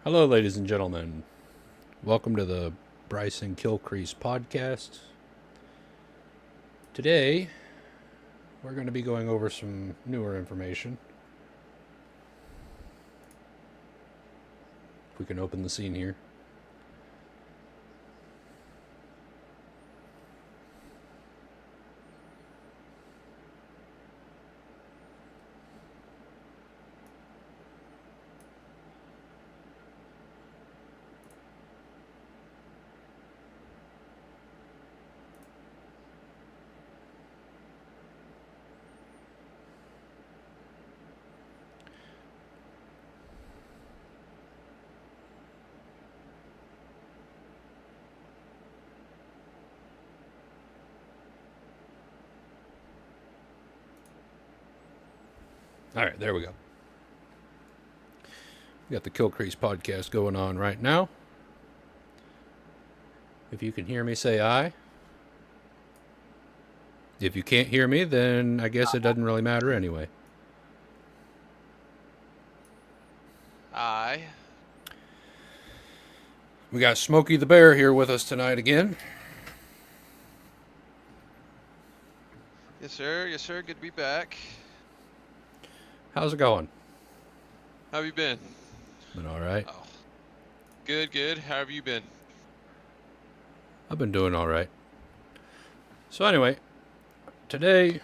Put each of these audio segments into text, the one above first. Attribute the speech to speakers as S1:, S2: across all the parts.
S1: Hello, ladies and gentlemen. Welcome to the Bryce and Kilcrease Podcast. Today, we're going to be going over some newer information. If we can open the scene here. All right, there we go. We got the Kilcrease Podcast going on right now. If you can hear me, say aye. If you can't hear me, then I guess it doesn't really matter anyway.
S2: Aye.
S1: We got Smokey the Bear here with us tonight again.
S2: Yes, sir. Yes, sir. Good to be back.
S1: How's it going?
S2: How have you been?
S1: Been all right.
S2: Oh, good, good. How have you been?
S1: I've been doing all right. So anyway, today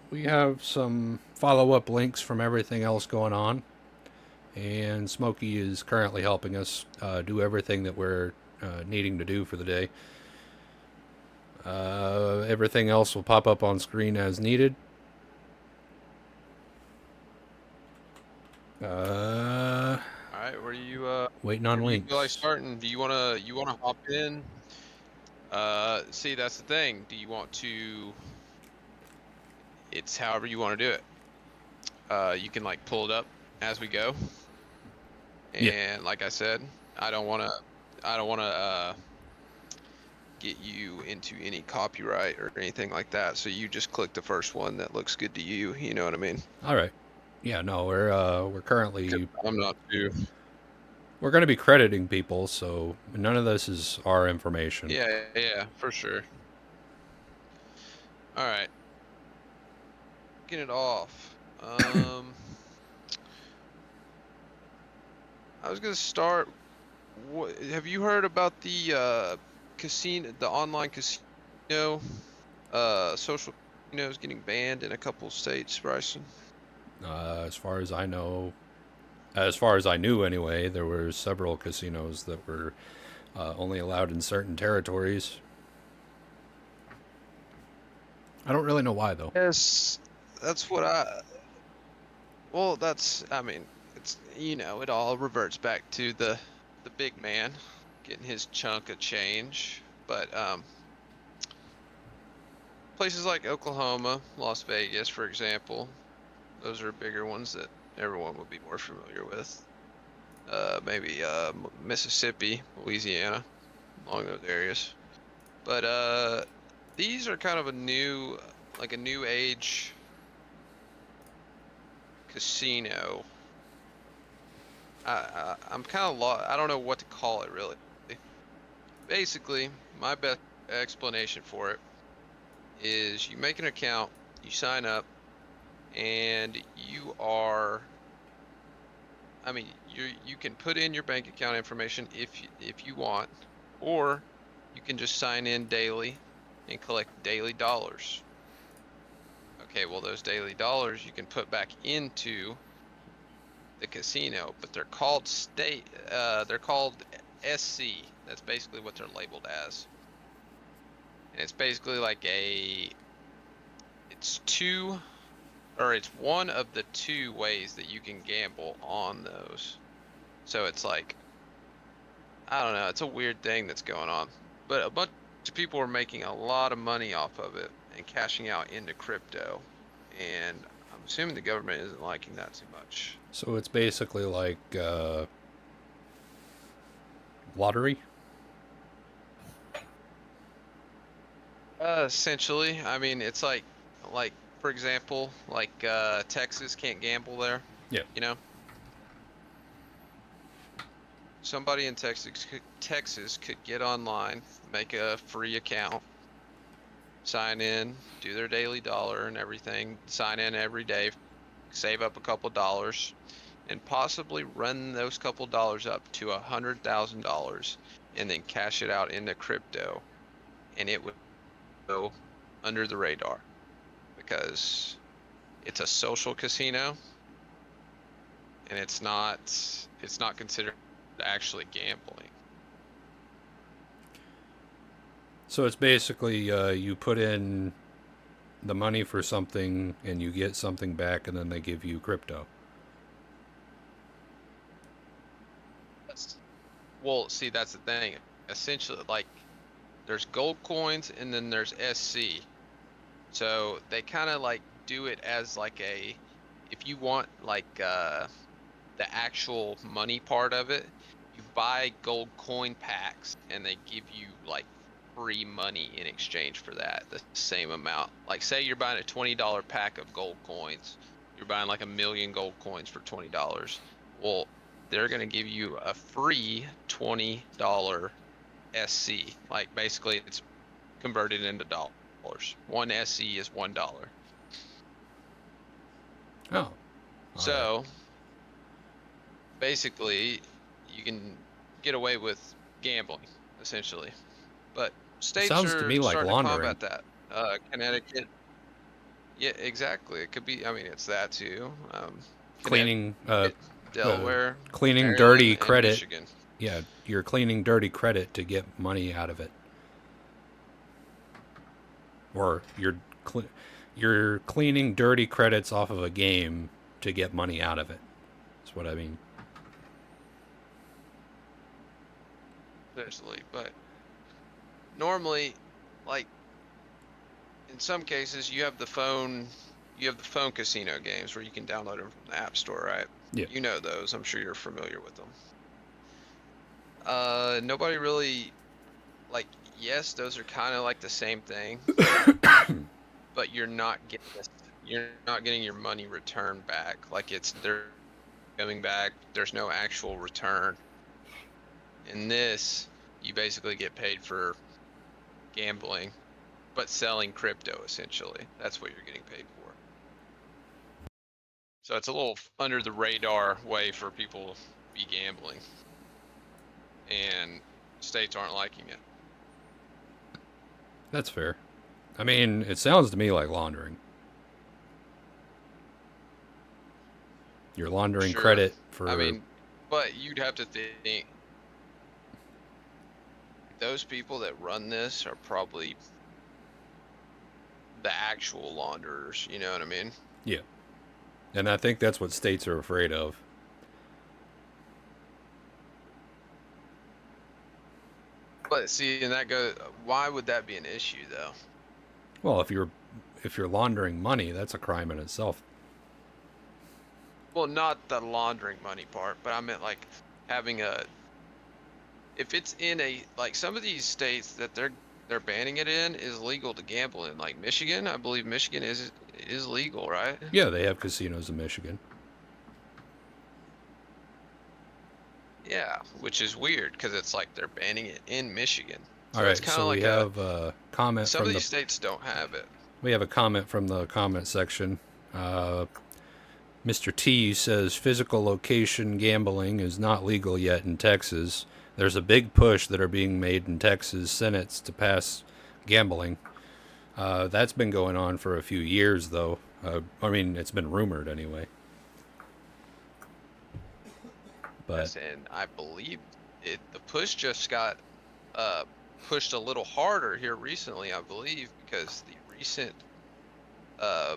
S1: we have some follow-up links from everything else going on, and Smokey is currently helping us do everything that we're needing to do for the day. Everything else will pop up on screen as needed.
S2: All right. Where do you
S1: Waiting on
S2: where do you
S1: links.
S2: feel like starting? Do you wanna hop in? See, that's the thing. Do you want to? It's however you want to do it. You can like pull it up as we go. And
S1: Yeah.
S2: like I said, I don't wanna get you into any copyright or anything like that. So you just click the first one that looks good to you. You know what I mean?
S1: All right. Yeah. No, we're currently
S2: I'm not too.
S1: we're going to be crediting people, so none of this is our information.
S2: Yeah, for sure. All right, get it off. I was gonna start. Have you heard about the casino, the online casino, social casinos getting banned in a couple states, Bryson?
S1: As far as I know, as far as I knew anyway, there were several casinos that were only allowed in certain territories. I don't really know why though.
S2: Yes, that's what I. Well, I mean, it all reverts back to the big man getting his chunk of change. But places like Oklahoma, Las Vegas, for example, those are bigger ones that everyone would be more familiar with. Maybe Mississippi, Louisiana, along those areas. But these are kind of like a new age casino. I'm kind of lost. I don't know what to call it really. Basically, my best explanation for it is you make an account, you sign up, and I mean, you can put in your bank account information if you want, or you can just sign in daily and collect daily dollars. Okay, well those daily dollars you can put back into the casino, but they're called SC. That's basically what they're labeled as. And it's basically like it's one of the two ways that you can gamble on those. So it's like, I don't know, it's a weird thing that's going on. But a bunch of people are making a lot of money off of it and cashing out into crypto. And I'm assuming the government isn't liking that too much.
S1: So it's basically like lottery.
S2: Essentially, I mean, it's like for example, like Texas can't gamble there,
S1: Yeah.
S2: you know? somebody in Texas could get online, make a free account, sign in, do their daily dollar and everything, sign in every day, save up a couple dollars, and possibly run those couple dollars up to $100,000 and then cash it out into crypto, and it would go under the radar because it's a social casino and it's not considered actually gambling.
S1: So it's basically you put in the money for something and you get something back, and then they give you crypto.
S2: Well, see, that's the thing. Essentially, like, there's gold coins and then there's SC. So they kind of like do it as like if you want like the actual money part of it, you buy gold coin packs and they give you like free money in exchange for that, the same amount. Like, say you're buying a $20 pack of gold coins, you're buying like 1,000,000 gold coins for $20. Well, they're gonna give you a free $20 SC. Like, basically it's converted into dollars. One SC is $1.
S1: Oh.
S2: So basically you can get away with gambling essentially, but states
S1: sounds to
S2: are
S1: me like
S2: starting
S1: laundering.
S2: to combat that. Connecticut, yeah, exactly. It could be. I mean, it's that too.
S1: Cleaning,
S2: Delaware,
S1: cleaning
S2: Maryland,
S1: dirty
S2: and
S1: credit.
S2: Michigan.
S1: Yeah, you're cleaning dirty credit to get money out of it, or you're cleaning dirty credits off of a game to get money out of it. That's what I mean.
S2: Essentially, but normally, like in some cases, you have the phone casino games where you can download them from the App Store, right?
S1: Yeah.
S2: You know those. I'm sure you're familiar with them. Nobody really, like, yes, those are kind of like the same thing, but you're not getting your money returned back. Like, they're coming back. There's no actual return. In this, you basically get paid for gambling, but selling crypto, essentially. That's what you're getting paid for. So it's a little under the radar way for people to be gambling, and states aren't liking it.
S1: That's fair. I mean, it sounds to me like laundering. You're laundering
S2: Sure.
S1: credit for.
S2: I mean, but you'd have to think those people that run this are probably the actual launderers. You know what I mean?
S1: Yeah. And I think that's what states are afraid of.
S2: But see, and that goes. Why would that be an issue, though?
S1: Well, if you're laundering money, that's a crime in itself.
S2: Well, not the laundering money part, but I meant like having if it's in like some of these states that they're banning it in is legal to gamble in. Like Michigan, I believe Michigan is legal, right?
S1: Yeah, they have casinos in Michigan.
S2: Yeah, which is weird because it's like they're banning it in Michigan. So
S1: All right,
S2: it's kind
S1: so
S2: of like
S1: we have a comment
S2: some
S1: from
S2: of these states don't have it.
S1: We have a comment from the comment section. Mr. T says physical location gambling is not legal yet in Texas. There's a big push that are being made in Texas Senates to pass gambling. That's been going on for a few years, though. I mean, it's been rumored anyway. But
S2: Yes, and I believe the push just got pushed a little harder here recently, I believe, because the recent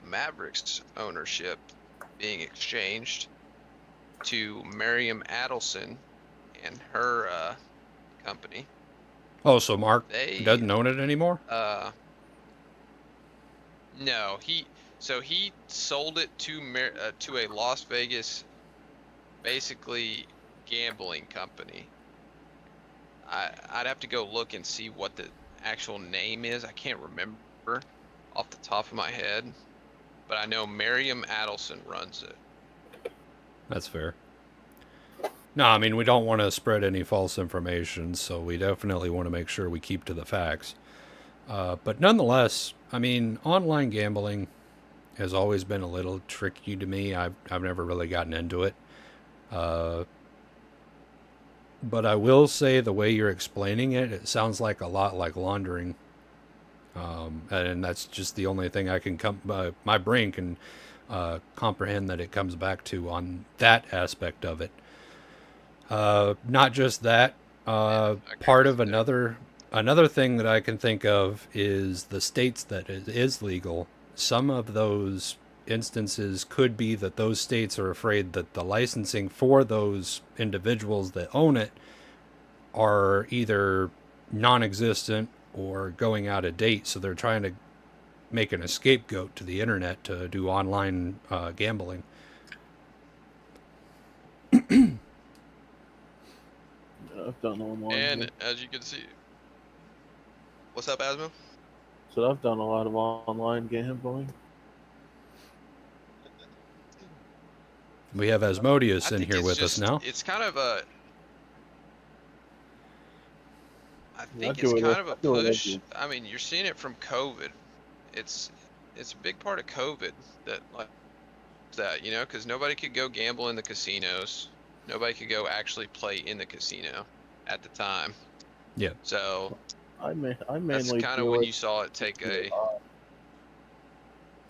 S2: Mavericks ownership being exchanged to Miriam Adelson and her company.
S1: oh, so Mark doesn't own it anymore?
S2: No, he sold it to a Las Vegas, basically, gambling company. I'd have to go look and see what the actual name is. I can't remember off the top of my head, but I know Miriam Adelson runs it.
S1: That's fair. No, I mean, we don't want to spread any false information, so we definitely want to make sure we keep to the facts. But nonetheless, I mean, online gambling has always been a little tricky to me. I've never really gotten into it. Uh, but I will say the way you're explaining it, it sounds like a lot like laundering. And that's just the only thing I can my brain can comprehend that it comes back to on that aspect of it. Not just that. Part of another thing that I can think of is the states that it is legal. Some of those instances could be that those states are afraid that the licensing for those individuals that own it are either non-existent or going out of date, so they're trying to make an scapegoat to the internet to do online gambling.
S3: I've done online.
S2: And as you can see, what's up, Asmo?
S3: So I've done a lot of online gambling.
S1: We have Asmodeus
S2: I
S1: in
S2: think
S1: here
S2: it's
S1: with us
S2: just,
S1: now.
S2: it's kind of a. I think
S3: do
S2: it's
S3: it
S2: kind
S3: if-
S2: of a
S3: I do it if
S2: push.
S3: you-
S2: I mean, you're seeing it from COVID. It's a big part of COVID that because nobody could go gamble in the casinos. Nobody could go actually play in the casino at the time.
S1: Yeah.
S2: So
S3: I
S2: that's
S3: mainly
S2: kind of
S3: do
S2: when
S3: it
S2: you saw it take a.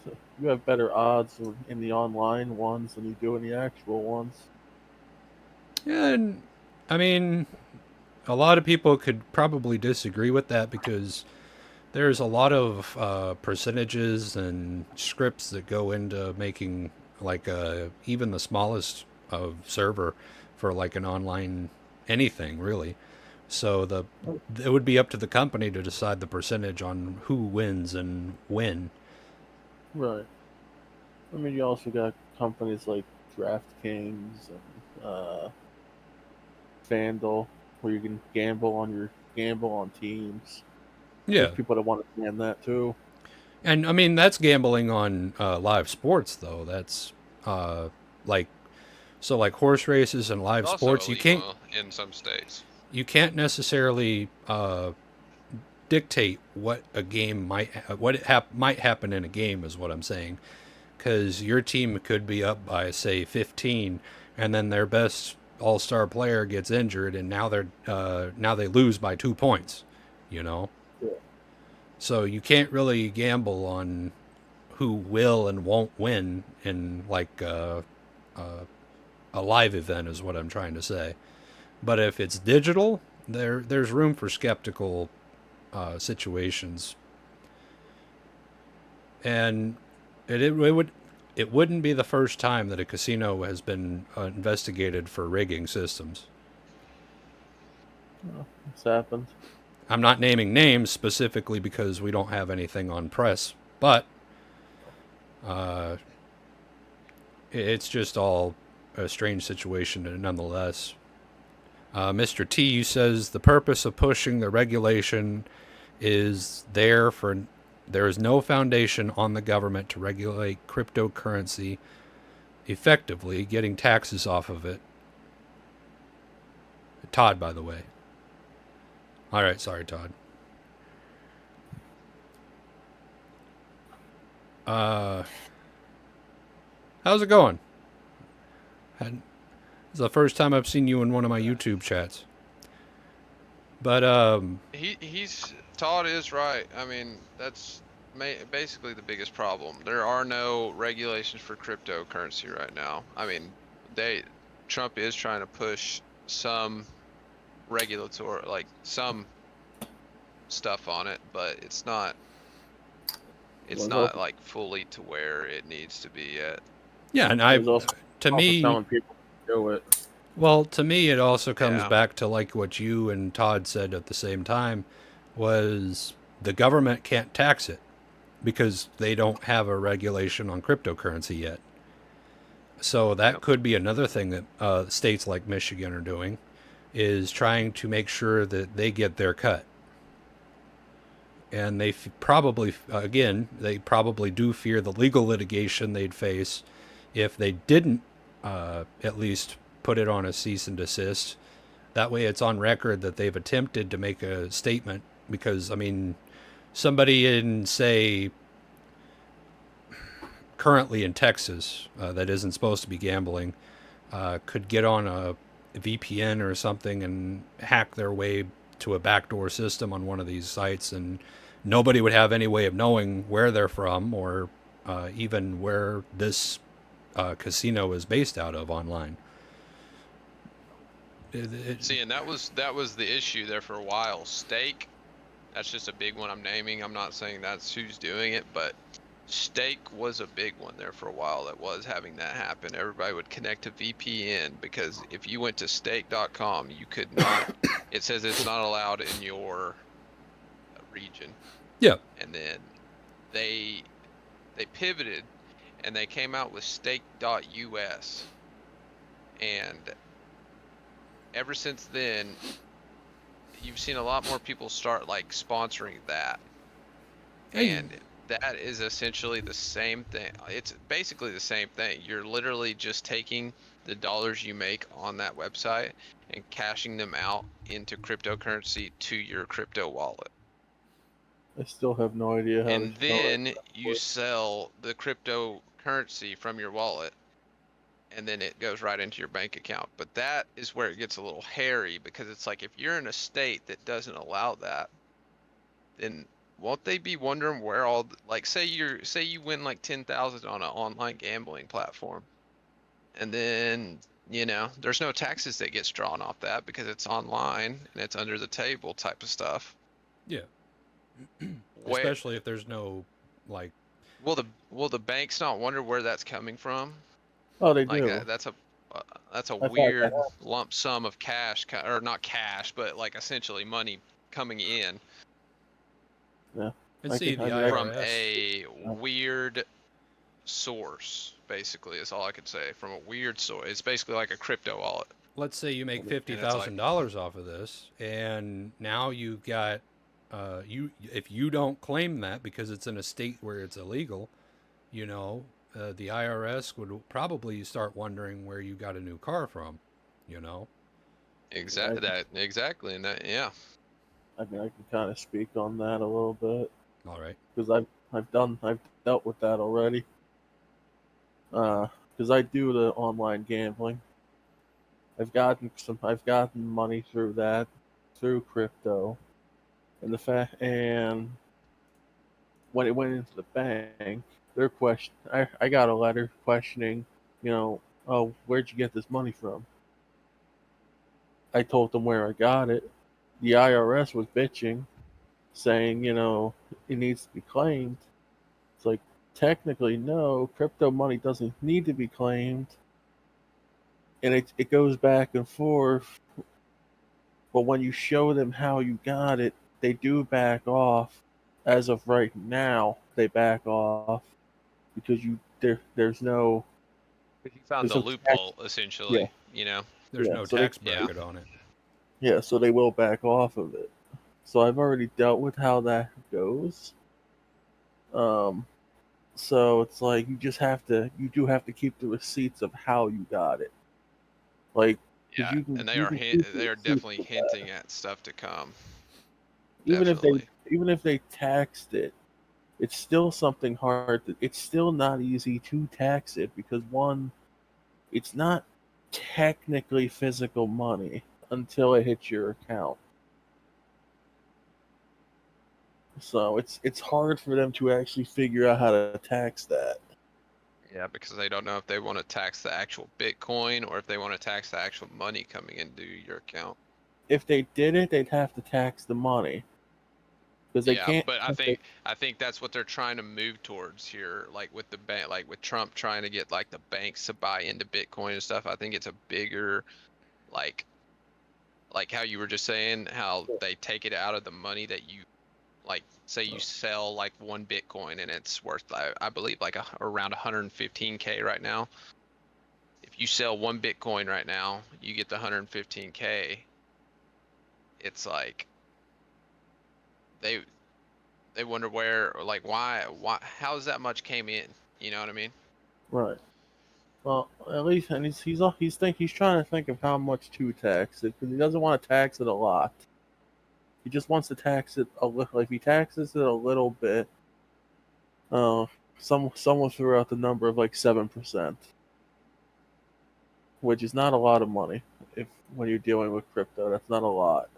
S3: So you have better odds in the online ones than you do in the actual ones.
S1: And I mean, a lot of people could probably disagree with that because there's a lot of percentages and scripts that go into making like even the smallest of server for like an online anything really. So it would be up to the company to decide the percentage on who wins and when.
S3: Right. I mean, you also got companies like DraftKings and FanDuel where you can gamble on teams.
S1: Yeah.
S3: There's people that want to plan that too.
S1: And I mean, that's gambling on live sports, though. That's like, so like horse races and live
S2: It's also
S1: sports.
S2: illegal in some states.
S1: You can't necessarily dictate what a game might happen in a game, is what I'm saying, because your team could be up by say 15, and then their best all-star player gets injured, and now they lose by 2 points. You know.
S3: Yeah.
S1: So you can't really gamble on who will and won't win in like a live event is what I'm trying to say. But if it's digital, there's room for skeptical situations, and it wouldn't be the first time that a casino has been investigated for rigging systems.
S3: It's happened.
S1: I'm not naming names specifically because we don't have anything on press, but it's just all a strange situation nonetheless. Mr. T says the purpose of pushing the regulation is there is no foundation on the government to regulate cryptocurrency effectively, getting taxes off of it. Todd, by the way. All right, sorry, Todd. How's it going? This is the first time I've seen you in one of my YouTube chats. But
S2: Todd is right. I mean, that's basically the biggest problem. There are no regulations for cryptocurrency right now. I mean, Trump is trying to push some regulatory, like some stuff on it, but it's not like fully to where it needs to be yet.
S1: yeah, and
S3: There's also telling people to do it.
S1: well, to me, it also comes
S2: Yeah.
S1: back to like what you and Todd said at the same time, was the government can't tax it because they don't have a regulation on cryptocurrency yet. So that could be another thing that states like Michigan are doing, is trying to make sure that they get their cut. And they probably do fear the legal litigation they'd face if they didn't at least put it on a cease and desist. That way it's on record that they've attempted to make a statement because, I mean, somebody in, say, currently in Texas that isn't supposed to be gambling could get on a VPN or something and hack their way to a backdoor system on one of these sites, and nobody would have any way of knowing where they're from or even where this casino is based out of online.
S2: See, and that was the issue there for a while. Stake, that's just a big one I'm naming. I'm not saying that's who's doing it, but Stake was a big one there for a while that was having that happen. Everybody would connect to VPN because if you went to stake.com, you could not, it says it's not allowed in your region.
S1: Yeah.
S2: And then they pivoted and they came out with stake.us. And ever since then, you've seen a lot more people start like sponsoring that. And that is essentially the same thing. It's basically the same thing. You're literally just taking the dollars you make on that website and cashing them out into cryptocurrency to your crypto wallet.
S3: I still have no idea how.
S2: And then you sell the cryptocurrency from your wallet, and then it goes right into your bank account. But that is where it gets a little hairy, because it's like if you're in a state that doesn't allow that, then won't they be wondering where all, like, say you win like 10,000 on an online gambling platform, and then there's no taxes that gets drawn off that because it's online and it's under the table type of stuff.
S1: Yeah. Especially if there's no like.
S2: Will the banks not wonder where that's coming from?
S3: Oh, they do.
S2: Like that's a weird lump sum of cash, or not cash, but like essentially money coming in.
S3: Yeah.
S1: And see, the IRS
S2: from a weird source, basically, is all I could say. From a weird source. It's basically like a crypto wallet.
S1: Let's say you make $50,000 off of this, and now you've got if you don't claim that because it's in a state where it's illegal, the IRS would probably start wondering where you got a new car from,
S2: Exactly, and that, yeah.
S3: I mean, I can kind of speak on that a little bit.
S1: All right.
S3: Because I've dealt with that already. Because I do the online gambling. I've gotten money through that, through crypto, and when it went into the bank, I got a letter questioning, oh, where'd you get this money from? I told them where I got it. The IRS was bitching, saying, it needs to be claimed. It's like, technically, no, crypto money doesn't need to be claimed. And it goes back and forth. But when you show them how you got it, they do back off. As of right now, they back off because there's no.
S2: You found the loophole, essentially.
S3: Yeah.
S1: There's no tax bracket on it.
S3: Yeah, so they will back off of it. So I've already dealt with how that goes. So it's like you do have to keep the receipts of how you got it. Like,
S2: yeah, and they are definitely hinting at stuff to come.
S3: Even if they taxed it, it's still something hard. It's still not easy to tax it because one, it's not technically physical money until it hits your account. So it's hard for them to actually figure out how to tax that.
S2: Yeah, because they don't know if they want to tax the actual Bitcoin or if they want to tax the actual money coming into your account.
S3: If they did it, they'd have to tax the money. Because they can't.
S2: But I think that's what they're trying to move towards here, like with the bank, like with Trump trying to get like the banks to buy into Bitcoin and stuff. I think it's a bigger, like how you were just saying, how they take it out of the money that you, like, say you sell like one Bitcoin and it's worth, I believe, like around 115K right now. If you sell one Bitcoin right now, you get the 115K. It's like they wonder where, or like why how that much came in. You know what I mean?
S3: Right. Well, at least, and he's trying to think of how much to tax it because he doesn't want to tax it a lot. He just wants to tax it a little. If he taxes it a little bit, uh, someone threw out the number of like 7%, which is not a lot of money. If when you're dealing with crypto, that's not a lot.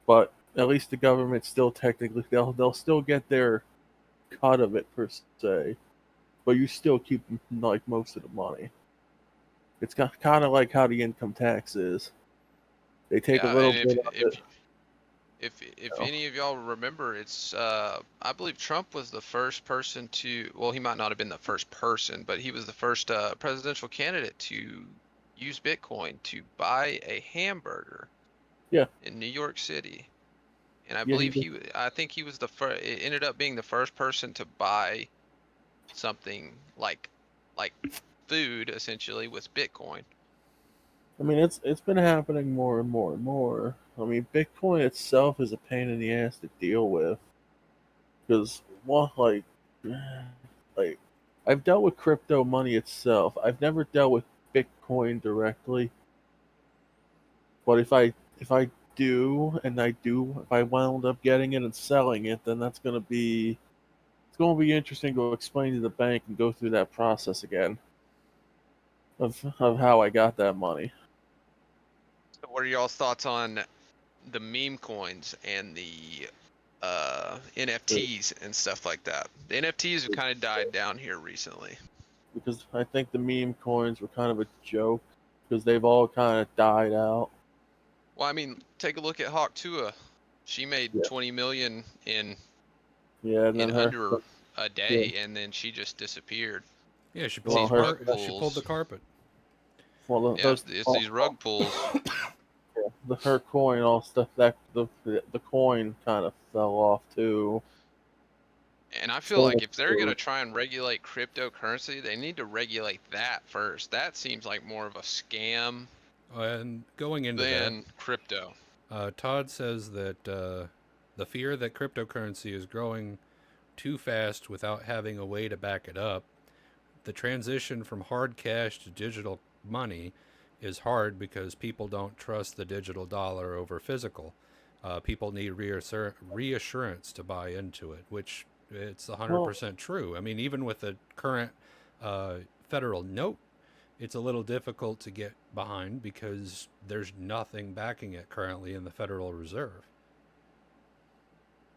S3: But at least the government still technically they'll still get their cut of it per se, but you still keep like most of the money. It's kind of like how the income tax is. They take a
S2: Yeah,
S3: little
S2: and
S3: bit of it.
S2: if any of y'all remember, it's I believe Trump was the first person to, well, he might not have been the first person, but he was the first presidential candidate to use Bitcoin to buy a hamburger
S3: Yeah,
S2: in New York City. And I
S3: yeah,
S2: believe I think he was the first, it ended up being the first person to buy something like food essentially with Bitcoin.
S3: I mean, it's been happening more and more and more. I mean, Bitcoin itself is a pain in the ass to deal with because well, like I've dealt with crypto money itself. I've never dealt with Bitcoin directly, but if I do and I do if I wound up getting it and selling it, then it's gonna be interesting to explain to the bank and go through that process again of how I got that money.
S2: So what are y'all's thoughts on the meme coins and the NFTs and stuff like that? The NFTs have kind of died down here recently.
S3: Because I think the meme coins were kind of a joke because they've all kind of died out.
S2: Well, I mean, take a look at Hawk Tuah. She made
S3: Yeah,
S2: 20 million
S3: yeah, and then
S2: in
S3: her,
S2: under a
S3: yeah,
S2: day, and then she just disappeared.
S1: Yeah, she
S2: It's
S1: pulled
S3: well,
S1: the
S2: these
S3: her,
S2: rug
S1: car. She pulled the
S2: pulls.
S1: carpet.
S3: well,
S2: Yeah,
S3: those,
S2: it's these rug pulls.
S3: her coin, all stuff that the coin kind of fell off too.
S2: And I feel like
S3: So,
S2: if they're gonna try and regulate cryptocurrency, they need to regulate that first. That seems like more of a scam
S1: And going into that,
S2: than crypto.
S1: Todd says that the fear that cryptocurrency is growing too fast without having a way to back it up. The transition from hard cash to digital money is hard because people don't trust the digital dollar over physical. People need reassurance to buy into it, which it's
S3: well,
S1: 100% true. I mean, even with the current uh, federal note, it's a little difficult to get behind because there's nothing backing it currently in the Federal Reserve.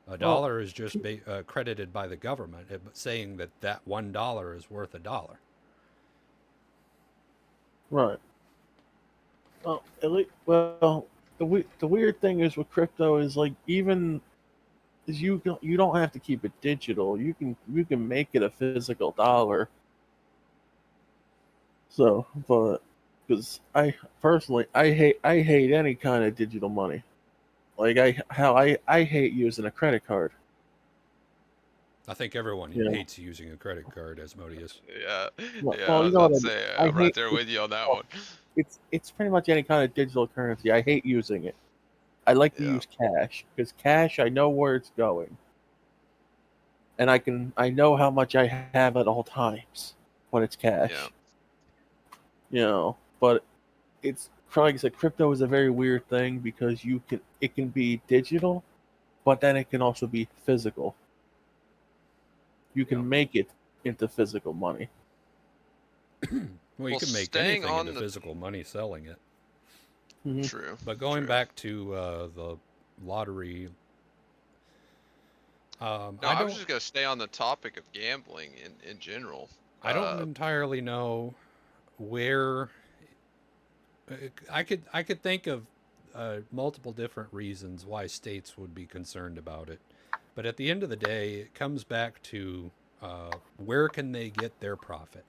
S1: A
S3: well,
S1: dollar is just credited by the government, saying that that $1 is worth a dollar.
S3: right. Well, at least, well, the weird thing is with crypto is like even is you don't have to keep it digital. You can make it a physical dollar. So, but because I personally I hate any kind of digital money. Like I hate using a credit card.
S1: I think everyone
S3: You know,
S1: hates using a credit card, Asmodeus.
S2: Yeah, yeah,
S3: well
S2: I
S3: you
S2: was
S3: know
S2: about
S3: what
S2: to
S3: I mean.
S2: say,
S3: I
S2: I'm right
S3: hate
S2: there with you on that one.
S3: it's pretty much any kind of digital currency. I hate using it. I like to
S2: Yeah,
S3: use cash because cash I know where it's going, and I know how much I have at all times when it's
S2: yeah.
S3: cash. But it's like I said, crypto is a very weird thing because it can be digital, but then it can also be physical. You
S2: Yeah.
S3: can make it into physical money.
S1: Well, you
S2: Well,
S1: can make
S2: staying
S1: anything into
S2: on the
S1: physical money selling it.
S3: Hmm.
S2: true,
S1: But going
S2: true.
S1: back to the lottery,
S2: No, I was just gonna stay on the topic of gambling in general.
S1: I don't
S2: Uh,
S1: entirely know where I could think of multiple different reasons why states would be concerned about it, but at the end of the day, it comes back to where can they get their profit,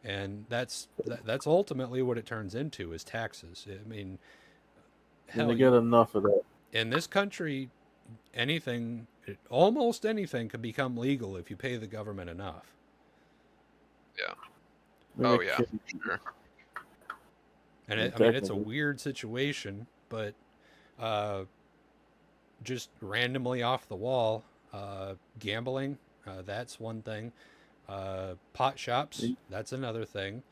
S1: and that's ultimately what it turns into is taxes. I mean,
S3: And
S1: hell,
S3: they get enough of that.
S1: in this country, almost anything can become legal if you pay the government enough.
S2: yeah.
S3: I mean,
S2: Oh
S3: it
S2: yeah,
S3: can,
S2: sure.
S1: And I mean, it's a
S3: technically.
S1: weird situation, but uh, just randomly off the wall, gambling, that's one thing. Pot shops, that's another thing.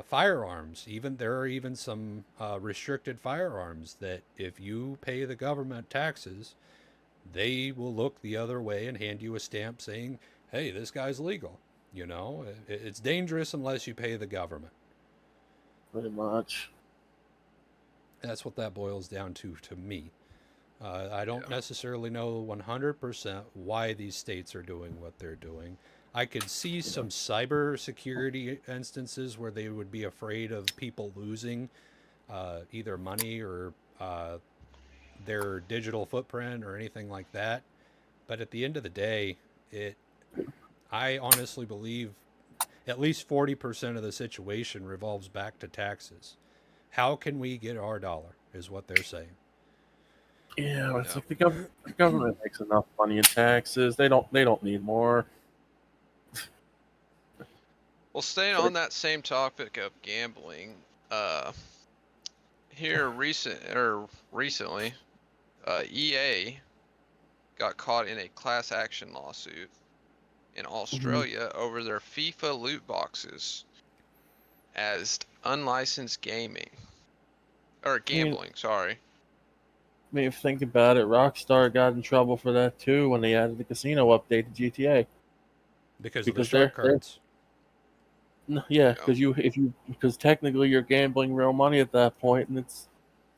S1: Firearms. Even there are even some restricted firearms that if you pay the government taxes, they will look the other way and hand you a stamp saying, "Hey, this guy's legal." You know, it's dangerous unless you pay the government.
S3: Pretty much.
S1: That's what that boils down to me. I don't
S2: Yeah.
S1: necessarily know 100% why these states are doing what they're doing. I could see
S3: You know.
S1: some cyber security instances where they would be afraid of people losing either money or their digital footprint or anything like that. But at the end of the day, it I honestly believe at least 40% of the situation revolves back to taxes. How can we get our dollar is what they're saying.
S3: Yeah, it's
S2: Yeah.
S3: like the government makes enough money in taxes. They don't need more.
S2: Well, staying
S3: It's like,
S2: on that same topic of gambling, uh, here recently, EA got caught in a class action lawsuit in
S3: mhm.
S2: Australia over their FIFA loot boxes as unlicensed gaming or
S3: I mean,
S2: gambling. Sorry.
S3: if you think about it, Rockstar got in trouble for that too when they added the casino update to GTA
S1: Because of the
S3: because
S1: shark
S3: they're
S1: cards.
S3: yeah,
S2: Yeah.
S3: because technically you're gambling real money at that point, and it's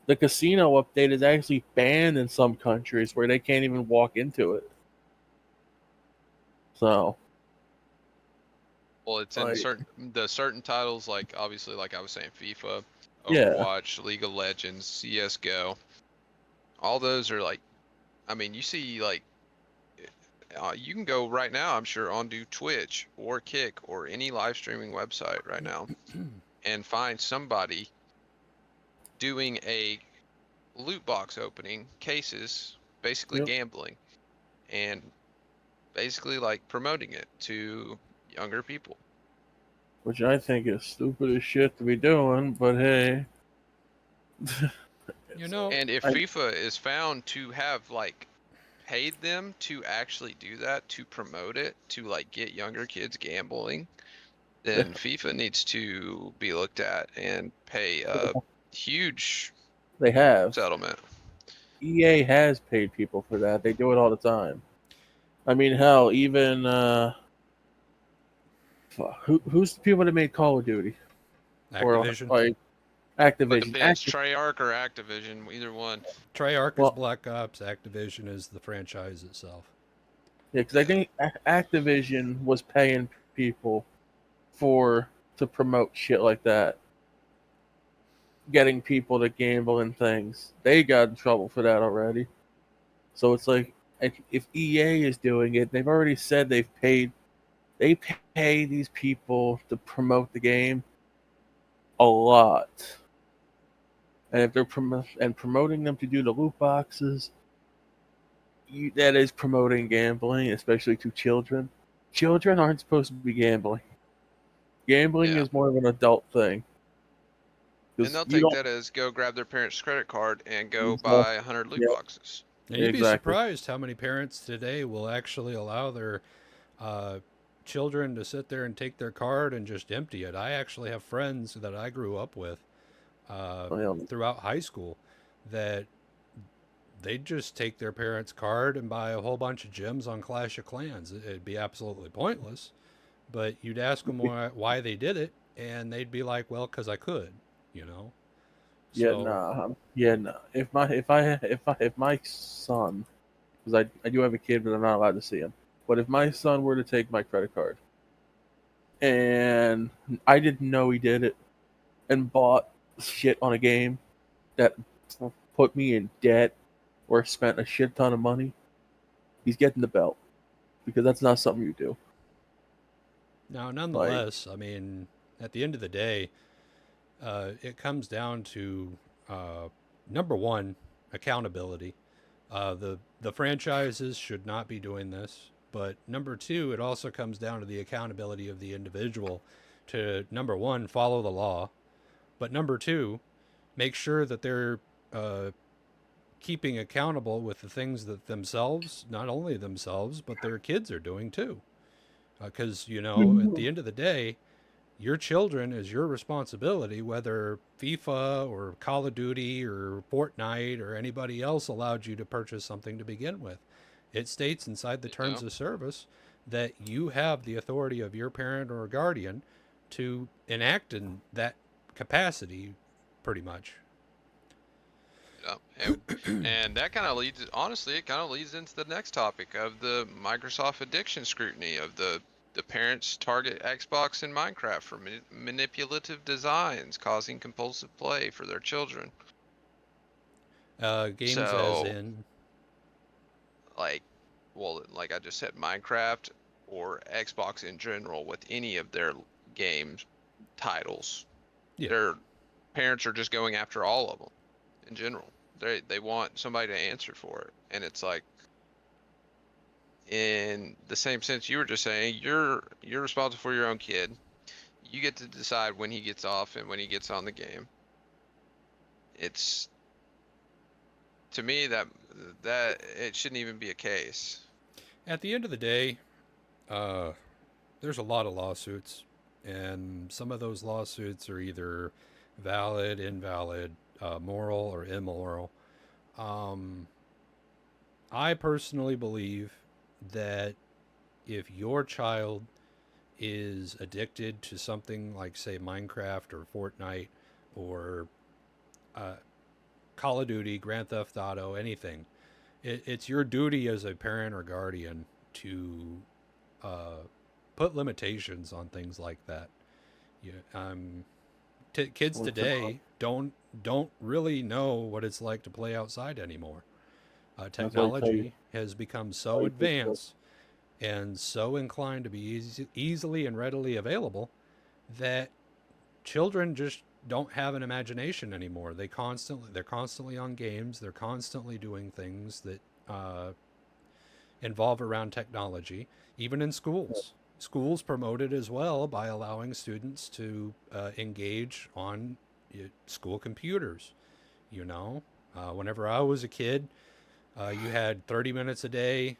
S3: the casino update is actually banned in some countries where they can't even walk into it. So
S2: Well, it's in
S3: like
S2: certain titles, like obviously, like I was saying, FIFA,
S3: yeah,
S2: Overwatch, League of Legends, CS:GO. All those are like, I mean, you see like you can go right now, I'm sure, onto Twitch or Kick or any live streaming website right now and find somebody doing a loot box opening cases, basically
S3: yep.
S2: gambling and basically like promoting it to younger people.
S3: Which I think is stupid as shit to be doing, but hey,
S1: You
S3: it's
S1: know,
S2: And if
S3: I
S2: FIFA is found to have like paid them to actually do that, to promote it, to like get younger kids gambling, then FIFA needs to be looked at and pay a huge
S3: they have.
S2: settlement.
S3: EA has paid people for that. They do it all the time. I mean, hell, even who's the people that made Call of Duty or
S1: Activision.
S3: like
S2: Well, it
S3: Activision?
S2: depends, Treyarch or Activision, either one.
S1: Treyarch is
S3: Well,
S1: Black Ops. Activision is the franchise itself.
S3: yeah, because I
S2: Yeah.
S3: think Activision was paying people for to promote shit like that, getting people to gamble and things. They got in trouble for that already. So it's like if EA is doing it, they've already said they've paid. They pay these people to promote the game a lot, and if they're promoting them to do the loot boxes, that is promoting gambling, especially to children. Children aren't supposed to be gambling. Gambling
S2: Yeah.
S3: is more of an adult thing
S2: And
S3: because
S2: they'll
S3: you
S2: take
S3: don't.
S2: that as go grab their parents' credit card and go
S3: Uh,
S2: buy 100 loot
S3: yeah,
S2: boxes.
S1: And you'd be
S3: exactly.
S1: surprised how many parents today will actually allow their uh, children to sit there and take their card and just empty it. I actually have friends that I grew up with
S3: Well,
S1: throughout high school that they'd just take their parents' card and buy a whole bunch of gems on Clash of Clans. It'd be absolutely pointless, but you'd ask them why they did it, and they'd be like, "Well, because I could," you know.
S3: yeah,
S1: So,
S3: nah, yeah, nah. If my son, because I do have a kid, but I'm not allowed to see him. But if my son were to take my credit card and I didn't know he did it and bought shit on a game that put me in debt or spent a shit ton of money, he's getting the belt because that's not something you do.
S1: now,
S3: Like,
S1: nonetheless, I mean, at the end of the day, it comes down to uh, number one, accountability. The franchises should not be doing this, but number two, it also comes down to the accountability of the individual to number one, follow the law, but number two, make sure that they're uh, keeping accountable with the things that themselves, not only themselves, but their kids are doing too. Because, you know, at the end of the day, Your children is your responsibility, whether FIFA or Call of Duty or Fortnite or anybody else allowed you to purchase something to begin with. It states inside the
S2: You
S1: terms
S2: know,
S1: of service that you have the authority of your parent or guardian to enact in that capacity, pretty much.
S2: and that kind of leads, honestly, it kind of leads into the next topic of the Microsoft addiction scrutiny of the parents target Xbox and Minecraft for manipulative designs, causing compulsive play for their children.
S1: Games as
S2: So,
S1: in,
S2: like, well, like I just said, Minecraft or Xbox in general with any of their games titles,
S1: yeah,
S2: their parents are just going after all of them in general. They want somebody to answer for it, and it's like, in the same sense you were just saying, you're responsible for your own kid. You get to decide when he gets off and when he gets on the game. It's, to me, that it shouldn't even be a case.
S1: at the end of the day, uh, there's a lot of lawsuits, and some of those lawsuits are either valid, invalid, moral, or immoral. Um, I personally believe that if your child is addicted to something like, say, Minecraft or Fortnite or uh, Call of Duty, Grand Theft Auto, anything, it's your duty as a parent or guardian to uh, put limitations on things like that. Yeah, kids
S3: What's about
S1: today don't really know what it's like to play outside anymore.
S3: that's why I tell you,
S1: Technology has become so
S3: I think that
S1: advanced and so inclined to be easily and readily available that children just don't have an imagination anymore. They're constantly on games. They're constantly doing things that involve around technology, even in schools. Schools promote it as well by allowing students to engage on school computers. Whenever I was a kid, you had 30 minutes a day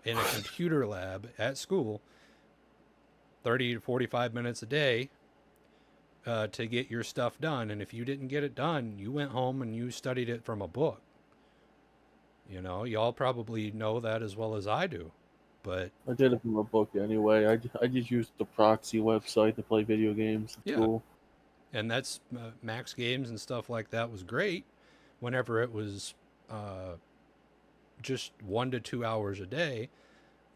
S1: in a computer lab at school, 30 to 45 minutes a day to get your stuff done. And if you didn't get it done, you went home and you studied it from a book. Y'all probably know that as well as I do. But
S3: I did it from a book anyway. I just used the proxy website to play video games at
S1: yeah,
S3: school.
S1: and that's Max Games and stuff like that was great whenever it was uh, just 1 to 2 hours a day.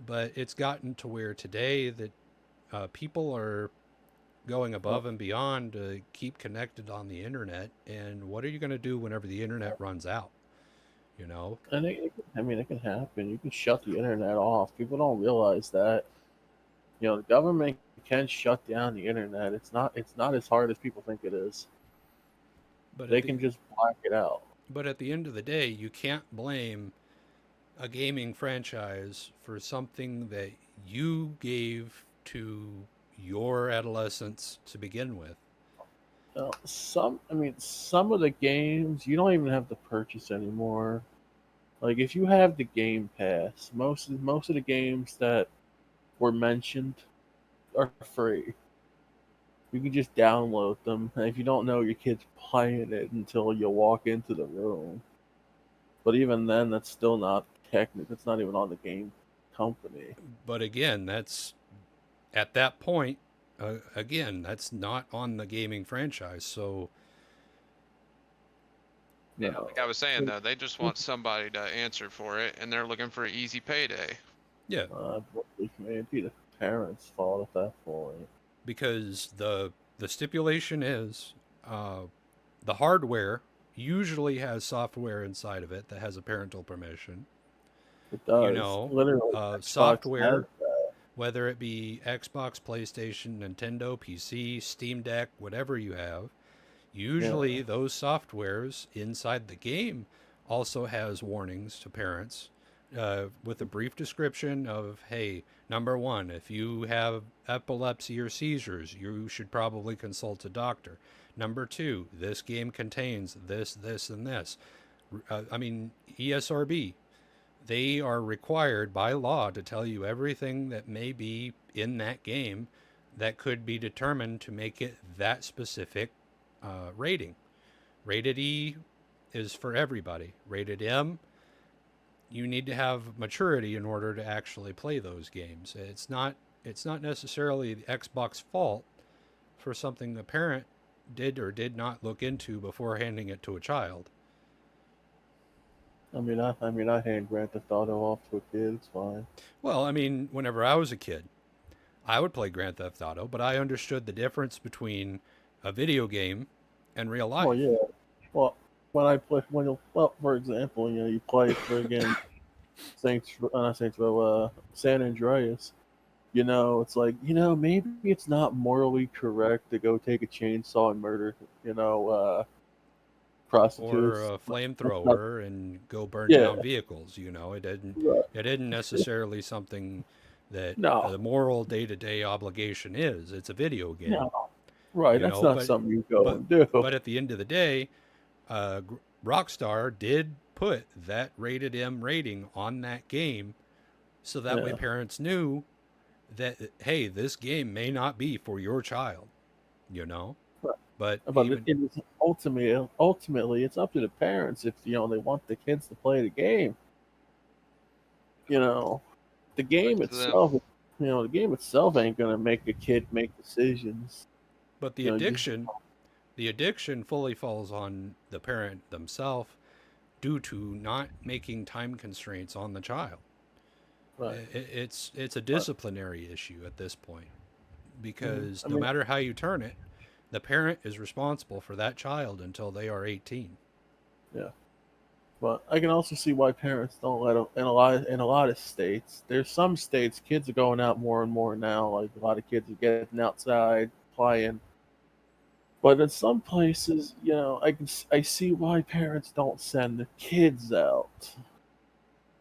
S1: But it's gotten to where today that people are going
S3: Well,
S1: above and beyond to keep connected on the internet. And what are you going to do whenever the internet runs out? You know,
S3: and I mean, it can happen. You can shut the internet off. People don't realize that. The government can shut down the internet. It's not as hard as people think it is.
S1: but at
S3: They
S1: the
S3: can just black it out.
S1: but at the end of the day, you can't blame a gaming franchise for something that you gave to your adolescence to begin with.
S3: Some of the games you don't even have to purchase anymore. Like if you have the Game Pass, most of the games that were mentioned are free. You can just download them, and if you don't know your kid's playing it until you walk into the room. But even then, that's still not technical. It's not even on the game company.
S1: But again, that's at that point, again, that's not on the gaming franchise. So,
S2: Yeah,
S3: No,
S2: like I was saying though, they just want somebody to answer for it, and they're looking for an easy payday.
S1: yeah,
S3: it'd be the parents' fault at that point.
S1: because the stipulation is uh, the hardware usually has software inside of it that has a parental permission.
S3: It
S1: You
S3: does.
S1: know,
S3: Literally, Xbox has
S1: software, whether it be Xbox, PlayStation, Nintendo, PC, Steam Deck, whatever you have,
S3: yeah.
S1: usually those softwares inside the game also has warnings to parents with a brief description of, hey, number one, if you have epilepsy or seizures, you should probably consult a doctor. Number two, this game contains this, this, and this. ESRB, they are required by law to tell you everything that may be in that game that could be determined to make it that specific rating. Rated E is for everybody. Rated M, you need to have maturity in order to actually play those games. It's not necessarily the Xbox fault for something the parent did or did not look into before handing it to a child.
S3: I hand Grand Theft Auto off to a kid. It's fine.
S1: Well, I mean, whenever I was a kid, I would play Grand Theft Auto, but I understood the difference between a video game and real life.
S3: Well, yeah. Well, when I play, well, for example, you play friggin' San Andreas. It's like, maybe it's not morally correct to go take a chainsaw and murder, prostitutes.
S1: Or a flamethrower and go burn
S3: Yeah.
S1: down vehicles.
S3: Right.
S1: It isn't necessarily something that
S3: No.
S1: the moral day-to-day obligation is. It's a video game.
S3: No. Right.
S1: You
S3: That's
S1: know,
S3: not something you go
S1: but
S3: and do.
S1: but at the end of the day, Rockstar did put that rated M rating on that game, so that way
S3: Yeah.
S1: parents knew that, hey, this game may not be for your child. You know,
S3: Right.
S1: but
S3: But
S1: even
S3: it is ultimately, it's up to the parents if they want the kids to play the game. The game
S2: Up to them.
S3: itself, the game itself ain't gonna make a kid make decisions.
S1: but
S3: You know, you-
S1: the addiction fully falls on the parent themselves due to not making time constraints on the child.
S3: Right.
S1: It's a disciplinary issue at this point, because
S3: I
S1: no
S3: mean-
S1: matter how you turn it, the parent is responsible for that child until they are 18.
S3: But I can also see why parents don't let them in a lot of states. There's some states kids are going out more and more now. Like a lot of kids are getting outside playing. But in some places, I see why parents don't send the kids out.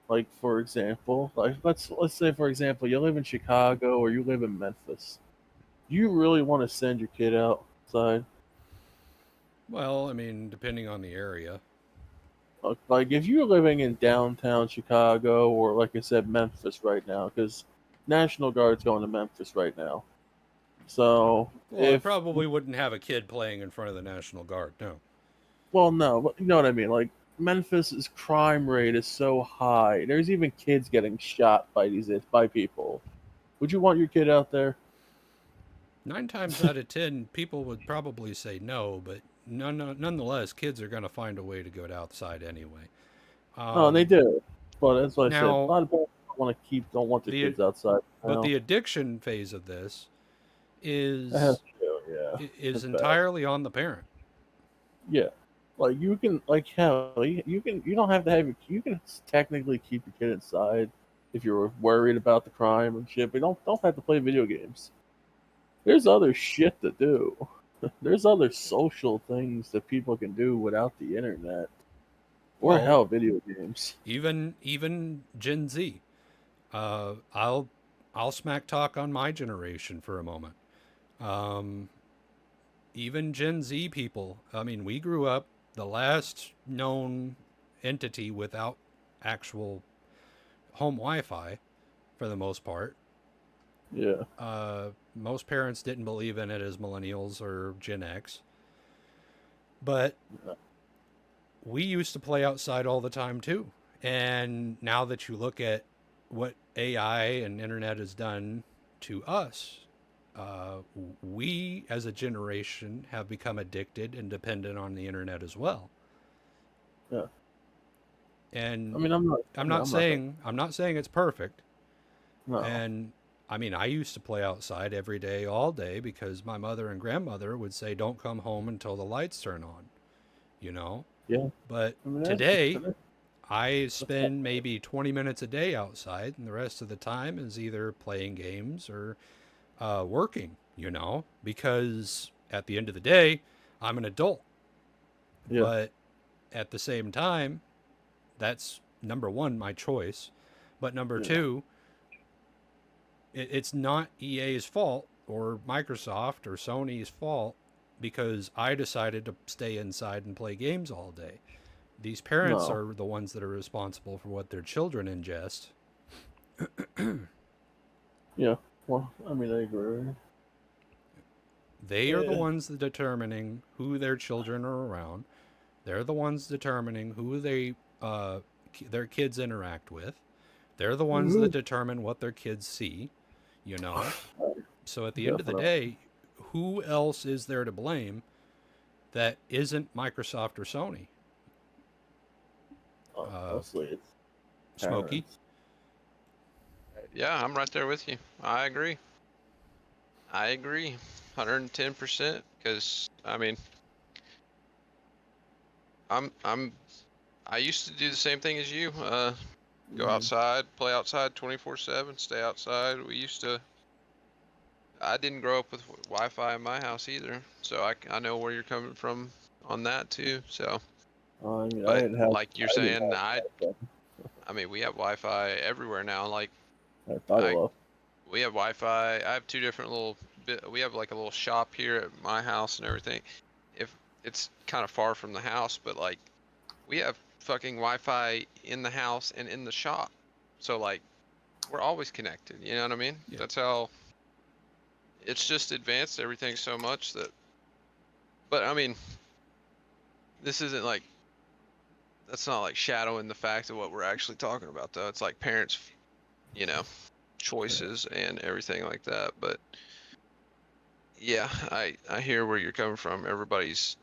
S3: Like for example, let's say for example you live in Chicago or you live in Memphis. Do you really want to send your kid outside?
S1: Well, I mean, depending on the area.
S3: Like if you're living in downtown Chicago or like I said Memphis right now, because National Guard's going to Memphis right now. So
S1: Well, I probably wouldn't have a kid playing in front of the National Guard. No.
S3: no, but you know what I mean. Like Memphis's crime rate is so high. There's even kids getting shot by people. Would you want your kid out there?
S1: 9 times out of 10, people would probably say no, but nonetheless, kids are going to find a way to go outside anyway.
S3: Oh, they do. But that's what I said. A
S1: now-
S3: lot of people don't want their
S1: The-
S3: kids outside.
S1: But the addiction phase of this is
S3: That's true, yeah.
S1: is
S3: That's bad.
S1: entirely on the parent.
S3: Yeah, like you can, like hell, you don't have to you can technically keep your kid inside if you're worried about the crime and shit, but don't have to play video games. There's other shit to do. There's other social things that people can do without the internet, or
S1: Well-
S3: hell, video games.
S1: Even Gen Z. I'll smack talk on my generation for a moment. Even Gen Z people. I mean, we grew up the last known entity without actual home Wi-Fi, for the most part.
S3: Yeah,
S1: Most parents didn't believe in it as millennials or Gen X. But we used to play outside all the time too. And now that you look at what AI and internet has done to us, we as a generation have become addicted and dependent on the internet as well.
S3: Yeah.
S1: And
S3: I mean,
S1: I'm not saying it's perfect.
S3: No.
S1: And I mean, I used to play outside every day, all day, because my mother and grandmother would say, "Don't come home until the lights turn on," you know.
S3: Yeah.
S1: But
S3: I mean,
S1: today, I spend maybe 20 minutes a day outside, and the rest of the time is either playing games or working, you know, because at the end of the day, I'm an adult.
S3: Yeah.
S1: But at the same time, that's number one, my choice. But number
S3: Yeah.
S1: two, it's not EA's fault or Microsoft or Sony's fault because I decided to stay inside and play games all day. These parents
S3: No.
S1: are the ones that are responsible for what their children ingest.
S3: Yeah. Well, I mean, I agree.
S1: They are the ones that determining who their children are around. They're the ones determining who their kids interact with. They're the ones that determine what their kids see, you know. So at the end of the
S3: Definitely.
S1: day, who else is there to blame that isn't Microsoft or Sony?
S3: Mostly it's
S1: Smokey?
S3: parents.
S2: Yeah, I'm right there with you. I agree. 110%. Because I mean, I'm I used to do the same thing as you. Go outside, play outside 24/7, stay outside. We used to. I didn't grow up with Wi-Fi in my house either, so I know where you're coming from on that too. So,
S3: I mean,
S2: but like you're
S3: I didn't
S2: saying,
S3: have that.
S2: I mean, we have Wi-Fi everywhere now. Like
S3: I thought
S2: I,
S3: of.
S2: we have Wi-Fi. I have two different we have like a little shop here at my house and everything. If it's kind of far from the house, but like we have fucking Wi-Fi in the house and in the shop. So like we're always connected. You know what I mean?
S1: Yeah.
S2: That's how. It's just advanced everything so much that. But I mean, this isn't like. That's not like shadowing the fact of what we're actually talking about, though. It's like parents, you know, choices and everything like that. But yeah, I hear where you're coming from. Everybody's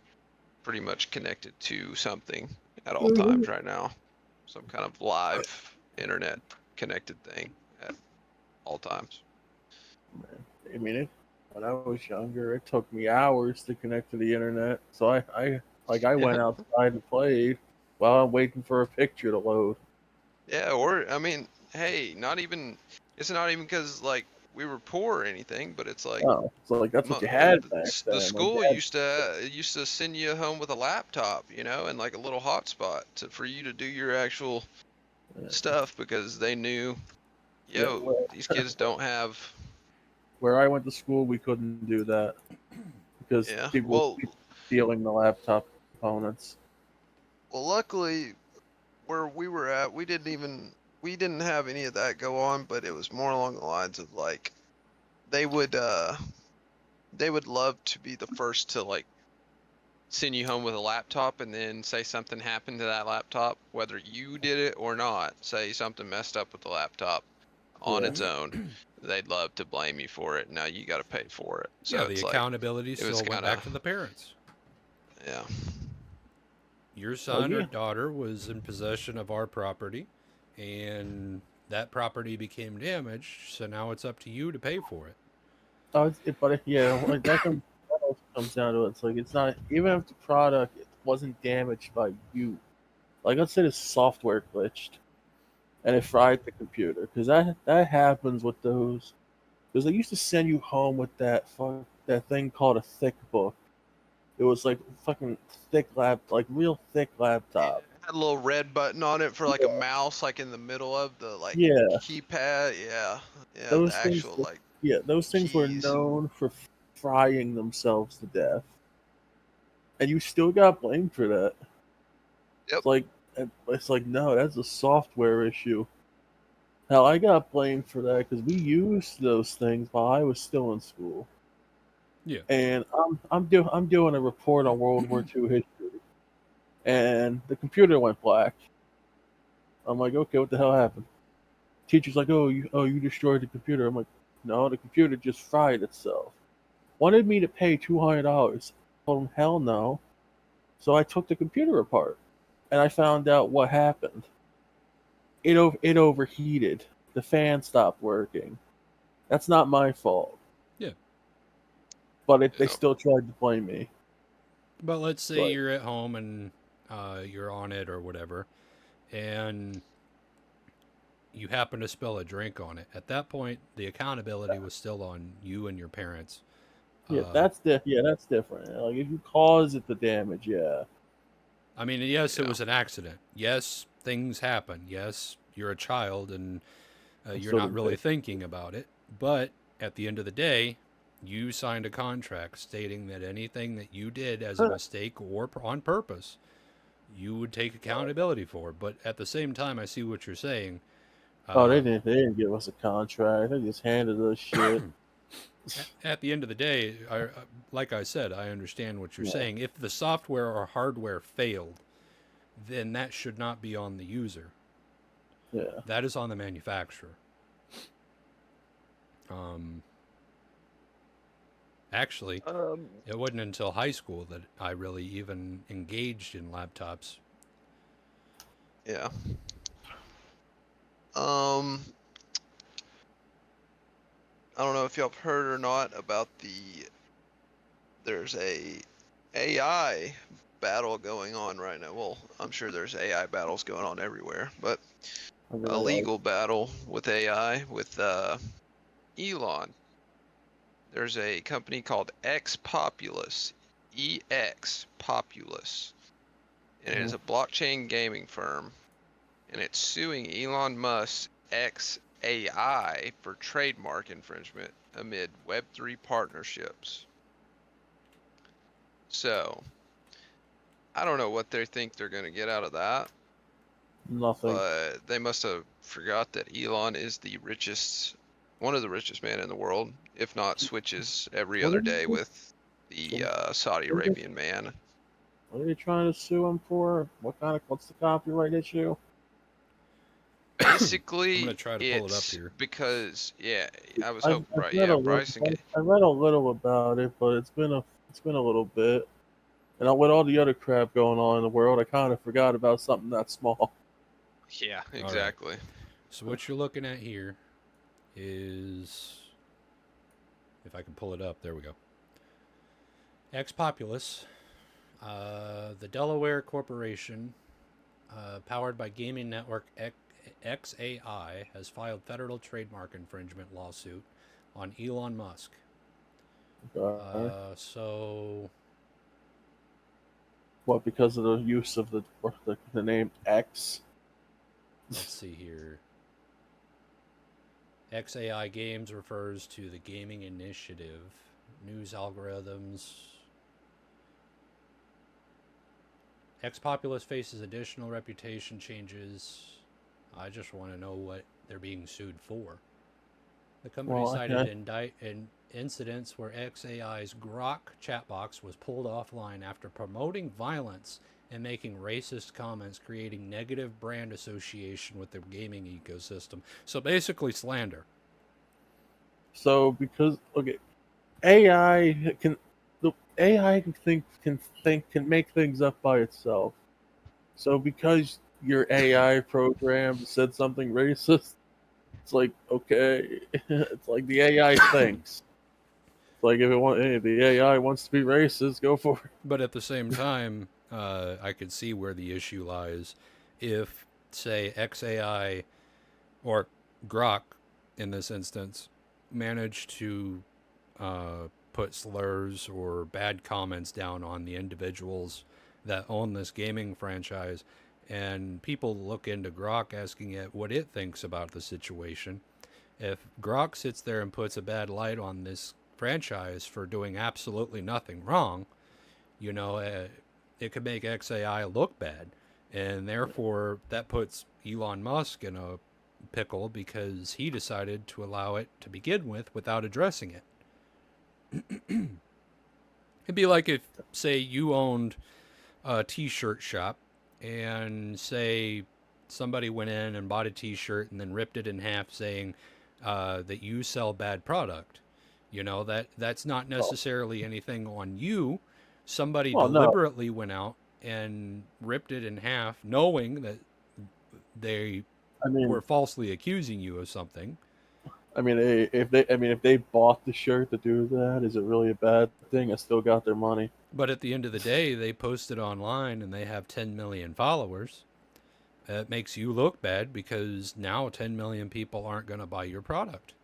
S2: pretty much connected to something at all times right now. Some kind of live internet connected thing at all times.
S3: I mean, when I was younger, it took me hours to connect to the internet. So I went
S2: Yeah.
S3: outside and played while I'm waiting for a picture to load.
S2: Yeah, or I mean, hey, not even it's not even because like we were poor or anything, but it's like
S3: Oh, so like that's what you had back
S2: the
S3: then. Like,
S2: school used to send you home with a laptop, you know, and like a little hotspot for you to do your actual
S3: yeah,
S2: stuff because they knew,
S3: yeah,
S2: yo, these kids don't have.
S3: where I went to school, we couldn't do that because
S2: Yeah,
S3: people were stealing the laptop components.
S2: well, luckily where we were at, we didn't have any of that go on, but it was more along the lines of like they would uh they would love to be the first to like send you home with a laptop and then say something happened to that laptop, whether you did it or not, say something messed up with the laptop on
S3: Yeah.
S2: its own. They'd love to blame you for it. Now you got to pay for it. So
S1: Yeah, the
S2: it's like,
S1: accountability
S2: it was
S1: still went
S2: kind
S1: back
S2: of,
S1: to the parents.
S2: yeah.
S1: Your
S3: Oh
S1: son or
S3: yeah.
S1: daughter was in possession of our property, and that property became damaged, so now it's up to you to pay for it.
S3: Yeah, like that also comes down to it. It's like it's not even if the product wasn't damaged by you. Like let's say the software glitched and it fried the computer because that happens with those. Because they used to send you home with that thing called a thick book. It was like fucking like real thick laptop.
S2: Had a little red button on it for like a mouse, like in the middle of the like
S3: Yeah,
S2: keypad. Yeah. Yeah. The
S3: those things.
S2: actual like
S3: Yeah, those things were
S2: keys.
S3: known for frying themselves to death, and you still got blamed for that.
S2: Yep.
S3: It's like no, that's a software issue. Hell, I got blamed for that because we used those things while I was still in school,
S1: Yeah.
S3: and I'm doing a report on World War II history, and the computer went black. I'm like, okay, what the hell happened? Teacher's like, you destroyed the computer. I'm like, no, the computer just fried itself. Wanted me to pay $200. Told him, hell no. So I took the computer apart, and I found out what happened. It overheated. The fan stopped working. That's not my fault.
S1: Yeah.
S3: But they
S2: Yep.
S3: still tried to blame me.
S1: But let's say
S3: But
S1: you're at home and you're on it or whatever, and you happen to spill a drink on it. At that point, the accountability was still on you and your parents.
S3: yeah,
S1: Uh,
S3: that's different. Like if you cause it the damage, yeah.
S1: I mean, yes, it
S2: Yeah.
S1: was an accident. Yes, things happen. Yes, you're a child and you're
S3: So
S1: not
S3: did
S1: really
S3: they.
S1: thinking about it. But at the end of the day, you signed a contract stating that anything that you did as a mistake or on purpose, you would take accountability for. But at the same time, I see what you're saying.
S3: Oh,
S1: Uh,
S3: they didn't give us a contract. They just handed us shit.
S1: At the end of the day, like I said, I understand what you're
S3: Yeah.
S1: saying. If the software or hardware failed, then that should not be on the user.
S3: Yeah.
S1: That is on the manufacturer. Um, Actually, it wasn't until high school that I really even engaged in laptops.
S2: Yeah. Um, I don't know if y'all have heard or not about there's a AI battle going on right now. Well, I'm sure there's AI battles going on everywhere, but
S3: I
S2: a
S3: really like.
S2: legal battle with AI with Elon. There's a company called X Populous, EX Populous, and it is a blockchain gaming firm, and it's suing Elon Musk's XAI for trademark infringement amid Web3 partnerships. So, I don't know what they think they're going to get out of that,
S3: Nothing.
S2: but they must have forgot that Elon is one of the richest men in the world, if not switches every
S3: What
S2: other
S3: are you?
S2: day with the Saudi Arabian man.
S3: What are you trying to sue him for? What's the copyright issue?
S1: I'm going
S2: Basically,
S1: to try to pull it up
S2: it's
S1: here.
S2: because I was
S3: I've,
S2: hoping,
S3: I've read
S2: yeah,
S3: a little.
S2: Bryson get.
S3: I read a little about it, but it's been a little bit. And with all the other crap going on in the world, I kind of forgot about something that small.
S2: Yeah,
S1: All right.
S2: exactly.
S1: So what you're looking at here is, if I can pull it up, there we go. Ex Populous, the Delaware corporation, powered by gaming network XAI, has filed federal trademark infringement lawsuit on Elon Musk. So
S3: What, because of the use of the name X?
S1: let's see here. XAI Games refers to the gaming initiative, news algorithms. Ex Populous faces additional reputation changes. I just want to know what they're being sued for. The company
S3: Well,
S1: cited incidents where XAI's Grok chat box was pulled offline after promoting violence and making racist comments, creating negative brand association with the gaming ecosystem. So basically, slander.
S3: so because AI can the AI can make things up by itself. So because your AI program said something racist, it's like okay, it's like the AI thinks. It's like if the AI wants to be racist, go for it.
S1: But at the same time, I could see where the issue lies. If, say, XAI or Grok, in this instance, managed to put slurs or bad comments down on the individuals that own this gaming franchise, and people look into Grok asking it what it thinks about the situation. If Grok sits there and puts a bad light on this franchise for doing absolutely nothing wrong, it could make XAI look bad. And therefore, that puts Elon Musk in a pickle because he decided to allow it to begin with without addressing it. It'd be like if, say, you owned a t-shirt shop and, say, somebody went in and bought a t-shirt and then ripped it in half saying that you sell bad product. That's not necessarily anything on you. Somebody
S3: Well, no,
S1: deliberately went out and ripped it in half knowing that they
S3: I mean,
S1: were falsely accusing you of something.
S3: if they bought the shirt to do that, is it really a bad thing? I still got their money.
S1: But at the end of the day, they posted online and they have 10 million followers. It makes you look bad because now 10 million people aren't going to buy your product.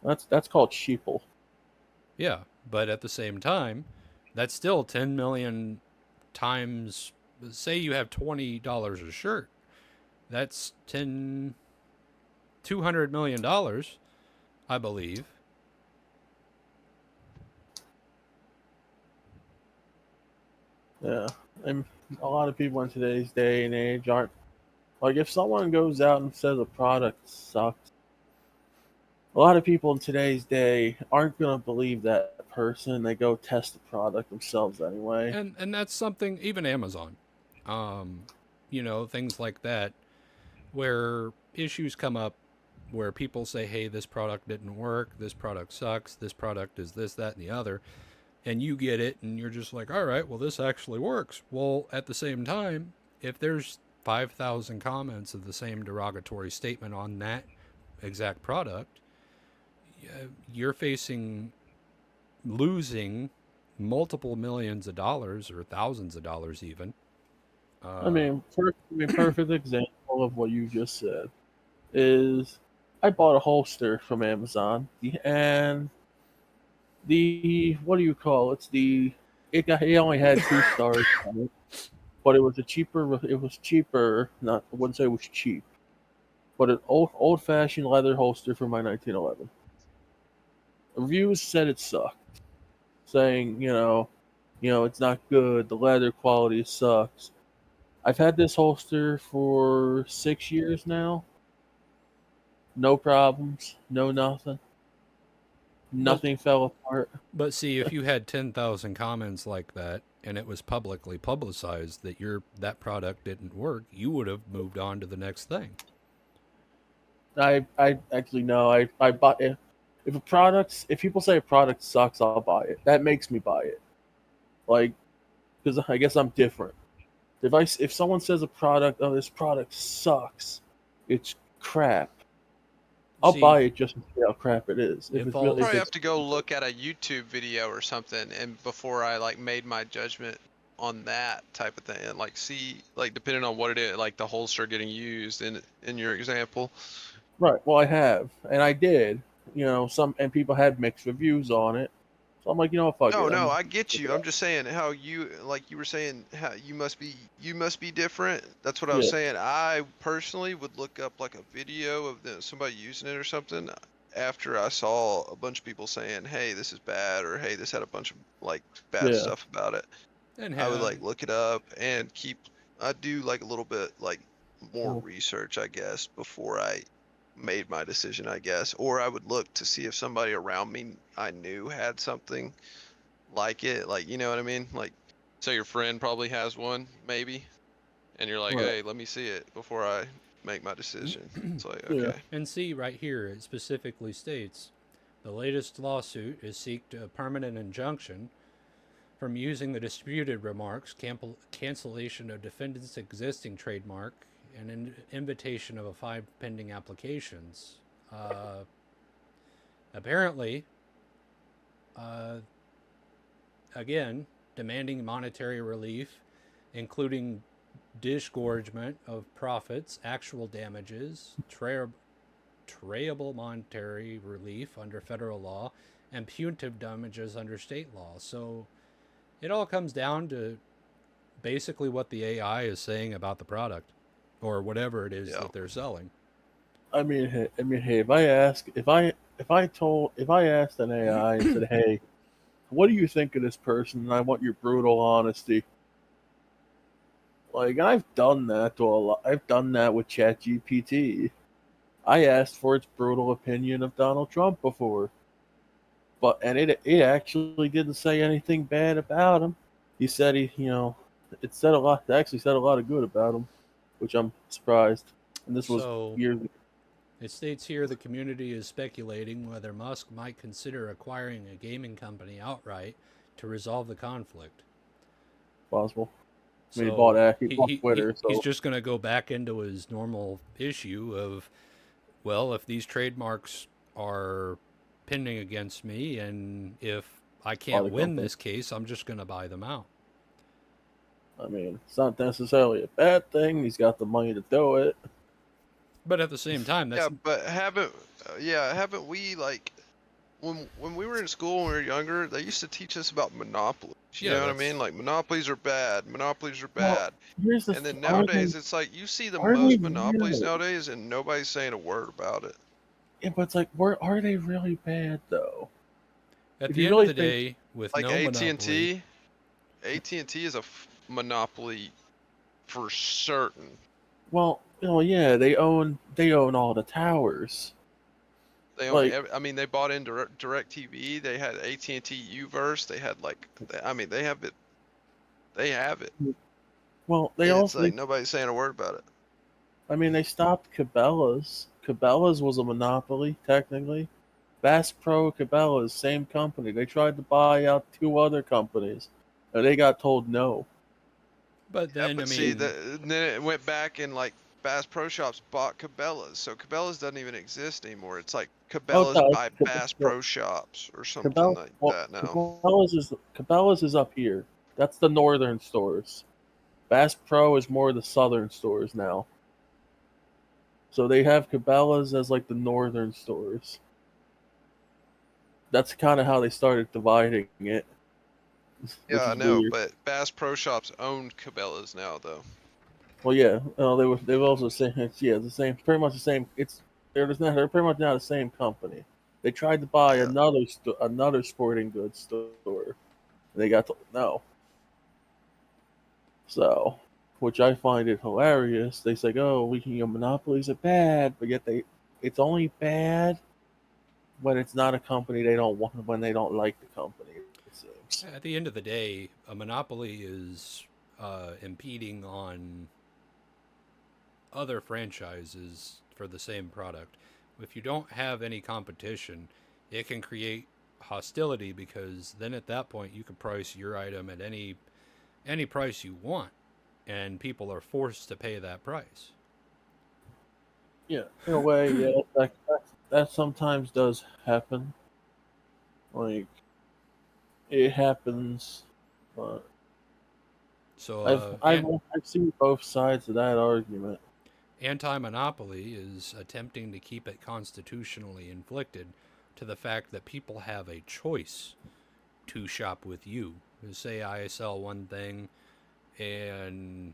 S3: That's called sheeple.
S1: Yeah, but at the same time, that's still 10 million times, say you have $20 a shirt. That's $200 million, I believe.
S3: Yeah, and a lot of people in today's day and age aren't like if someone goes out and says a product sucks. a lot of people in today's day aren't going to believe that person. They go test the product themselves anyway.
S1: And that's something, even Amazon, things like that, where issues come up where people say, hey, this product didn't work, this product sucks, this product is this, that, and the other. And you get it, and you're just like, all right, well, this actually works. Well, at the same time, if there's 5,000 comments of the same derogatory statement on that exact product, you're losing multiple millions of dollars or thousands of dollars even.
S3: Perfect example of what you just said is I bought a holster from Amazon, and what do you call it? It only had 2 stars on it, but it was cheaper. Not, I wouldn't say it was cheap, but an old fashioned leather holster for my 1911. Reviews said it sucked, saying it's not good. The leather quality sucks. I've had this holster for 6 years now. No problems, no nothing. Nothing fell apart.
S1: But see, if you had 10,000 comments like that and it was publicly publicized that that product didn't work, you would have moved on to the next thing.
S3: I actually know. I buy it. If people say a product sucks, I'll buy it. That makes me buy it. Like, because I guess I'm different. If someone says this product sucks, it's crap, I'll buy it just to see how crap it is.
S2: I'll probably have to go look at a YouTube video or something, and before I made my judgment on that type of thing, and see depending on what it is, the holster getting used in your example.
S3: Right. Well, I have, and I did. And people had mixed reviews on it. So I'm like, fuck it.
S2: No, I get you. I'm just saying how you were saying how you must be different. That's what I was saying. I personally would look up a video of somebody using it or something after I saw a bunch of people saying, hey, this is bad, or hey, this had a bunch of bad stuff about it. And I would look it up and I do a little bit more research, I guess, before I made my decision, I guess. Or I would look to see if somebody around me I knew had something like it, you know what I mean? So your friend probably has one, maybe, and you're like, hey, let me see it before I make my decision. It's like, okay.
S1: And see, right here, it specifically states, the latest lawsuit is seek a permanent injunction from using the disputed remarks, cancellation of defendant's existing trademark, and an invitation of 5 pending applications. Apparently, again, demanding monetary relief, including disgorgement of profits, actual damages, trayable monetary relief under federal law, and punitive damages under state law. So it all comes down to basically what the AI is saying about the product, or whatever it is that they're selling.
S3: Hey, if I asked an AI and said, hey, what do you think of this person? And I want your brutal honesty. I've done that to a lot. I've done that with ChatGPT. I asked for its brutal opinion of Donald Trump before, and it actually didn't say anything bad about him. He said it said a lot. It actually said a lot of good about him, which I'm surprised. And this was years ago.
S1: It states here the community is speculating whether Musk might consider acquiring a gaming company outright to resolve the conflict.
S3: Possible. I mean, he bought Twitter.
S1: He's just going to go back into his normal issue of, well, if these trademarks are pending against me, and if I can't win this case, I'm just going to buy them out.
S3: I mean, it's not necessarily a bad thing. He's got the money to do it.
S1: But at the same time, that's...
S2: Yeah, but haven't we, when we were in school when we were younger, they used to teach us about monopolies. You know what I mean? Monopolies are bad. Monopolies are bad.
S3: Well,
S2: and then nowadays, it's you see the most monopolies nowadays, and nobody's saying a word about it.
S3: Yeah, but it's are they really bad, though?
S1: At the end of the day, with no
S2: monopoly... AT&T is a monopoly for certain.
S3: Well, yeah, they own all the towers.
S2: They own.
S3: Like,
S2: They bought into DirecTV. They had AT&T Uverse. They had they have it. They have it.
S3: well, they
S2: It's
S3: also,
S2: like nobody's saying a word about it.
S3: I mean, they stopped Cabela's. Cabela's was a monopoly, technically. Bass Pro, Cabela's, same company. They tried to buy out 2 other companies, and they got told no.
S1: But
S2: Yeah,
S1: then, I
S2: but see,
S1: mean,
S2: then it went back and like Bass Pro Shops bought Cabela's, so Cabela's doesn't even exist anymore. It's like
S3: Oh, it
S2: Cabela's
S3: does.
S2: by Bass
S3: Well,
S2: Pro Shops or something
S3: Cabela's,
S2: like
S3: well,
S2: that now.
S3: Cabela's is up here. That's the northern stores. Bass Pro is more the southern stores now. So they have Cabela's as like the northern stores. That's kind of how they started dividing it,
S2: Yeah,
S3: which
S2: I
S3: is
S2: know,
S3: weird.
S2: but Bass Pro Shops owned Cabela's now, though.
S3: Well, yeah, they were also saying the same, pretty much the same. They're pretty much now the same company. They tried to buy
S2: Yeah.
S3: another sporting goods store. And they got told no. So, which I find it hilarious. They say, "Oh, monopolies are bad," but yet it's only bad when it's not a company they don't want, when they don't like the company. It seems.
S1: at the end of the day, a monopoly is impeding on other franchises for the same product. If you don't have any competition, it can create hostility because then at that point you can price your item at any price you want, and people are forced to pay that price.
S3: Yeah, in a way, yeah, that sometimes does happen. Like it happens, but
S1: So,
S3: I've I've I've seen both sides of that argument.
S1: anti-monopoly is attempting to keep it constitutionally inflicted to the fact that people have a choice to shop with you. Say I sell one thing and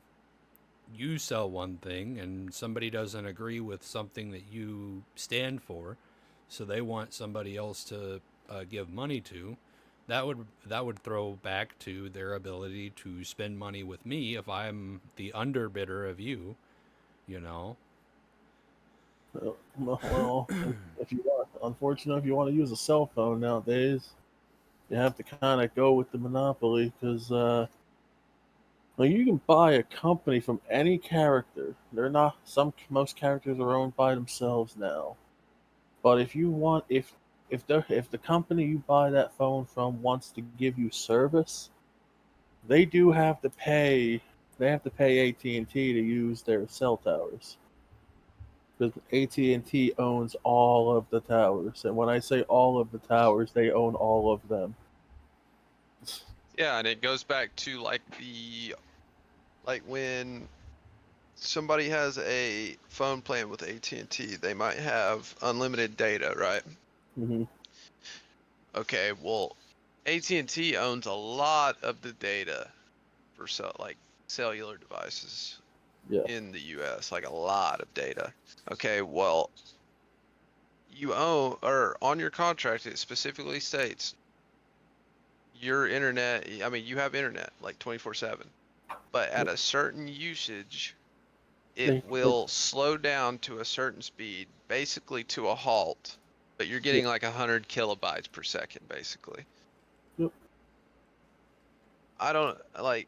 S1: you sell one thing and somebody doesn't agree with something that you stand for, so they want somebody else to give money to. That would throw back to their ability to spend money with me if I'm the underbidder of you, you know.
S3: Well, if you want, unfortunately, if you want to use a cell phone nowadays, you have to kind of go with the monopoly because well, you can buy a company from any character. They're not most characters are owned by themselves now. But if you want, if the company you buy that phone from wants to give you service, they do have to pay. They have to pay AT&T to use their cell towers because AT&T owns all of the towers. And when I say all of the towers, they own all of them.
S2: Yeah, and it goes back to like when somebody has a phone plan with AT&T, they might have unlimited data, right?
S3: Hmm.
S2: Okay, well, AT&T owns a lot of the data for cellular devices
S3: Yeah.
S2: in the US, like a lot of data. Okay, well, you own or on your contract it specifically states your internet, you have internet like 24/7, but at a certain usage it
S3: They, it,
S2: will slow down to a certain speed, basically to a halt, but you're
S3: yeah.
S2: getting like 100 kilobytes per second basically.
S3: Yep.
S2: I don't like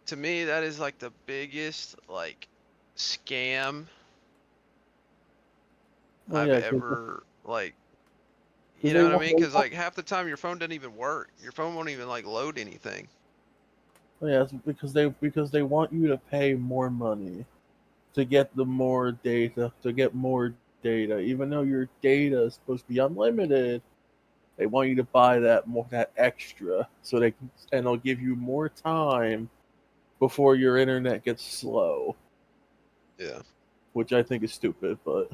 S2: To me that is like the biggest like scam
S3: Well,
S2: I've
S3: yeah, because
S2: ever like, you
S3: they
S2: know what I
S3: want.
S2: mean? Because like half the time your phone doesn't even work. Your phone won't even like load anything.
S3: Well, yeah, it's because they want you to pay more money to get the more data, even though your data is supposed to be unlimited. They want you to buy that extra so they can, and they'll give you more time before your internet gets slow,
S2: Yeah.
S3: which I think is stupid. But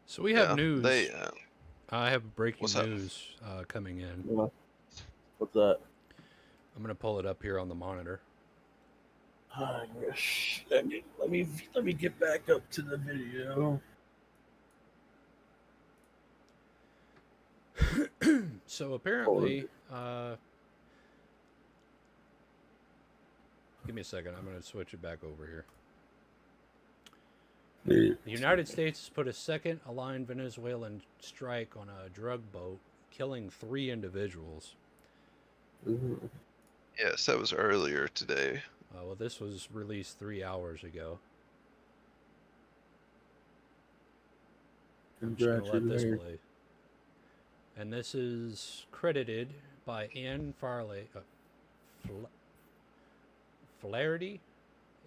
S1: So we have
S2: Yeah. They
S1: news. I have breaking
S2: What's up?
S1: news coming in.
S3: you know, what's that?
S1: I'm gonna pull it up here on the monitor.
S3: Let me get back up to the video.
S1: So apparently, give me a second. I'm gonna switch it back over here. The United States has put a second aligned Venezuelan strike on a drug boat, killing 3 individuals.
S3: Ooh.
S2: Yes, that was earlier today.
S1: Well, this was released 3 hours ago. I'm just going to let this
S3: Congratulations.
S1: play. And this is credited by Ann Flaherty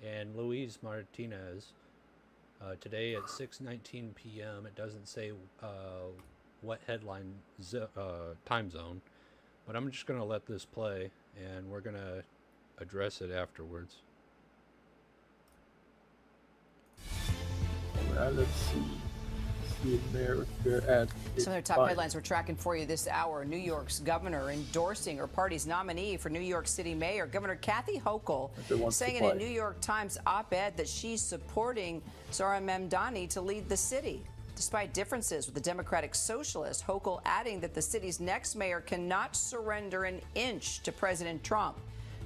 S1: and Luis Martinez. Today at 6:19 p.m. It doesn't say what headline time zone, but I'm just going to let this play, and we're going to address it afterwards.
S3: Let's see. America at
S4: Some of the top headlines we're tracking for you this hour. New York's governor endorsing her party's nominee for New York City mayor, Governor Kathy Hochul, saying in a New York Times op-ed that she's supporting Zohran Mamdani to lead the city. Despite differences with the Democratic Socialist, Hochul adding that the city's next mayor cannot surrender an inch to President Trump.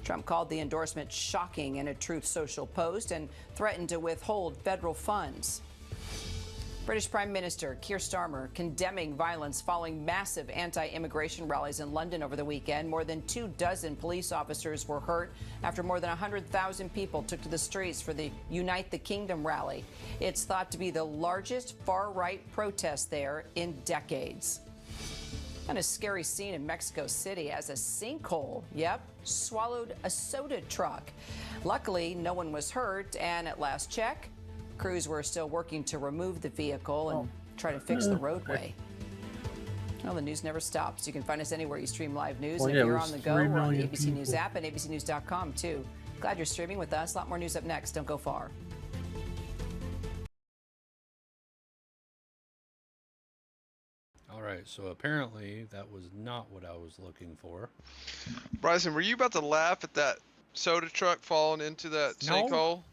S4: Trump called the endorsement shocking in a Truth Social post and threatened to withhold federal funds. British Prime Minister Keir Starmer condemning violence following massive anti-immigration rallies in London over the weekend. More than 24 police officers were hurt after more than 100,000 people took to the streets for the Unite the Kingdom rally. It's thought to be the largest far-right protest there in decades. And a scary scene in Mexico City as a sinkhole, swallowed a soda truck. Luckily, no one was hurt, and at last check, crews were still working to remove the vehicle and try to fix the roadway. Well, the news never stops. You can find us anywhere you stream live news. And if you're on the go, we're on the ABC News app and abcnews.com, too. Glad you're streaming with us. A lot more news up next. Don't go far.
S1: All right, so apparently that was not what I was looking for.
S2: Bryson, were you about to laugh at that soda truck falling into that sinkhole?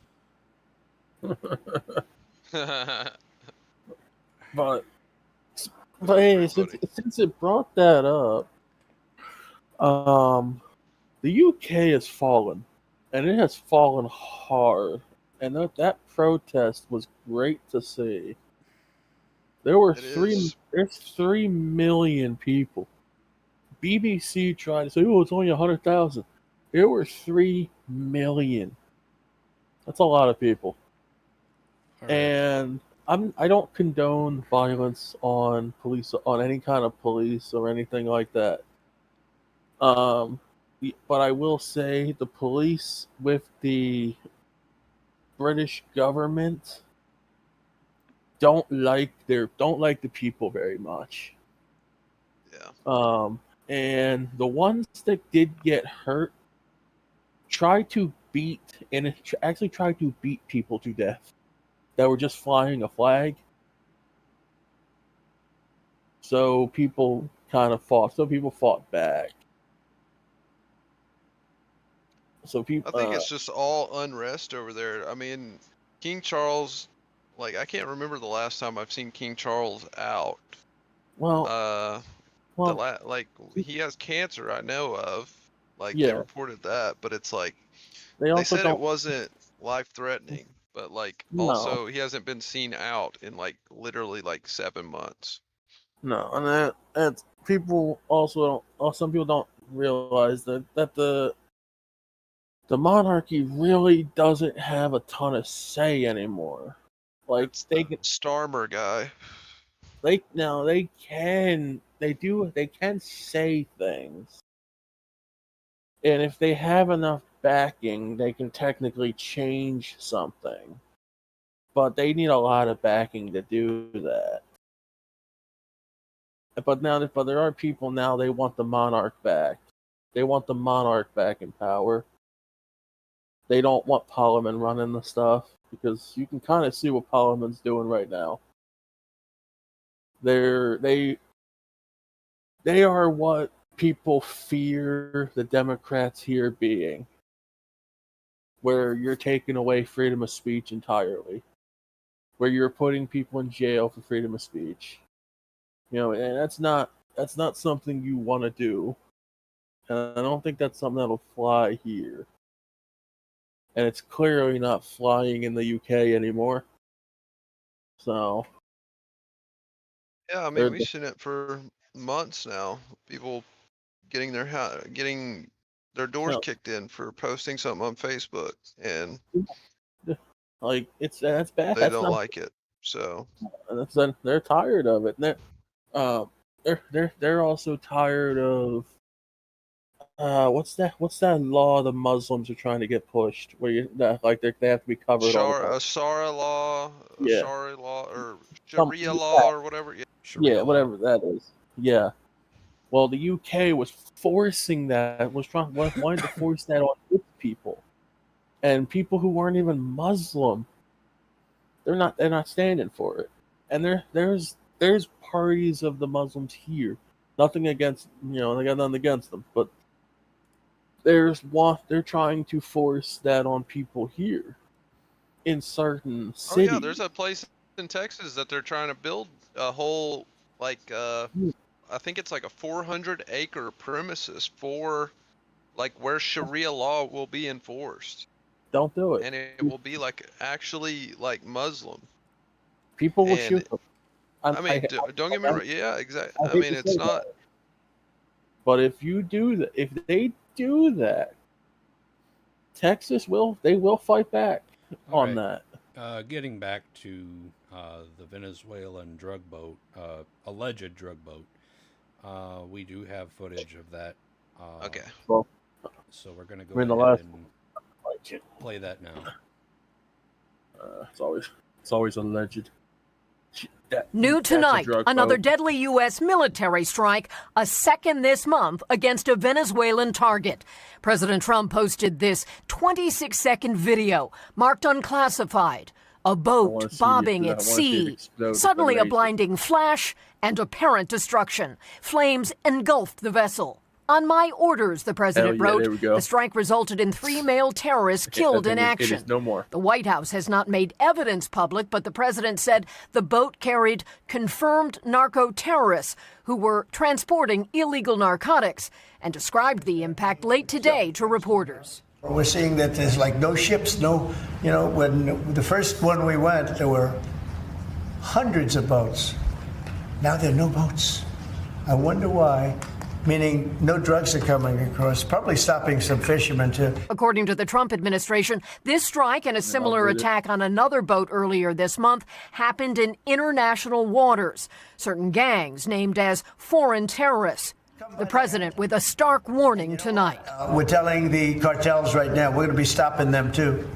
S3: But hey, since it brought that up, the UK has fallen, and it has fallen hard. And that protest was great to see. There were there's 3 million people. BBC tried to say, "Oh, it's only 100,000." There were 3 million. That's a lot of people.
S1: All right.
S3: And I don't condone violence on police, on any kind of police or anything like that. But I will say the police with the British government don't like the people very much.
S2: Yeah.
S3: And the ones that did get hurt tried to beat people to death that were just flying a flag. So people fought back. So people.
S2: I think it's just all unrest over there. I mean, King Charles, I can't remember the last time I've seen King Charles out. He has cancer, I know of. They reported that, but it's they said it wasn't life-threatening, but also he hasn't been seen out in literally 7 months.
S3: No, and that's people also don't. Some people don't realize that the monarchy really doesn't have a ton of say anymore.
S2: It's the Starmer guy.
S3: They can say things, and if they have enough backing, they can technically change something. But they need a lot of backing to do that. But there are people now, they want the monarch back. They want the monarch back in power. They don't want Parliament running the stuff, because you can kind of see what Parliament's doing right now. They are what people fear the Democrats here being, where you're taking away freedom of speech entirely, where you're putting people in jail for freedom of speech. And that's not something you want to do. And I don't think that's something that'll fly here. And it's clearly not flying in the UK anymore. So
S2: Yeah, I mean,
S3: they're
S2: we've seen it for months now. People getting getting their doors
S3: no,
S2: kicked in for posting something on Facebook, and
S3: like that's bad.
S2: they
S3: That's
S2: don't
S3: not.
S2: like it. So
S3: That's they're tired of it. And they're also tired of what's that law the Muslims are trying to get pushed where they have to be covered all the time.
S2: A
S3: Yeah,
S2: Shari law, or Sharia
S3: something.
S2: law, or whatever. Yeah.
S3: Yeah,
S1: Sharia law.
S3: whatever that is. Yeah. Well, the UK was forcing that, wanted to force that on its people, and people who weren't even Muslim, they're not standing for it. And there's parties of the Muslims here, nothing against they got nothing against them, but they're trying to force that on people here in certain
S2: Oh yeah,
S3: cities.
S2: there's a place in Texas that they're trying to build a whole I think it's like a 400-acre premises for like where Sharia law will be enforced,
S3: Don't do it.
S2: and it will be like actually like Muslim.
S3: People will
S2: And
S3: shoot them.
S2: I mean, don't get me wrong. Yeah, exactly.
S3: I
S2: I
S3: hate
S2: mean,
S3: to say
S2: it's not.
S3: that, but if you do that, if they do that, Texas will fight back
S1: All
S3: on
S1: right.
S3: that.
S1: Getting back to the Venezuelan drug boat, alleged drug boat, we do have footage of that.
S2: Okay.
S3: Well,
S1: So we're going to
S3: I
S1: go
S3: mean, the
S1: ahead
S3: last
S1: and play that now.
S3: it's always alleged.
S5: New
S3: That's a
S5: tonight,
S3: drug
S5: another
S3: boat.
S5: deadly U.S. military strike, a second this month against a Venezuelan target. President Trump posted this 26-second video marked unclassified. A boat bobbing at sea. Suddenly a blinding flash and apparent destruction. Flames engulfed the vessel. On my orders, the president wrote, the strike resulted in 3 male terrorists killed in action.
S3: It is no more.
S5: The White House has not made evidence public, but the president said the boat carried confirmed narco-terrorists who were transporting illegal narcotics and described the impact late today to reporters.
S6: We're seeing that there's like no ships, when the first one we went, there were hundreds of boats. Now there are no boats. I wonder why. Meaning no drugs are coming across, probably stopping some fishermen too.
S5: According to the Trump administration, this strike and a similar attack on another boat earlier this month happened in international waters. Certain gangs named as foreign terrorists. The president with a stark warning tonight.
S6: We're telling the cartels right now, we're going to be stopping them too.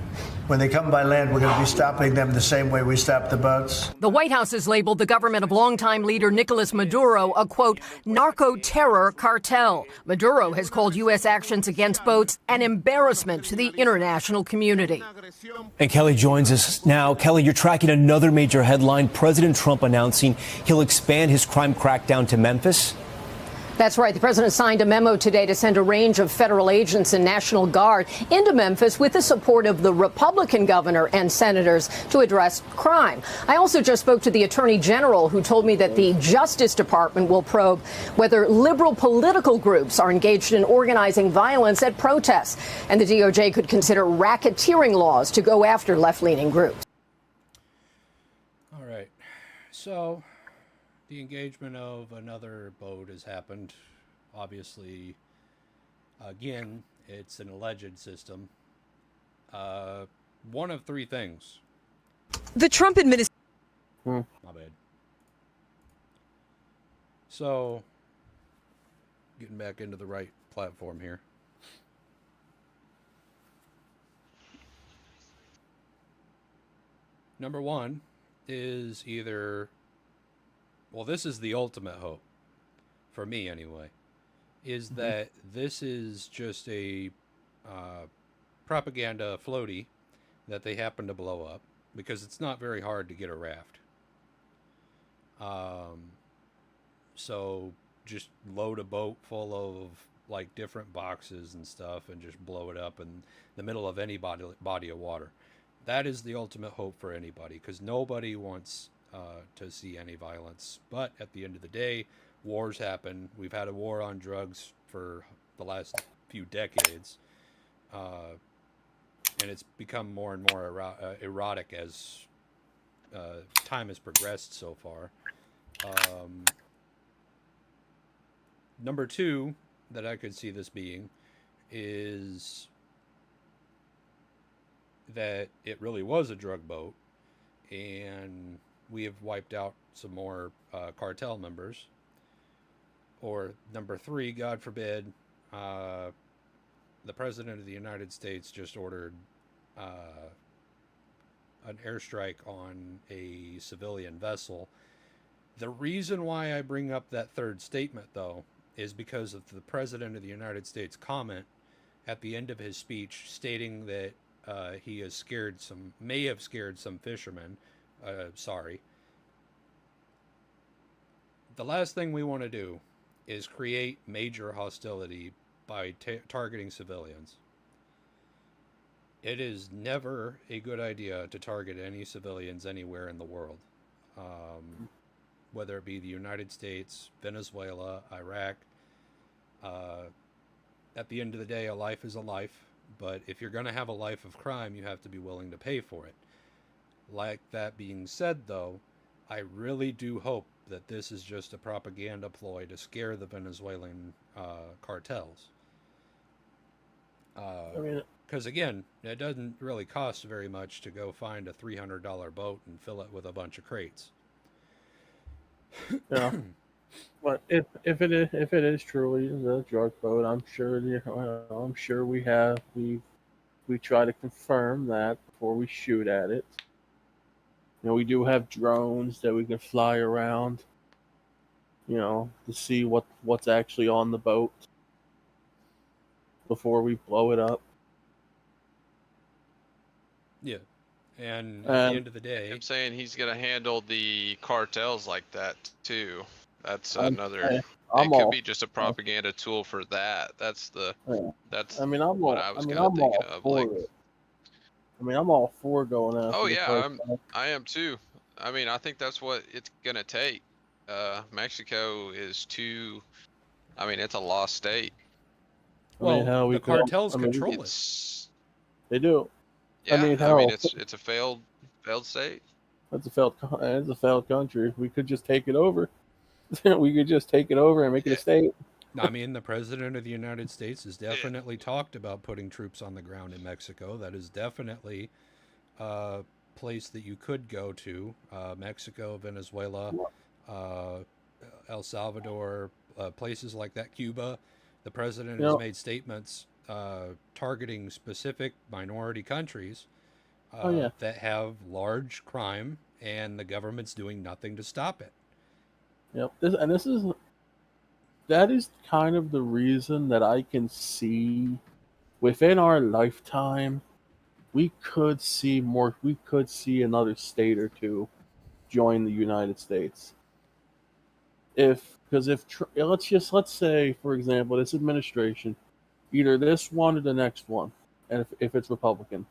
S6: When they come by land, we're going to be stopping them the same way we stop the boats.
S5: The White House has labeled the government of longtime leader Nicolas Maduro a, quote, narco-terror cartel. Maduro has called U.S. actions against boats an embarrassment to the international community.
S7: And Kelly joins us now. Kelly, you're tracking another major headline. President Trump announcing he'll expand his crime crackdown to Memphis.
S5: That's right. The president signed a memo today to send a range of federal agents and National Guard into Memphis with the support of the Republican governor and senators to address crime. I also just spoke to the attorney general, who told me that the Justice Department will probe whether liberal political groups are engaged in organizing violence at protests. And the DOJ could consider racketeering laws to go after left-leaning groups.
S1: All right. So the engagement of another boat has happened. Obviously, again, it's an alleged system. One of 3 things.
S5: The Trump administration.
S1: My bad. So, getting back into the right platform here. Number 1 is either, well, this is the ultimate hope, for me anyway, is that this is just a propaganda floaty that they happen to blow up, because it's not very hard to get a raft. So just load a boat full of like different boxes and stuff and just blow it up in the middle of any body of water. That is the ultimate hope for anybody, because nobody wants to see any violence. But at the end of the day, wars happen. We've had a war on drugs for the last few decades, and it's become more and more erotic as time has progressed so far. Number two that I could see this being is that it really was a drug boat, and we have wiped out some more cartel members. Or number three, God forbid, the President of the United States just ordered an airstrike on a civilian vessel. The reason why I bring up that third statement, though, is because of the President of the United States comment at the end of his speech stating that he has may have scared some fishermen. Sorry. The last thing we want to do is create major hostility by targeting civilians. It is never a good idea to target any civilians anywhere in the world, whether it be the United States, Venezuela, Iraq. At the end of the day, a life is a life, but if you're going to have a life of crime, you have to be willing to pay for it. Like that being said, though, I really do hope that this is just a propaganda ploy to scare the Venezuelan cartels. Because again, it doesn't really cost very much to go find a $300 boat and fill it with a bunch of crates.
S3: Yeah, but if it is truly the drug boat, I'm sure we try to confirm that before we shoot at it. We do have drones that we can fly around, to see what's actually on the boat before we blow it up.
S1: Yeah. And at the end of the day,
S2: I'm saying he's going to handle the cartels like that too. That's another. It could be just a propaganda tool for that. That's what I was kind of thinking of.
S3: I'm all for going after.
S2: Oh yeah, I am too. I mean, I think that's what it's gonna take. Mexico is too. I mean, it's a lost state.
S1: Well, the cartels control it.
S3: They do.
S2: Yeah, it's a failed state.
S3: It's a failed country. We could just take it over. We could just take it over and make it a state.
S1: I mean, the President of the United States has definitely talked about putting troops on the ground in Mexico. That is definitely a place that you could go to. Mexico, Venezuela, El Salvador, places like that, Cuba. The President has made statements targeting specific minority countries that have large crime, and the government's doing nothing to stop it.
S3: Yep, that is kind of the reason that I can see within our lifetime we could see another state or two join the United States. Let's say, for example, this administration, either this one or the next one, and if it's Republican,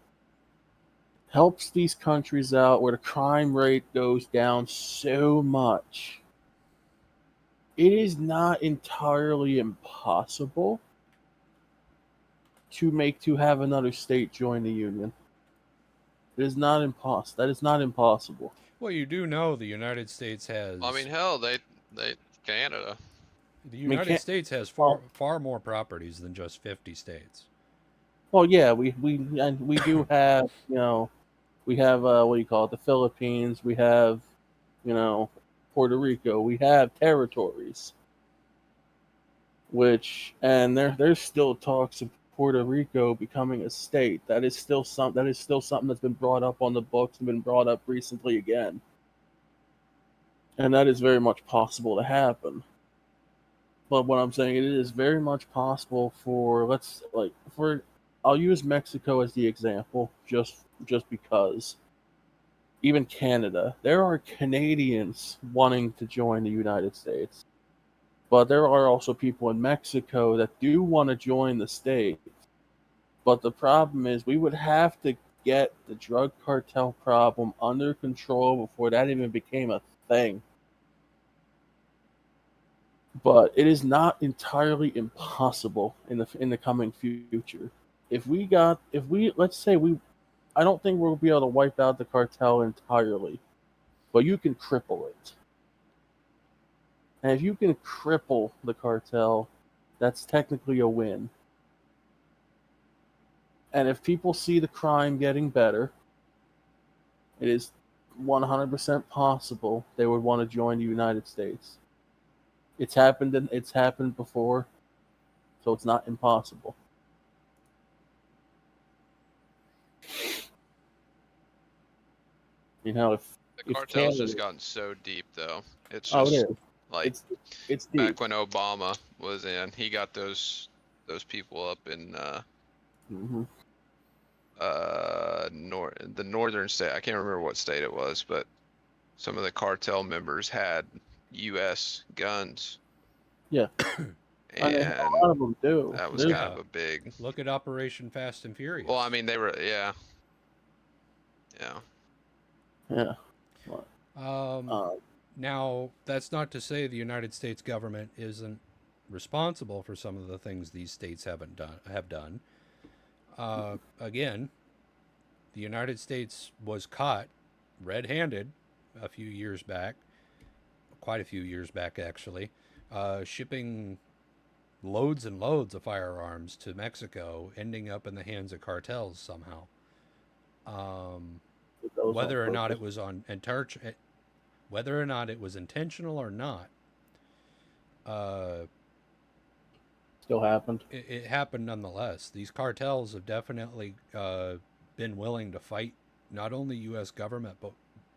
S3: helps these countries out where the crime rate goes down so much, it is not entirely impossible to have another state join the Union. It is not impossible. That is not impossible.
S1: Well, you do know the United States has.
S2: I mean, hell, they Canada.
S1: The United States has far more properties than just 50 states.
S3: Well, yeah, we do have, we have the Philippines, we have, Puerto Rico, we have territories. And there's still talks of Puerto Rico becoming a state. That is still something that's been brought up on the books and been brought up recently again. And that is very much possible to happen. But what I'm saying, it is very much possible I'll use Mexico as the example, just because. Even Canada, there are Canadians wanting to join the United States, but there are also people in Mexico that do want to join the state. But the problem is, we would have to get the drug cartel problem under control before that even became a thing. But it is not entirely impossible in the coming future. I don't think we'll be able to wipe out the cartel entirely. but you can cripple it. And if you can cripple the cartel, that's technically a win. And if people see the crime getting better, it is 100% possible they would want to join the United States. It's happened before, so it's not impossible. You know, if
S2: The cartel's
S3: Canada,
S2: just gotten so deep, though. It's
S3: oh,
S2: just
S3: it is.
S2: like
S3: It's deep.
S2: back when Obama was in, he got those people up in the northern state. I can't remember what state it was, but some of the cartel members had U.S. guns.
S3: Yeah.
S2: And
S3: I mean, a lot of them do.
S2: that was kind of a big.
S1: Look at Operation Fast and Furious.
S2: Well, I mean, they were, yeah.
S1: Now, that's not to say the United States government isn't responsible for some of the things these states have done. Again, the United States was caught red-handed quite a few years back actually, shipping loads and loads of firearms to Mexico, ending up in the hands of cartels somehow. Whether or not it was intentional or not,
S3: still happened.
S1: It happened nonetheless. These cartels have definitely been willing to fight not only U.S. government but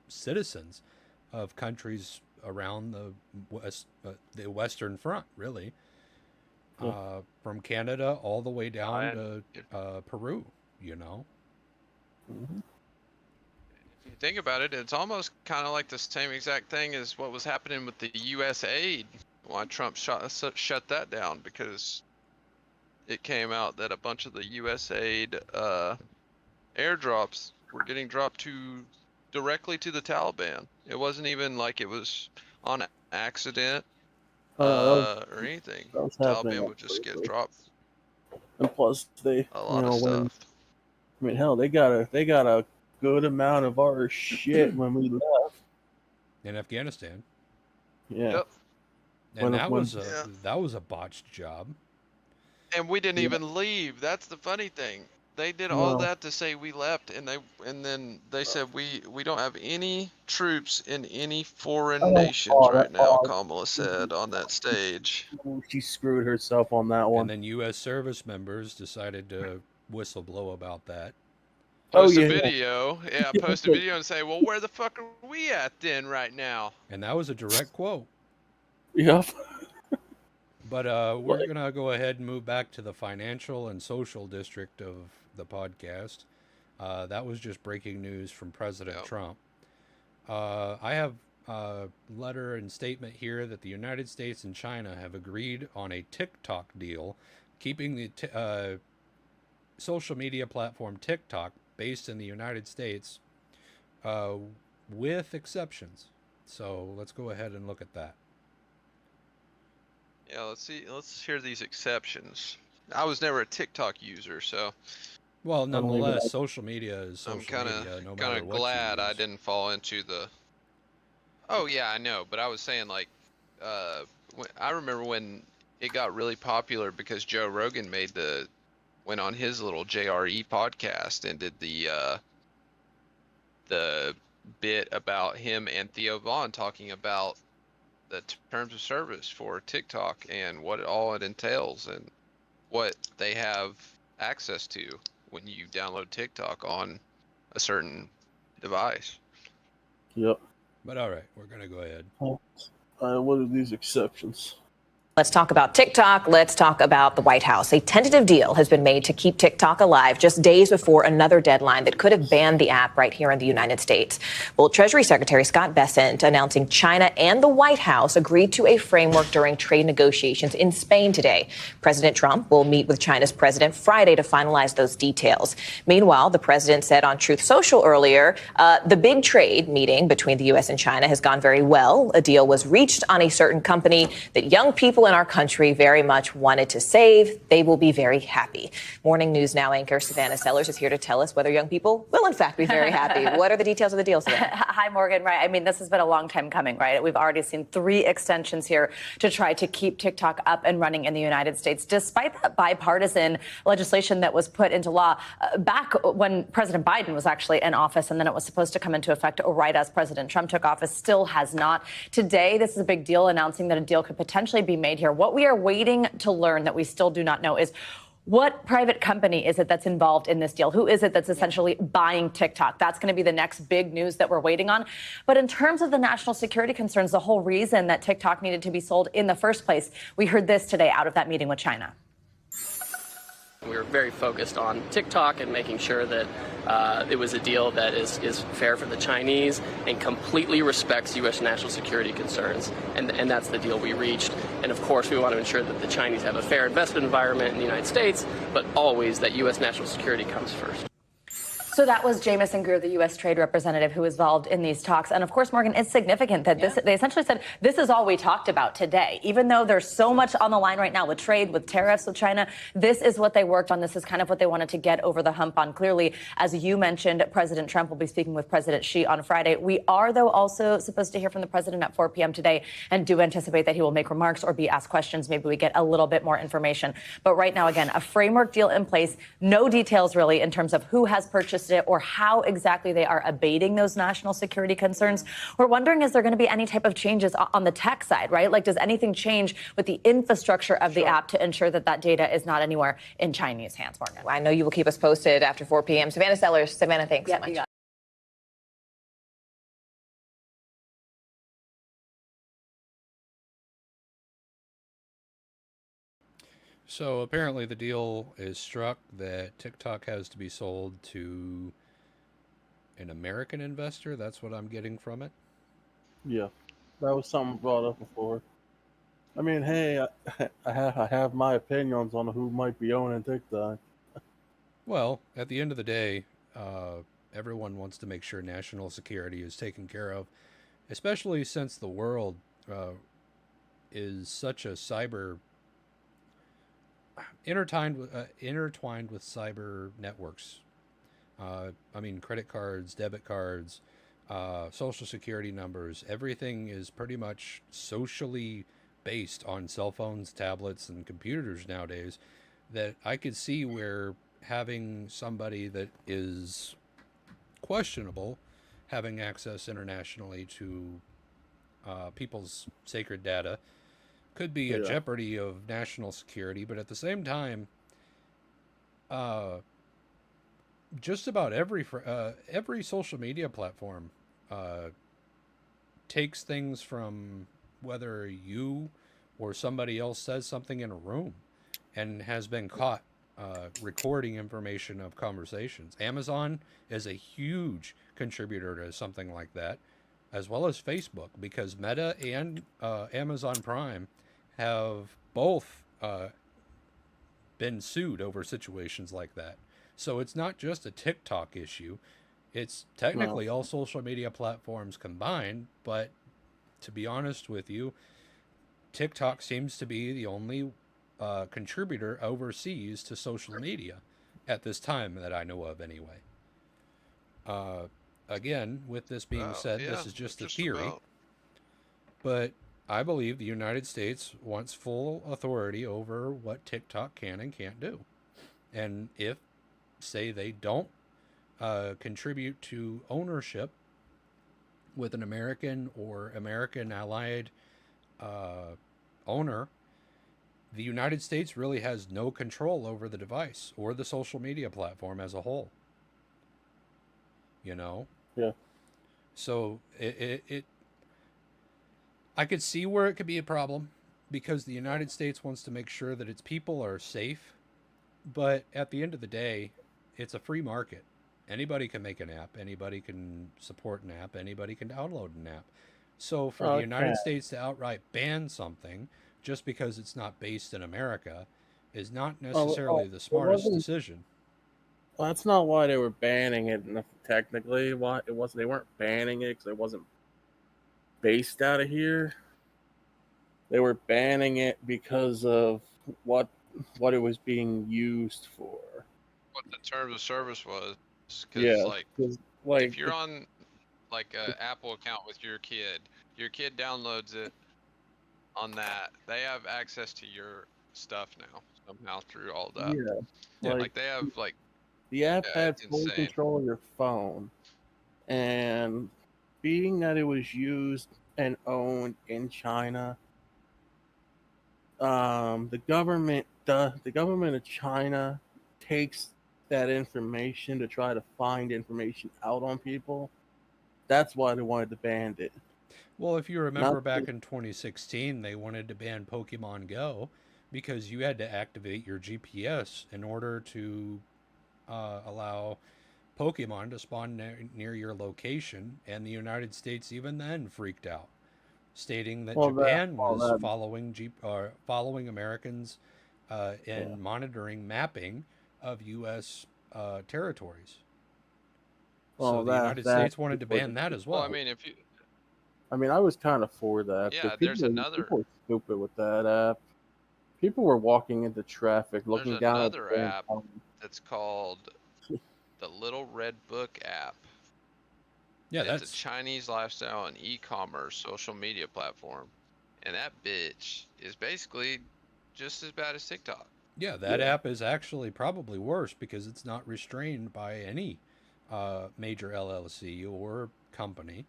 S1: citizens of countries around the Western Front, really, from Canada all the way down to Peru. You know.
S3: Mm-hmm.
S2: If you think about it, it's almost kind of like the same exact thing as what was happening with the U.S. aid. Why Trump shut that down, because it came out that a bunch of the U.S. aid airdrops were getting dropped directly to the Taliban. It wasn't even like it was on accident or anything. The Taliban would just get dropped.
S3: And plus,
S2: a lot of stuff.
S3: I mean, hell, they got a good amount of our shit when we left
S1: in Afghanistan.
S3: Yeah.
S2: Yep.
S1: And that was a botched job.
S2: And we didn't even leave. That's the funny thing. They did all that to say we left, and then they said we don't have any troops in any foreign nations right now, Kamala said on that stage.
S3: She screwed herself on that one.
S1: And then U.S. service members decided to whistleblow about that.
S2: Post a video and say, well, where the fuck are we at then right now?
S1: And that was a direct quote.
S3: Yep.
S1: But we're going to go ahead and move back to the financial and social district of the podcast. That was just breaking news from President Trump. I have a letter and statement here that the United States and China have agreed on a TikTok deal, keeping the social media platform TikTok based in the United States with exceptions. So let's go ahead and look at that.
S2: Yeah, let's hear these exceptions. I was never a TikTok user, so.
S1: Well, nonetheless, social media is social media.
S2: I'm kind of glad I didn't fall into the. Oh yeah, I know, but I was saying like, I remember when it got really popular because Joe Rogan went on his little JRE podcast and did the bit about him and Theo Vaughn talking about the terms of service for TikTok and what all it entails and what they have access to when you download TikTok on a certain device.
S3: Yep.
S1: But all right, we're going to go ahead.
S3: What are these exceptions?
S8: Let's talk about TikTok. Let's talk about the White House. A tentative deal has been made to keep TikTok alive just days before another deadline that could have banned the app right here in the United States. Well, Treasury Secretary Scott Bessent announcing China and the White House agreed to a framework during trade negotiations in Spain today. President Trump will meet with China's president Friday to finalize those details. Meanwhile, the president said on Truth Social earlier, the big trade meeting between the U.S. and China has gone very well. A deal was reached on a certain company that young people in our country very much wanted to save, they will be very happy. Morning News Now anchor Savannah Sellers is here to tell us whether young people will, in fact, be very happy. What are the details of the deal, Savannah?
S9: Hi, Morgan. Right. I mean, this has been a long time coming, right? We've already seen 3 extensions here to try to keep TikTok up and running in the United States, despite that bipartisan legislation that was put into law back when President Biden was actually in office, and then it was supposed to come into effect right as President Trump took office. Still has not. Today, this is a big deal, announcing that a deal could potentially be made here. What we are waiting to learn that we still do not know is what private company is it that's involved in this deal? Who is it that's essentially buying TikTok? That's going to be the next big news that we're waiting on. But in terms of the national security concerns, the whole reason that TikTok needed to be sold in the first place, we heard this today out of that meeting with China.
S10: We were very focused on TikTok and making sure that it was a deal that is fair for the Chinese and completely respects U.S. national security concerns. And that's the deal we reached. And of course, we want to ensure that the Chinese have a fair investment environment in the United States, but always that U.S. national security comes first.
S9: So that was Jamieson Greer, the U.S. trade representative who was involved in these talks. And of course, Morgan, it's significant that they essentially said this is all we talked about today. Even though there's so much on the line right now with trade, with tariffs, with China, this is what they worked on. This is kind of what they wanted to get over the hump on. Clearly, as you mentioned, President Trump will be speaking with President Xi on Friday. We are, though, also supposed to hear from the president at 4 p.m. today and do anticipate that he will make remarks or be asked questions. Maybe we get a little bit more information. But right now, again, a framework deal in place. No details really in terms of who has purchased it or how exactly they are abating those national security concerns. We're wondering, is there going to be any type of changes on the tech side, right? Like, does anything change with the infrastructure of the app to ensure that that data is not anywhere in Chinese hands, Morgan?
S8: Well, I know you will keep us posted after 4 p.m. Savannah Sellers. Savannah, thanks so much.
S1: So apparently the deal is struck that TikTok has to be sold to an American investor. That's what I'm getting from it.
S3: Yeah, that was something brought up before. I mean, hey, I have my opinions on who might be owning TikTok.
S1: Well, at the end of the day, everyone wants to make sure national security is taken care of, especially since the world is such a intertwined with cyber networks. I mean, credit cards, debit cards, social security numbers, everything is pretty much socially based on cell phones, tablets, and computers nowadays, that I could see where having somebody that is questionable having access internationally to people's sacred data could be a jeopardy of national security. But at the same time, just about every social media platform takes things from whether you or somebody else says something in a room and has been caught recording information of conversations. Amazon is a huge contributor to something like that, as well as Facebook, because Meta and Amazon Prime have both been sued over situations like that. So it's not just a TikTok issue. It's technically all social media platforms combined, but to be honest with you, TikTok seems to be the only contributor overseas to social media at this time that I know of anyway. Again, with this being said, this is just a theory, but I believe the United States wants full authority over what TikTok can and can't do. And if, say, they don't contribute to ownership with an American or American allied owner, the United States really has no control over the device or the social media platform as a whole. You know?
S3: Yeah.
S1: So I could see where it could be a problem, because the United States wants to make sure that its people are safe. But at the end of the day, it's a free market. Anybody can make an app. Anybody can support an app. Anybody can download an app. So for the United States to outright ban something just because it's not based in America is not necessarily the smartest decision.
S3: Well, that's not why they were banning it. Technically, why it wasn't. They weren't banning it because it wasn't based out of here. They were banning it because of what it was being used for.
S2: What the terms of service was, because
S3: Yeah,
S2: like
S3: 'cause,
S2: if
S3: like
S2: you're on like a Apple account with your kid downloads it on that. They have access to your stuff now somehow through all that.
S3: yeah,
S1: Yeah.
S3: like
S2: Like they have like
S3: the app
S2: yeah,
S3: had
S2: it's
S3: full
S2: insane.
S3: control of your phone, and being that it was used and owned in China, the government of China takes that information to try to find information out on people. That's why they wanted to ban it.
S1: Well, if you remember
S3: Not
S1: back in 2016, they wanted to ban Pokemon Go because you had to activate your GPS in order to allow Pokemon to spawn near your location, and the United States even then freaked out, stating that Japan was
S3: that
S1: following Americans
S3: yeah.
S1: in monitoring mapping of U.S. Territories. So
S3: Well,
S1: the United
S3: that
S1: States wanted to
S3: was
S1: ban that as
S2: Well, I
S1: well.
S2: mean, if you
S3: I mean, I was kind of for that
S2: yeah,
S3: because
S2: there's another
S3: people were stupid with that app. People were walking into traffic,
S2: there's
S3: looking down at
S2: another
S3: the
S2: app that's called the Little Red Book app.
S1: Yeah,
S2: It's a
S1: that's
S2: Chinese lifestyle and e-commerce social media platform, and that bitch is basically just as bad as TikTok.
S1: yeah, that app is actually probably worse because it's not restrained by any major LLC or company.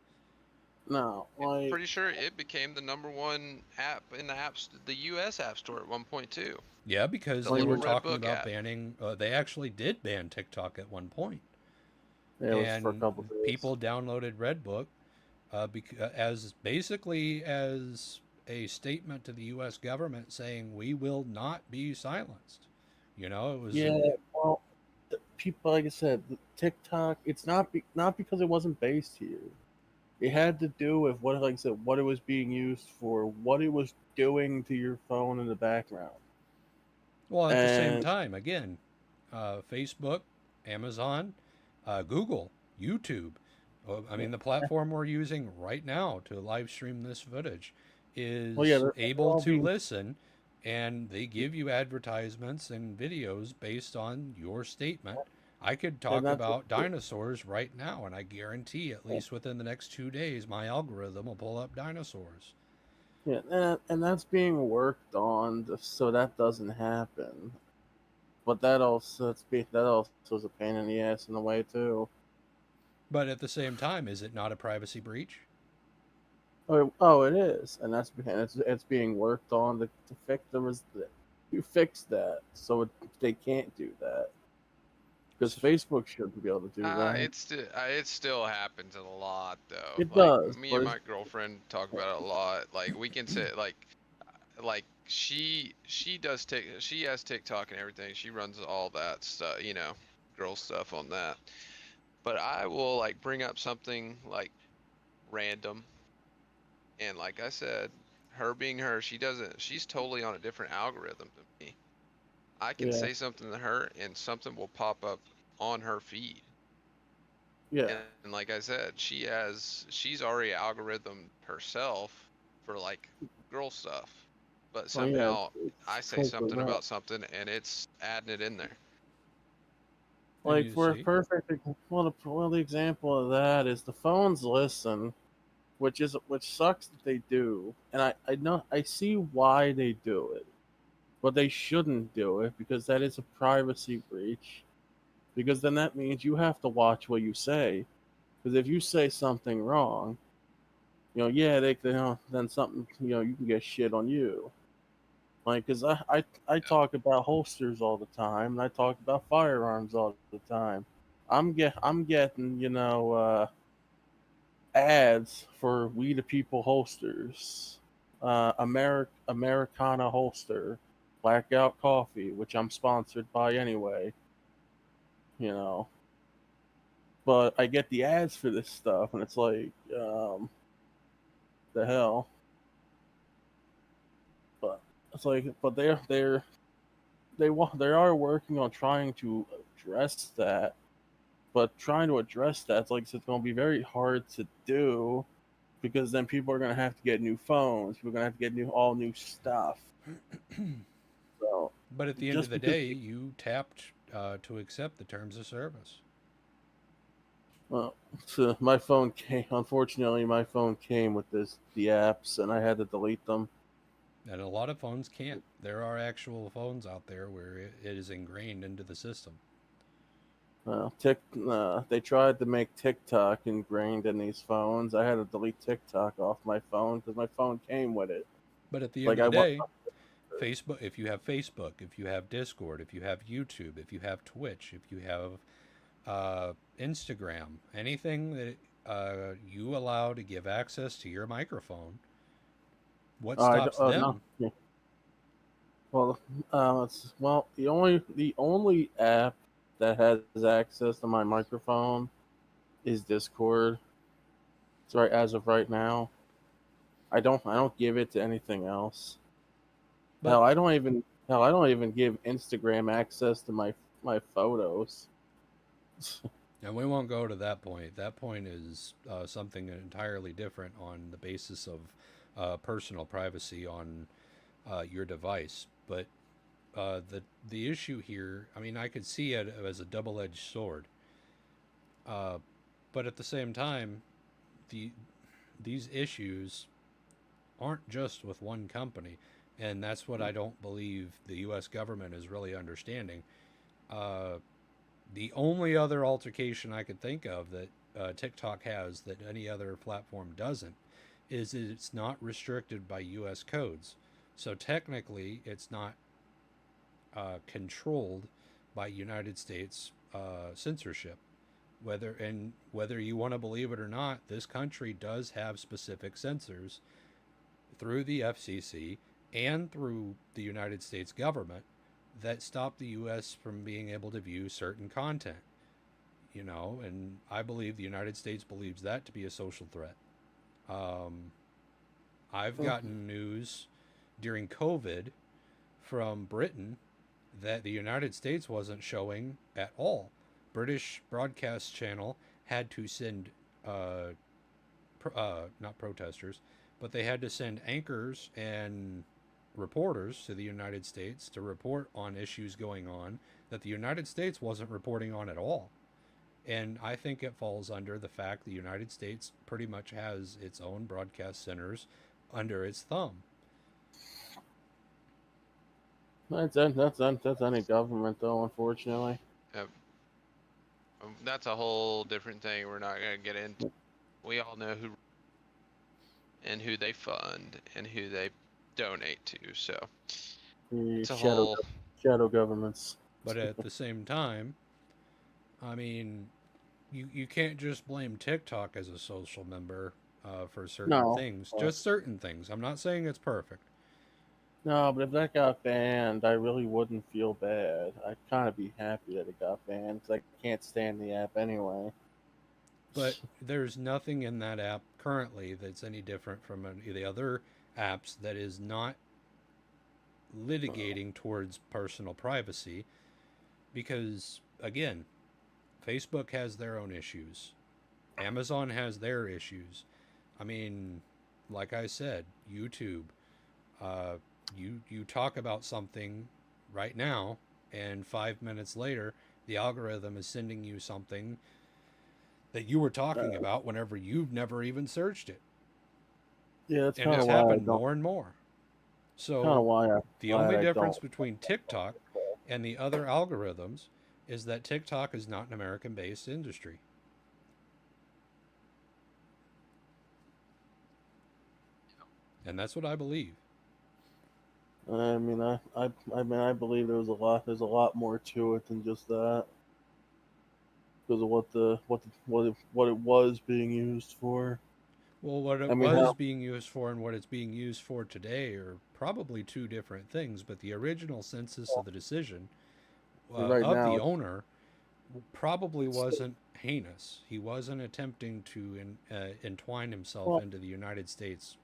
S3: no, like
S2: Pretty sure it became the #1 app in the U.S. App Store at 1.2.
S1: Yeah, because
S2: The
S1: they
S2: Little
S1: were
S2: Red
S1: talking
S2: Book
S1: about
S2: app.
S1: banning. They actually did ban TikTok at one point,
S3: it was for a
S1: and
S3: couple days.
S1: people downloaded Redbook as basically as a statement to the U.S. government saying we will not be silenced. You know, it was
S3: Yeah, well, people, like I said, the TikTok. It's not because it wasn't based here. It had to do with what, like I said, what it was being used for, what it was doing to your phone in the background.
S1: well at the same
S3: And
S1: time again, Facebook, Amazon, Google, YouTube. I mean, the platform we're using right now to live stream this footage
S3: well, yeah,
S1: is
S3: they're
S1: able
S3: all
S1: to
S3: being
S1: listen, and they give you advertisements and videos based on your statement. I could
S3: and
S1: talk
S3: that's
S1: about dinosaurs right now, and I guarantee at least within the next 2 days, my algorithm will pull up dinosaurs.
S3: yeah, and that's being worked on so that doesn't happen. But that also is a pain in the ass in a way too.
S1: But at the same time, is it not a privacy breach?
S3: Oh, it is, and it's being worked on to fix to fix that so they can't do that because Facebook shouldn't be able to do that.
S2: It still happens a lot though.
S3: It
S2: Like
S3: does,
S2: me
S3: but
S2: and my girlfriend talk about it a lot. Like we can say like she does she has TikTok and everything. She runs all that stuff, girl stuff on that. But I will like bring up something like random, and like I said, her being her, she's totally on a different algorithm than me. I can
S3: yeah,
S2: say something to her and something will pop up on her feed.
S3: yeah,
S2: And like I said, she's already algorithm herself for like girl stuff. But
S3: well, yeah,
S2: somehow I
S3: it's
S2: say
S3: totally
S2: something
S3: not.
S2: about something and it's adding it in there.
S1: And
S3: Like
S1: you
S3: for a
S1: see,
S3: perfect the example of that is the phones listen, which sucks that they do, and I know I see why they do it, but they shouldn't do it because that is a privacy breach. Because then that means you have to watch what you say. Because if you say something wrong, yeah, then something, you can get shit on you. Like, because I talk about holsters all the time, and I talk about firearms all the time. I'm getting, ads for We the People holsters, Americana holster, Blackout Coffee, which I'm sponsored by anyway. You know, but I get the ads for this stuff, and it's like, the hell. But it's like, but they are working on trying to address that. But trying to address that, it's going to be very hard to do because then people are going to have to get new phones. People are going to have to get all new stuff. So,
S1: but at the end of the day, you tapped to accept the terms of service.
S3: Well, so my phone came. Unfortunately, my phone came with the apps, and I had to delete them.
S1: And a lot of phones can't. There are actual phones out there where it is ingrained into the system.
S3: Well, they tried to make TikTok ingrained in these phones. I had to delete TikTok off my phone because my phone came with it.
S1: But at the end of the day, Facebook, if you have Facebook, if you have Discord, if you have YouTube, if you have Twitch, if you have Instagram, anything that you allow to give access to your microphone, what stops them?
S3: No. Well, the only app that has access to my microphone is Discord. It's right as of right now. I don't give it to anything else. Hell, I don't even give Instagram access to my photos.
S1: And we won't go to that point. That point is something entirely different on the basis of personal privacy on your device. But the issue here, I mean, I could see it as a double-edged sword. But at the same time, these issues aren't just with one company, and that's what I don't believe the U.S. government is really understanding. The only other altercation I could think of that TikTok has that any other platform doesn't is that it's not restricted by U.S. codes. So technically, it's not controlled by United States censorship. Whether you want to believe it or not, this country does have specific censors through the FCC and through the United States government that stop the U.S. from being able to view certain content. You know, and I believe the United States believes that to be a social threat. I've gotten news during COVID from Britain that the United States wasn't showing at all. British broadcast channel had to send, not protesters, but they had to send anchors and reporters to the United States to report on issues going on that the United States wasn't reporting on at all. And I think it falls under the fact the United States pretty much has its own broadcast centers under its thumb.
S3: That's any government, though, unfortunately.
S2: That's a whole different thing we're not going to get into. We all know who they fund and who they donate to, so it's a
S3: shadow governments.
S1: But at the same time, I mean, you can't just blame TikTok as a social member for certain things. Just certain things. I'm not saying it's perfect.
S3: No, but if that got banned, I really wouldn't feel bad. I'd kind of be happy that it got banned because I can't stand the app anyway.
S1: But there's nothing in that app currently that's any different from the other apps that is not litigating towards personal privacy because, again, Facebook has their own issues. Amazon has their issues. I mean, like I said, YouTube, you talk about something right now, and 5 minutes later, the algorithm is sending you something that you were talking about whenever you've never even searched it.
S3: Yeah, that's
S1: and it's happened more and more. So the only difference between TikTok and the other algorithms is that TikTok is not an American-based industry. And that's what I believe.
S3: I mean, I believe there's a lot more to it than just that. Because of what it was being used for.
S1: Well, what it was being used for and what it's being used for today are probably two different things. But the original census of the decision of the owner probably wasn't heinous. He wasn't attempting to entwine himself into the United States.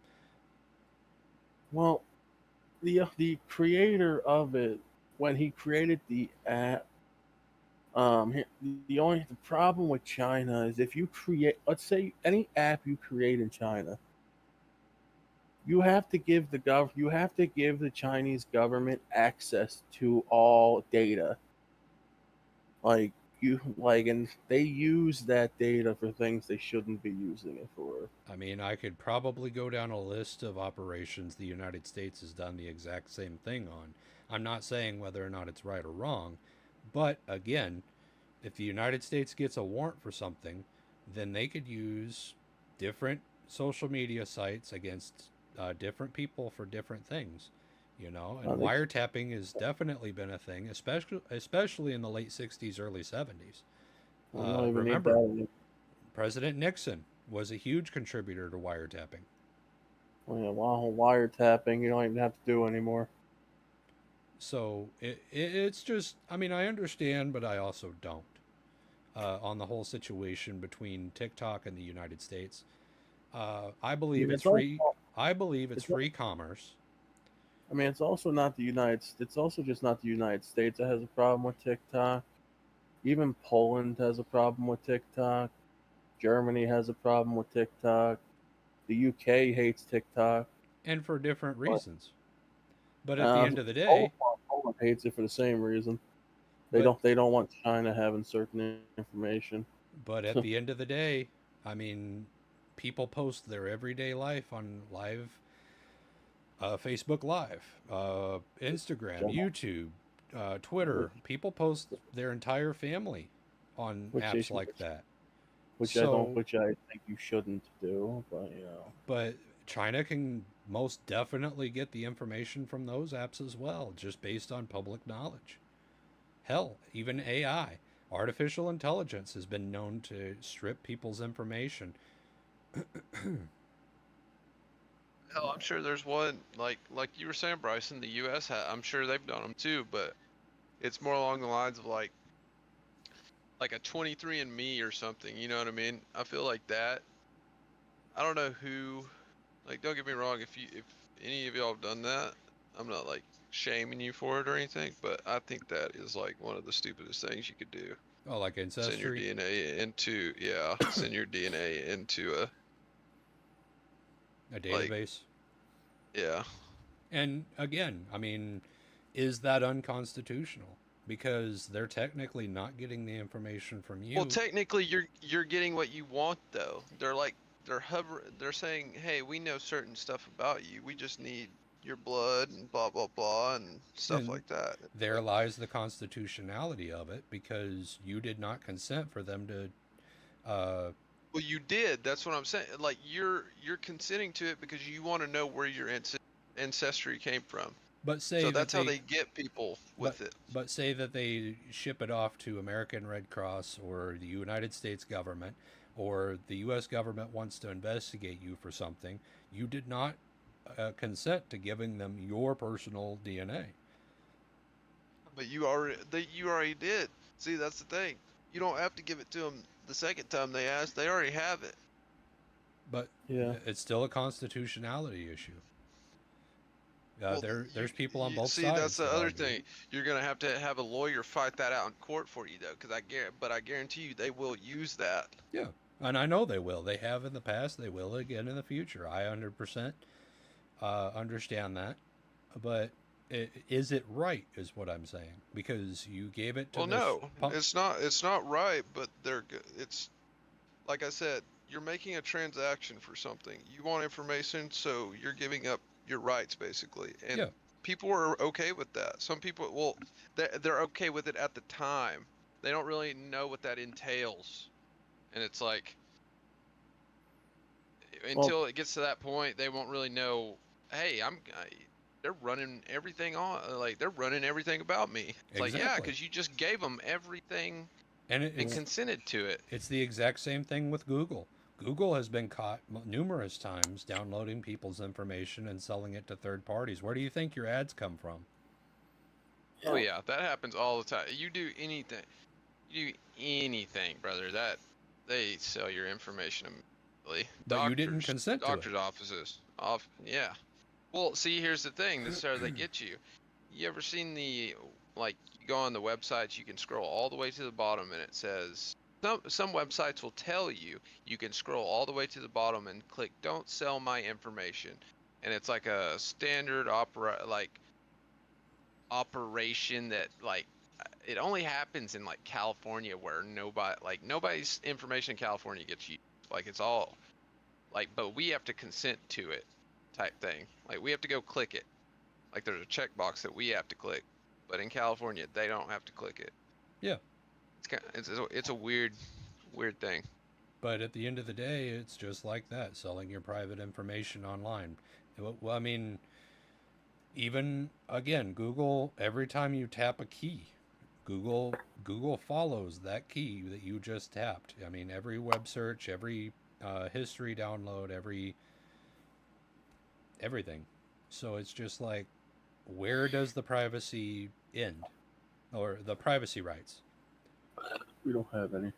S3: Well, the creator of it, when he created the app, the problem with China is if you create, let's say any app you create in China, You have to give the Chinese government access to all data. And they use that data for things they shouldn't be using it for.
S1: I mean, I could probably go down a list of operations the United States has done the exact same thing on. I'm not saying whether or not it's right or wrong, but again, if the United States gets a warrant for something, then they could use different social media sites against different people for different things, you know. And wiretapping has definitely been a thing, especially in the late '60s, early '70s. Remember, President Nixon was a huge contributor to wiretapping.
S3: Well, yeah, wiretapping you don't even have to do anymore.
S1: So it's just, I mean, I understand, but I also don't. On the whole situation between TikTok and the United States, I believe it's free. I believe it's free commerce.
S3: I mean, it's also not the United. It's also just not the United States that has a problem with TikTok. Even Poland has a problem with TikTok. Germany has a problem with TikTok. The UK hates TikTok,
S1: and for different reasons. But at the end of the day,
S3: Poland hates it for the same reason. They don't want China having certain information.
S1: But at the end of the day, I mean, people post their everyday life on live, Facebook Live, Instagram, YouTube, Twitter. People post their entire family on apps like that.
S3: Which I think you shouldn't do, but you know.
S1: But China can most definitely get the information from those apps as well, just based on public knowledge. Hell, even AI, artificial intelligence, has been known to strip people's information.
S2: Hell, I'm sure there's one, like you were saying, Bryson, the U.S. I'm sure they've done them too, but it's more along the lines of like a 23andMe or something, you know what I mean? I feel like that. I don't know who, like, don't get me wrong, if any of y'all have done that, I'm not like shaming you for it or anything, but I think that is like one of the stupidest things you could do.
S1: Oh, like ancestry?
S2: Send your DNA into
S1: a database.
S2: Yeah.
S1: And again, I mean, is that unconstitutional? Because they're technically not getting the information from you.
S2: Well, technically you're getting what you want though. They're saying, "Hey, we know certain stuff about you. We just need your blood and blah blah blah and stuff like that."
S1: There lies the constitutionality of it, because you did not consent for them to
S2: Well, you did. That's what I'm saying. Like you're consenting to it because you want to know where your ancestry came from.
S1: But
S2: so that's how they get people with it.
S1: But say that they ship it off to American Red Cross or the United States government, or the U.S. government wants to investigate you for something. You did not consent to giving them your personal DNA.
S2: But you already did. See, that's the thing. You don't have to give it to them the second time they ask. They already have it.
S1: But it's still a constitutionality issue. Well, there's people on both sides.
S2: See, that's the other thing. You're gonna have to have a lawyer fight that out in court for you, though, because I guarantee you they will use that.
S1: Yeah, and I know they will. They have in the past. They will again in the future. I 100% understand that. But is it right? Is what I'm saying, because you gave it to.
S2: Well, no, it's not. It's not right. But it's like I said. You're making a transaction for something. You want information, so you're giving up your rights, basically. And people are okay with that. Some people, well, they're okay with it at the time. They don't really know what that entails. And it's like, until it gets to that point, they won't really know, hey, they're running everything they're running everything about me. It's like, yeah, because you just gave them everything and consented to it.
S1: It's the exact same thing with Google. Google has been caught numerous times downloading people's information and selling it to third parties. Where do you think your ads come from?
S2: Oh yeah, that happens all the time. You do anything, brother. That they sell your information immediately.
S1: But you didn't consent to it.
S2: Doctors' offices. Yeah. Well, see, here's the thing. This is how they get you. You ever seen you go on the websites, you can scroll all the way to the bottom and it says. Some websites will tell you can scroll all the way to the bottom and click "Don't sell my information," and it's like a standard operation that like it only happens in like California where nobody's information in California gets used. Like it's all like, but we have to consent to it, type thing. Like we have to go click it. Like there's a checkbox that we have to click, but in California they don't have to click it.
S1: Yeah.
S2: It's a weird thing.
S1: But at the end of the day, it's just like that, selling your private information online. Well, I mean, even again, Google, every time you tap a key, Google follows that key that you just tapped. I mean, every web search, every history download, everything. So it's just like, where does the privacy end, or the privacy rights?
S3: We don't have any.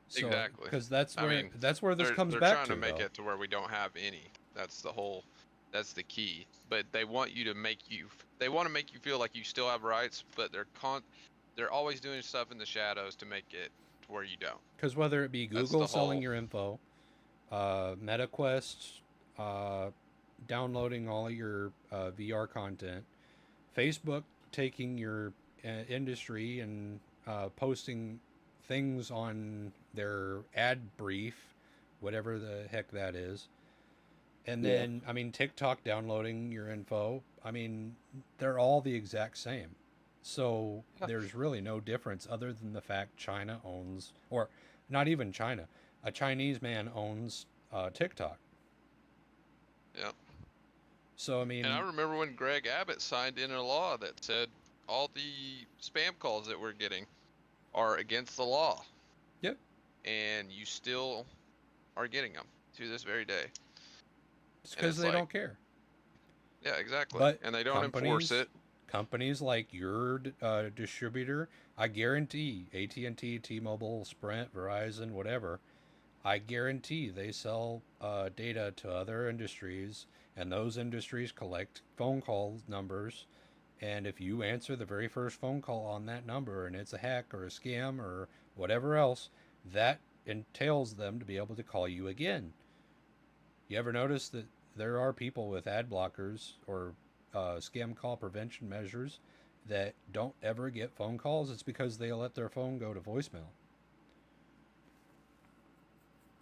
S1: So,
S2: exactly.
S1: Because that's where this comes back to.
S2: They're trying to make it to where we don't have any. That's the key. But they want to make you feel like you still have rights, but they're always doing stuff in the shadows to make it to where you don't.
S1: Because whether it be Google selling your info, MetaQuest downloading all of your VR content, Facebook taking your industry and posting things on their ad brief, whatever the heck that is. And then, I mean, TikTok downloading your info. I mean, they're all the exact same. So there's really no difference other than the fact China owns, or not even China, a Chinese man owns TikTok.
S2: Yeah.
S1: So, I mean...
S2: And I remember when Greg Abbott signed in a law that said all the spam calls that we're getting are against the law.
S1: Yep.
S2: And you still are getting them to this very day.
S1: It's because they don't care.
S2: Yeah, exactly.
S1: But
S2: and they don't enforce it.
S1: Companies like your distributor, I guarantee, AT&T, T-Mobile, Sprint, Verizon, whatever, I guarantee they sell data to other industries, and those industries collect phone call numbers. And if you answer the very first phone call on that number and it's a hack or a scam or whatever else, that entails them to be able to call you again. You ever notice that there are people with ad blockers or scam call prevention measures that don't ever get phone calls? It's because they let their phone go to voicemail.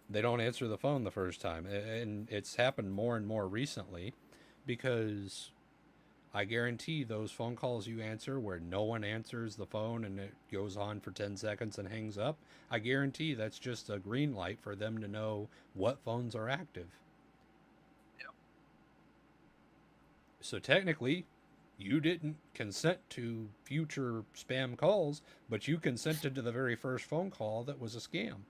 S1: They don't answer the phone the first time. And it's happened more and more recently because I guarantee those phone calls you answer where no one answers the phone and it goes on for 10 seconds and hangs up, I guarantee that's just a green light for them to know what phones are active.
S2: Yep.
S1: So technically, you didn't consent to future spam calls, but you consented to the very first phone call that was a scam.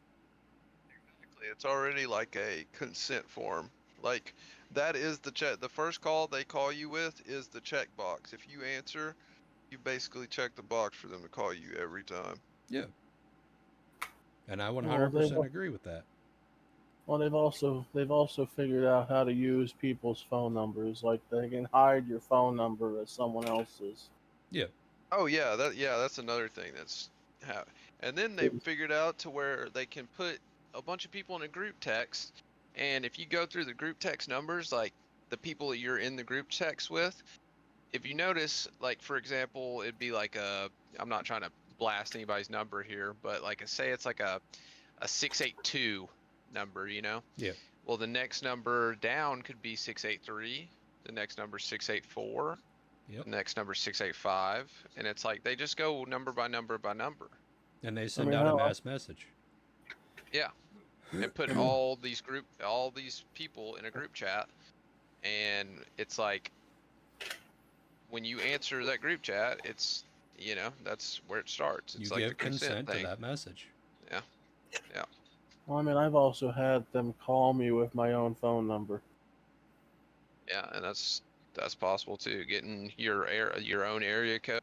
S2: Exactly. It's already like a consent form. Like, that is the check. The first call they call you with is the check box. If you answer, you basically check the box for them to call you every time.
S1: Yeah. And I 100% agree with that.
S3: Well, they've also figured out how to use people's phone numbers. Like, they can hide your phone number as someone else's.
S1: Yeah.
S2: Oh yeah, that's another thing and then they figured out to where they can put a bunch of people in a group text. And if you go through the group text numbers, like the people that you're in the group text with, if you notice, like, for example, it'd be like I'm not trying to blast anybody's number here, but like say it's like a 682 number, you know?
S1: Yeah.
S2: Well, the next number down could be 683. The next number 684.
S1: Yep.
S2: The next number 685. And it's like they just go number by number by number.
S1: And they send out a mass message.
S2: Yeah. And put all these people in a group chat, and it's like when you answer that group chat, it's, you know, that's where it starts. It's
S1: you
S2: like
S1: give
S2: the consent
S1: to
S2: thing.
S1: that message.
S2: Yeah. Yeah.
S3: Well, I mean, I've also had them call me with my own phone number.
S2: Yeah, and that's possible too. Getting your own area code.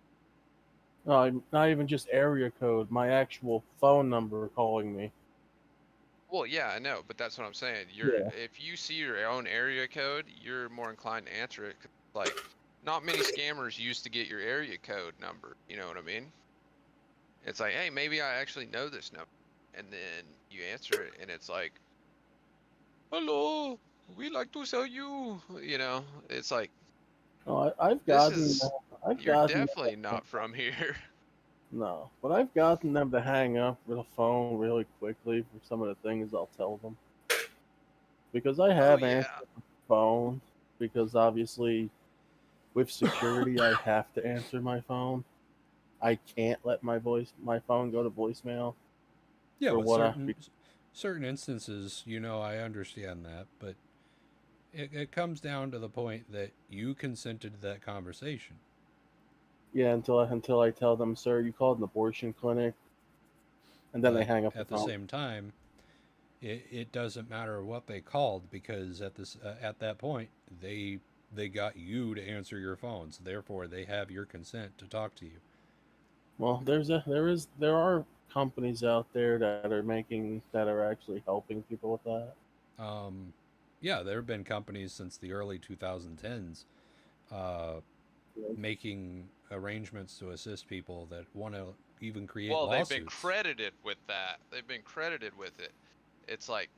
S3: No, not even just area code. My actual phone number calling me.
S2: Well, yeah, I know, but that's what I'm saying. If you see your own area code, you're more inclined to answer it. 'Cause, like, not many scammers used to get your area code number. You know what I mean? It's like, hey, maybe I actually know this number, and then you answer it, and it's like, hello, we like to sell you. You know, it's like
S3: No, I've
S2: this
S3: gotten,
S2: is.
S3: I've
S2: You're
S3: gotten,
S2: definitely not from here.
S3: no, but I've gotten them to hang up the phone really quickly for some of the things I'll tell them. Because I
S2: Oh
S3: have
S2: yeah.
S3: answered the phone, because obviously with security I have to answer my phone. I can't let my phone go to voicemail.
S1: Yeah,
S3: for
S1: with
S3: what
S1: certain instances, I understand that, but it comes down to the point that you consented to that conversation.
S3: Yeah, until I tell them, sir, you called an abortion clinic, and then they
S1: But
S3: hang up the
S1: at the
S3: phone.
S1: same time, it doesn't matter what they called, because at that point they got you to answer your phone, so therefore they have your consent to talk to you.
S3: Well, there are companies out there that are actually helping people with that.
S1: Yeah, there have been companies since the early 2010s uh, making arrangements to assist people that want to even create
S2: Well, they've been
S1: lawsuits.
S2: credited with that. They've been credited with it. It's like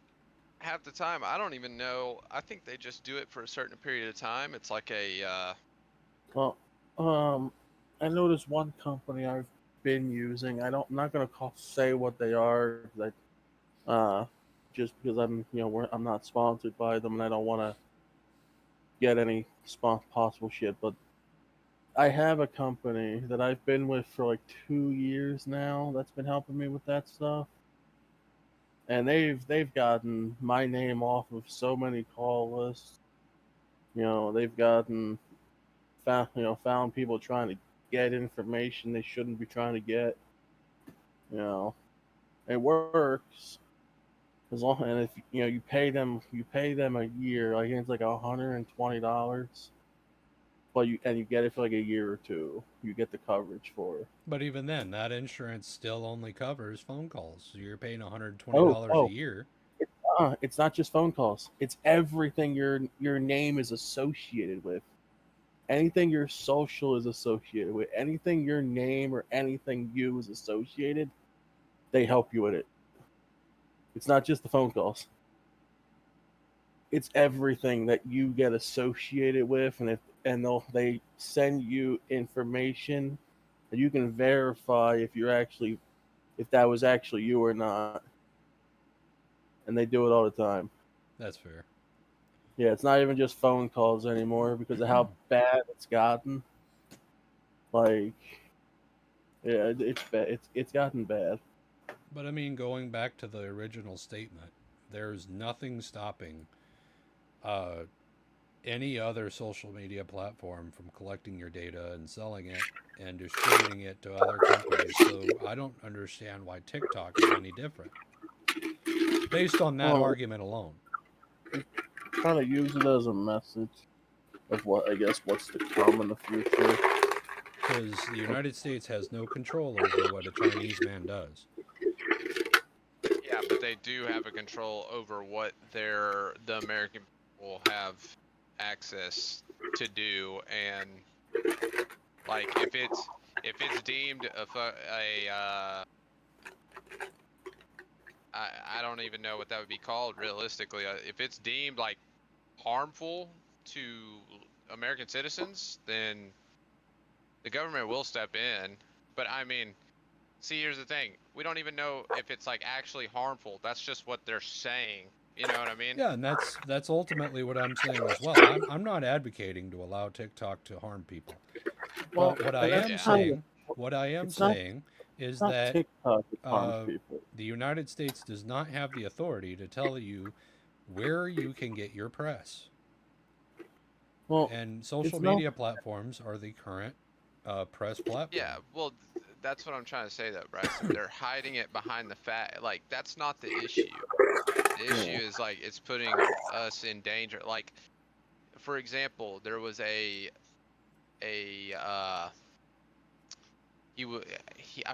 S2: half the time I don't even know. I think they just do it for a certain period of time. It's like a
S3: Well, I know there's one company I've been using. I'm not gonna say what they are, 'cause just because I'm not sponsored by them, and I don't want to get any possible shit. But I have a company that I've been with for like 2 years now that's been helping me with that stuff, and they've gotten my name off of so many call lists. They've found people trying to get information they shouldn't be trying to get. You know, it works as long, and if you pay them a year. I think it's like $120, but you get it for like a year or two. You get the coverage for it.
S1: But even then, that insurance still only covers phone calls. So you're paying
S3: Oh,
S1: $120 a
S3: oh,
S1: year.
S3: it's not just phone calls. It's everything your name is associated with. Anything your social is associated with. Anything your name or anything you is associated, they help you with it. It's not just the phone calls. It's everything that you get associated with, and they send you information, and you can verify if that was actually you or not. And they do it all the time.
S1: That's fair.
S3: Yeah, it's not even just phone calls anymore because of how bad it's gotten. Like, yeah, it's bad. It's gotten bad.
S1: But I mean, going back to the original statement, there's nothing stopping uh, any other social media platform from collecting your data and selling it and distributing it to other companies. So I don't understand why TikTok is any different based on that
S3: Well,
S1: argument alone.
S3: kind of use it as a message of what's to come in the future.
S1: Because the United States has no control over what a Chinese man does.
S2: yeah, but they do have a control over what the American people have access to do, and like if it's deemed I don't even know what that would be called realistically. If it's deemed like harmful to American citizens, then the government will step in. But I mean, see, here's the thing. We don't even know if it's like actually harmful. That's just what they're saying. You know what I mean?
S1: Yeah, and that's ultimately what I'm saying as well. I'm not advocating to allow TikTok to harm people.
S3: Well,
S1: But what I am saying is that
S3: TikTok that harms people.
S1: the United States does not have the authority to tell you where you can get your press.
S3: Well,
S1: and social media platforms are the current press platform.
S2: Yeah, well, that's what I'm trying to say, though, Bryson. They're hiding it behind the fact, like, that's not the issue. The issue is, like, it's putting us in danger. Like, for example, there was I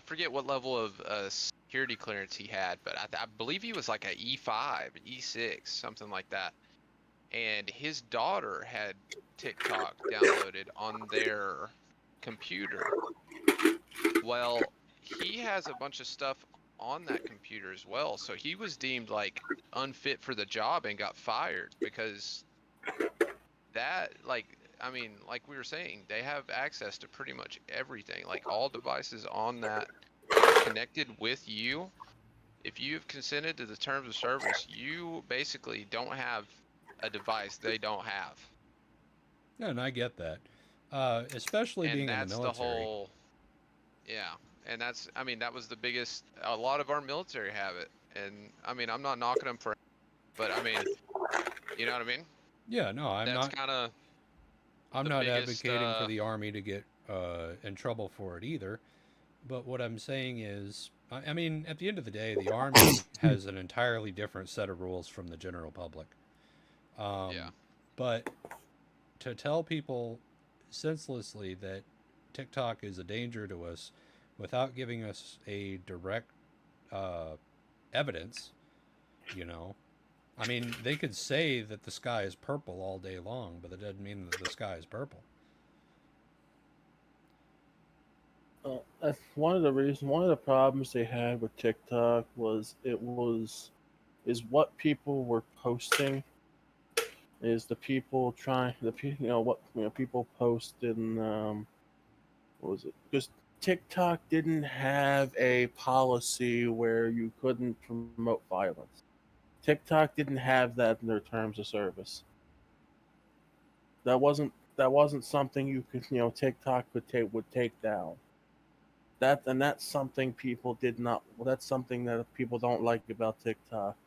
S2: forget what level of security clearance he had, but I believe he was like a E5, E6, something like that. And his daughter had TikTok downloaded on their computer. Well, he has a bunch of stuff on that computer as well. So he was deemed like unfit for the job and got fired because that, like, I mean, like we were saying, they have access to pretty much everything. Like all devices on that are connected with you. If you've consented to the terms of service, you basically don't have a device they don't have.
S1: Yeah, and I get that. Especially
S2: And
S1: being in the
S2: that's
S1: military.
S2: the whole, yeah. And that's, I mean, that was the biggest, a lot of our military have it. And I mean, I'm not knocking them for, but I mean, you know what I mean?
S1: Yeah, no, I'm
S2: That's
S1: not.
S2: kind of
S1: I'm
S2: the
S1: not
S2: biggest,
S1: advocating for the Army to get in trouble for it either. But what I'm saying is, I mean, at the end of the day, the Army has an entirely different set of rules from the general public.
S2: yeah.
S1: But to tell people senselessly that TikTok is a danger to us without giving us a direct evidence, you know, I mean, they could say that the sky is purple all day long, but that doesn't mean that the sky is purple.
S3: That's one of the reasons. One of the problems they had with TikTok was is what people were posting. Is the people trying people posted what was it? Because TikTok didn't have a policy where you couldn't promote violence. TikTok didn't have that in their terms of service. That wasn't something you could TikTok would take down. That's something people did not. Well, that's something that people don't like about TikTok,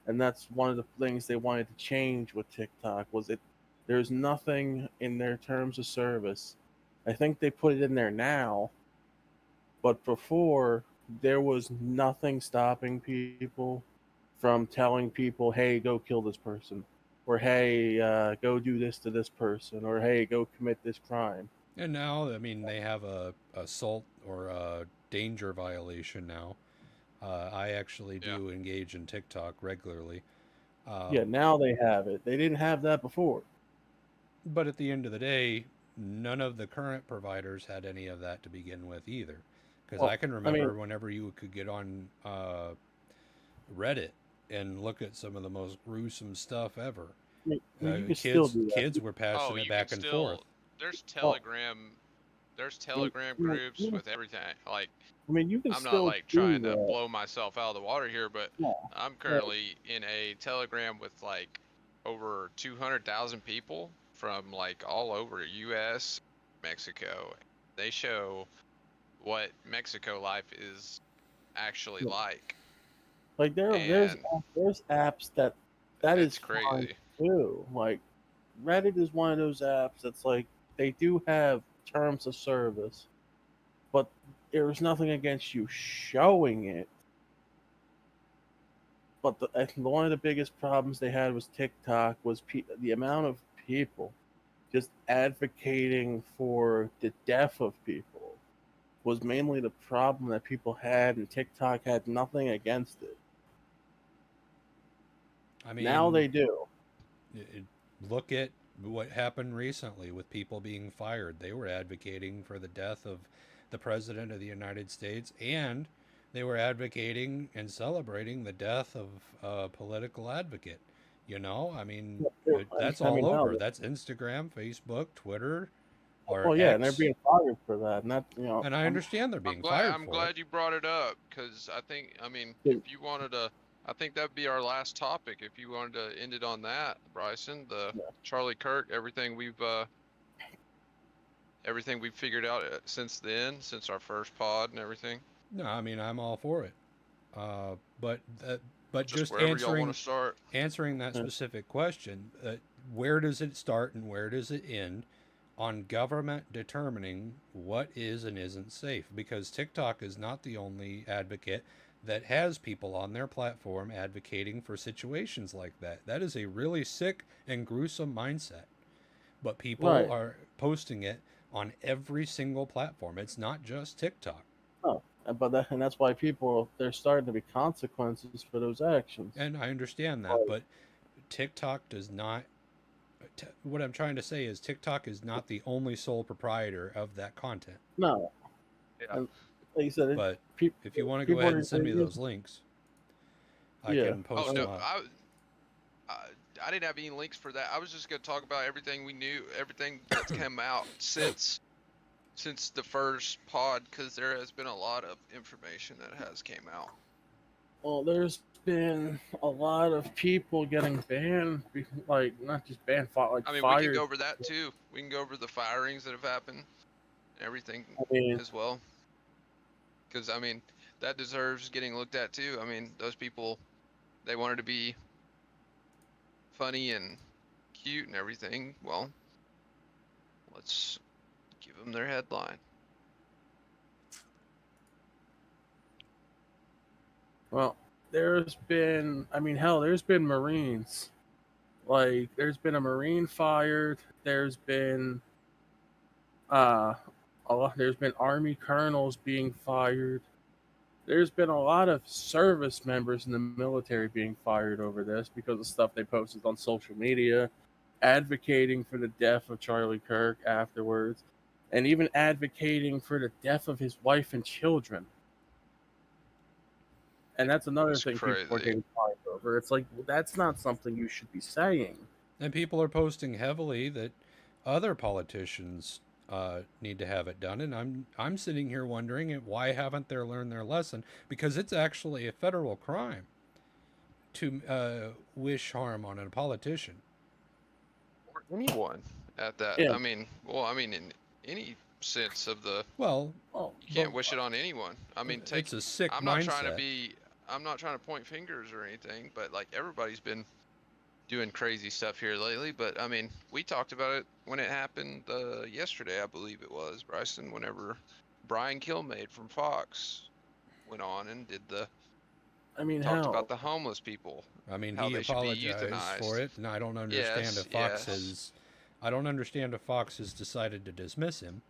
S3: and that's one of the things they wanted to change with TikTok. There's nothing in their terms of service. I think they put it in there now, but before there was nothing stopping people from telling people, "Hey, go kill this person," or "Hey, go do this to this person," or "Hey, go commit this crime."
S1: And now, I mean, they have a assault or a danger violation now. I actually do engage in TikTok regularly.
S3: Yeah, now they have it. They didn't have that before.
S1: But at the end of the day, none of the current providers had any of that to begin with either. Because I can remember whenever you could get on Reddit and look at some of the most gruesome stuff ever.
S3: You can still do that.
S1: Kids were passing it back and forth.
S2: There's Telegram groups with everything. Like,
S3: you can
S2: I'm
S3: still
S2: not like trying to blow myself out of the water here, but
S3: Yeah.
S2: I'm currently in a Telegram with like over 200,000 people from like all over U.S., Mexico. They show what Mexico life is actually like.
S3: Like there's apps that is
S2: crazy
S3: fine too. Like Reddit is one of those apps that's like they do have terms of service, but there's nothing against you showing it. But one of the biggest problems they had was TikTok was the amount of people just advocating for the death of people was mainly the problem that people had, and TikTok had nothing against it.
S1: I mean,
S3: now they do.
S1: Look at what happened recently with people being fired. They were advocating for the death of the President of the United States, and they were advocating and celebrating the death of a political advocate. You know, I mean, that's all over. That's Instagram, Facebook, Twitter, or
S3: yeah,
S1: X.
S3: and they're being fired for that, and that
S1: And I understand they're being fired.
S2: I'm glad you brought it up because if you wanted to, I think that'd be our last topic. If you wanted to end it on that, Bryson, Charlie Kirk, everything we've figured out since then, since our first pod and everything.
S1: No, I mean I'm all for it. But just answering that specific question, where does it start and where does it end on government determining what is and isn't safe? Because TikTok is not the only advocate that has people on their platform advocating for situations like that. That is a really sick and gruesome mindset. But people are posting it on every single platform. It's not just TikTok.
S3: Oh, and that's why there's starting to be consequences for those actions.
S1: And I understand that, but TikTok does not. What I'm trying to say is TikTok is not the only sole proprietor of that content.
S3: No.
S2: Yeah.
S3: like you said,
S1: But if you want to go
S3: people
S1: ahead
S3: are
S1: and send me
S3: saying,
S1: those links, I
S3: Yeah.
S1: can post
S2: Oh
S1: them
S2: no,
S1: up.
S2: I didn't have any links for that. I was just gonna talk about everything we knew, everything that's come out since the first pod, because there has been a lot of information that has came out.
S3: Well, there's been a lot of people getting banned, like not just banned, like
S2: I mean,
S3: fired.
S2: we can go over that too. We can go over the firings that have happened, and everything as well. Because I mean, that deserves getting looked at too. I mean, those people, they wanted to be funny and cute and everything. Well, let's give them their headline.
S3: Well, there's been, I mean, hell, there's been Marines. Like, there's been a Marine fired. There's been, there's been Army colonels being fired. There's been a lot of service members in the military being fired over this because of stuff they posted on social media, advocating for the death of Charlie Kirk afterwards, and even advocating for the death of his wife and children. And that's another thing people are getting fired over. It's like, well, that's not something you should be saying.
S1: And people are posting heavily that other politicians need to have it done, and I'm sitting here wondering why haven't they learned their lesson? Because it's actually a federal crime to wish harm on a politician
S2: or anyone at that.
S3: Yeah.
S2: I mean, in any sense of the
S1: you
S2: can't wish it on anyone. I mean,
S1: it's a sick
S2: I'm
S1: mindset.
S2: I'm not trying to point fingers or anything, but like everybody's been doing crazy stuff here lately. But I mean, we talked about it when it happened yesterday, I believe it was, Bryson, whenever Brian Kilmeade from Fox went on and did talked about the homeless people.
S1: I mean,
S2: how
S1: he
S2: they should be
S1: apologized
S2: euthanized.
S1: for it, and I don't understand if Fox has. I don't understand if Fox has decided to dismiss him.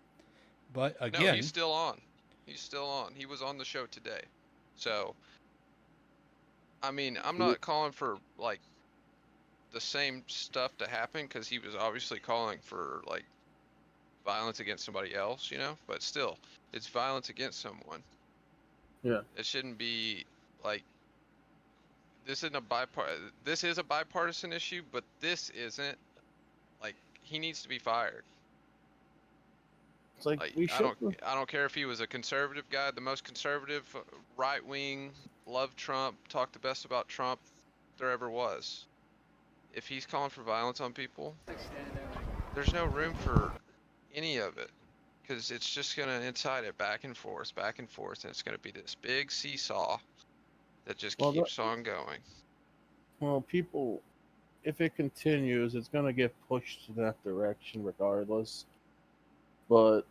S1: But again,
S2: no, he's still on. He's still on. He was on the show today. So, I mean, I'm not calling for like the same stuff to happen, because he was obviously calling for like violence against somebody else, but still, it's violence against someone.
S3: Yeah.
S2: It shouldn't be like, this is a bipartisan issue, but this isn't. Like, he needs to be fired.
S3: It's like
S2: I don't care if he was a conservative guy, the most conservative, right wing, loved Trump, talked the best about Trump there ever was. If he's calling for violence on people, there's no room for any of it, because it's just gonna incite it back and forth, and it's gonna be this big seesaw that just keeps on going.
S3: Well, people, if it continues, it's gonna get pushed in that direction regardless. But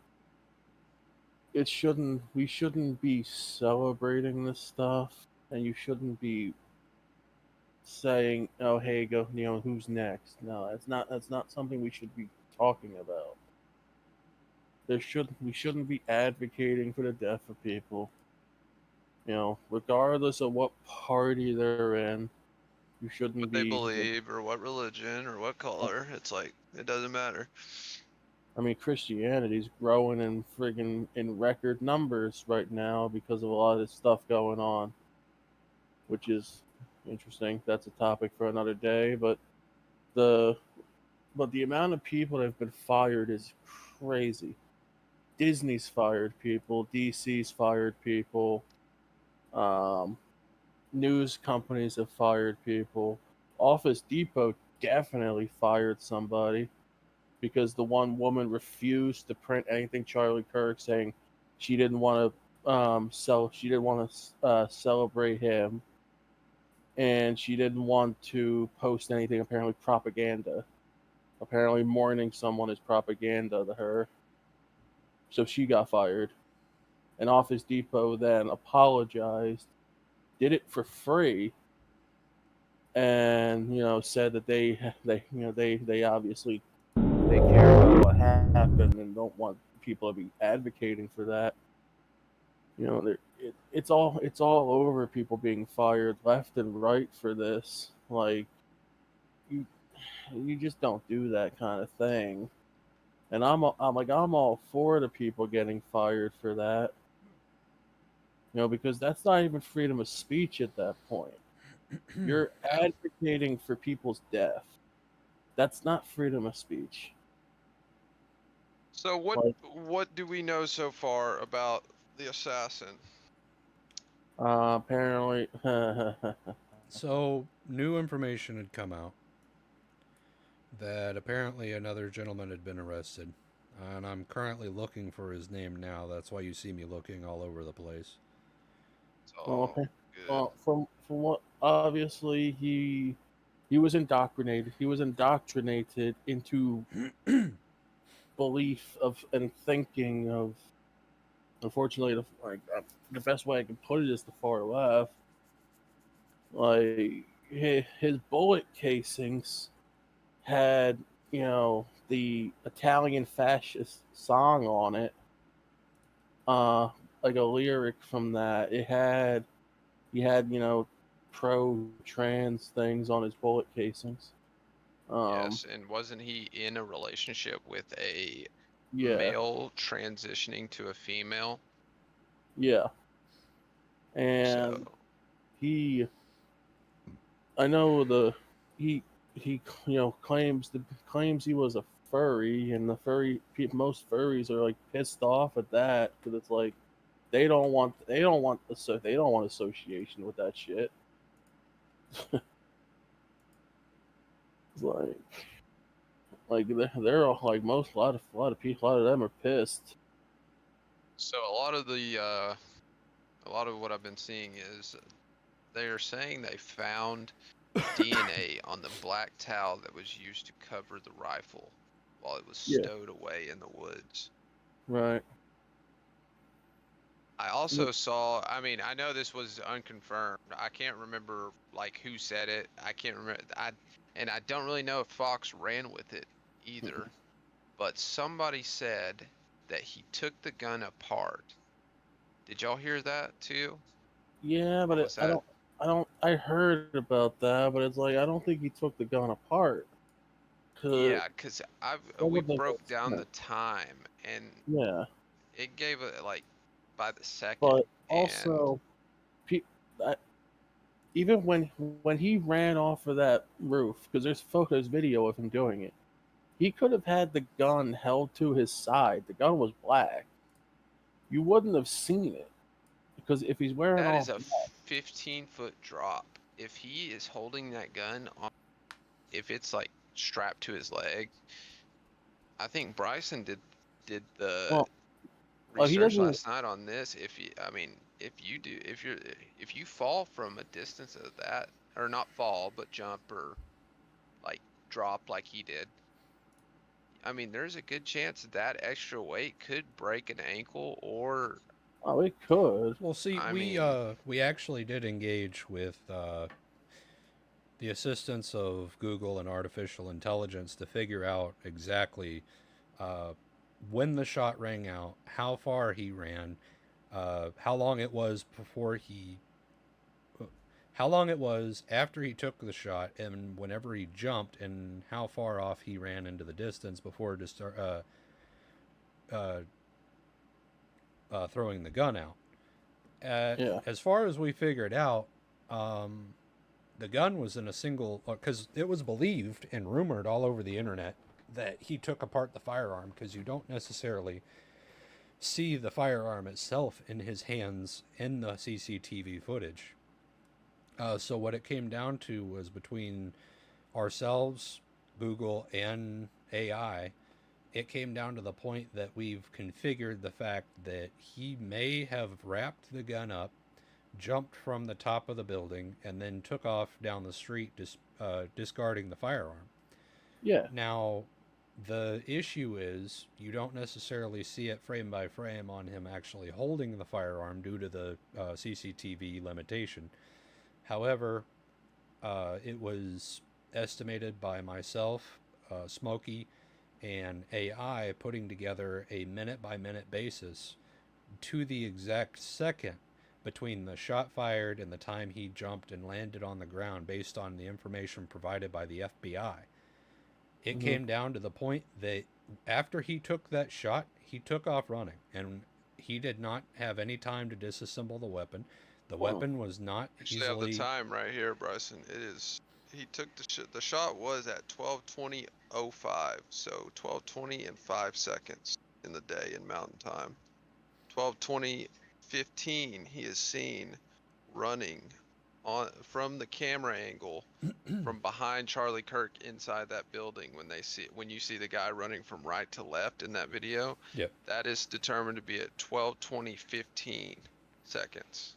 S3: we shouldn't be celebrating this stuff, and you shouldn't be saying, "Oh, hey, go, who's next?" No, that's not something we should be talking about. We shouldn't be advocating for the death of people. Regardless of what party they're in, you shouldn't
S2: what they believe, or what religion, or what color. It's like, it doesn't matter.
S3: I mean, Christianity's growing in record numbers right now because of a lot of this stuff going on, which is interesting. That's a topic for another day. But the amount of people that have been fired is crazy. Disney's fired people. DC's fired people. News companies have fired people. Office Depot definitely fired somebody, because the one woman refused to print anything Charlie Kirk, saying she didn't want to celebrate him, and she didn't want to post anything apparently propaganda. Apparently mourning someone is propaganda to her. So she got fired. And Office Depot then apologized, did it for free, and said that they obviously they care about what happened and don't want people to be advocating for that. It's all over, people being fired left and right for this. Like, you just don't do that kind of thing. And I'm all for the people getting fired for that. because that's not even freedom of speech at that point. You're advocating for people's death. That's not freedom of speech.
S2: So what do we know so far about the assassin?
S3: Apparently,
S1: So, new information had come out that apparently another gentleman had been arrested. And I'm currently looking for his name now. That's why you see me looking all over the place.
S2: Oh, good.
S3: well, from what obviously he was indoctrinated. He was indoctrinated into belief of and thinking of. Unfortunately, the best way I can put it is the far left. Like his bullet casings had, the Italian fascist song on it. Like a lyric from that. He had, pro-trans things on his bullet casings.
S2: Yes, and wasn't he in a relationship with a
S3: Yeah,
S2: male transitioning to a female?
S3: yeah, and
S2: So
S3: I know he claims he was a furry, and most furries are like pissed off at that because it's like they don't want association with that shit. It's like they're all like a lot of people, a lot of them are pissed.
S2: So a lot of what I've been seeing is they are saying they found DNA on the black towel that was used to cover the rifle while it was stowed away in the woods.
S3: Right.
S2: I also saw, I mean, I know this was unconfirmed. I can't remember like who said it. I can't remember. And I don't really know if Fox ran with it either. But somebody said that he took the gun apart. Did y'all hear that too?
S3: Yeah, but I heard about that, but it's like I don't think he took the gun apart.
S2: Yeah, because we broke down the time, and
S3: yeah,
S2: it gave it like by the second.
S3: but also, even when he ran off of that roof, because there's video of him doing it, he could have had the gun held to his side. The gun was black. You wouldn't have seen it because if he's wearing
S2: That
S3: all
S2: is a 15-foot drop. If he is holding that gun on, if it's like strapped to his leg, I think Bryson did the research last night on this. If you fall from a distance of that, or not fall, but jump or like drop like he did, I mean, there's a good chance that extra weight could break an ankle or.
S3: Oh, it could.
S1: Well, see, we actually did engage with the assistance of Google and artificial intelligence to figure out exactly when the shot rang out, how far he ran, how long it was after he took the shot, and whenever he jumped, and how far off he ran into the distance before just throwing the gun out. As far as we figured out, the gun was in a single, because it was believed and rumored all over the internet that he took apart the firearm, because you don't necessarily see the firearm itself in his hands in the CCTV footage. So what it came down to was between ourselves, Google, and AI, it came down to the point that we've configured the fact that he may have wrapped the gun up, jumped from the top of the building, and then took off down the street, discarding the firearm.
S3: Yeah.
S1: Now, the issue is you don't necessarily see it frame by frame on him actually holding the firearm due to the CCTV limitation. However, it was estimated by myself, Smokey, and AI putting together a minute-by-minute basis to the exact second between the shot fired and the time he jumped and landed on the ground based on the information provided by the FBI. It came down to the point that after he took that shot, he took off running. And he did not have any time to disassemble the weapon. The weapon was not
S2: Actually, I have
S1: easily.
S2: the time right here, Bryson. It is. He took the shot was at 12:20:05, so 12:20 and 5 seconds in the day in Mountain Time. 12:20:15, he is seen running from the camera angle from behind Charlie Kirk inside that building. When you see the guy running from right to left in that video,
S1: Yep.
S2: that is determined to be at 12:20:15 seconds.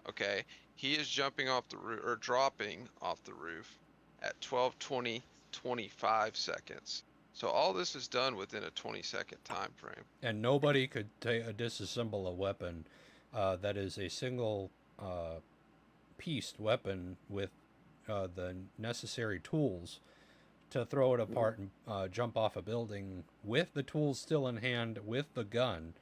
S2: Okay, he is jumping off the roof or dropping off the roof at 12:20:25 seconds. So all this is done within a 20-second time frame.
S1: And nobody could disassemble a weapon that is a single pieced weapon with the necessary tools to throw it apart and jump off a building with the tools still in hand, with the gun,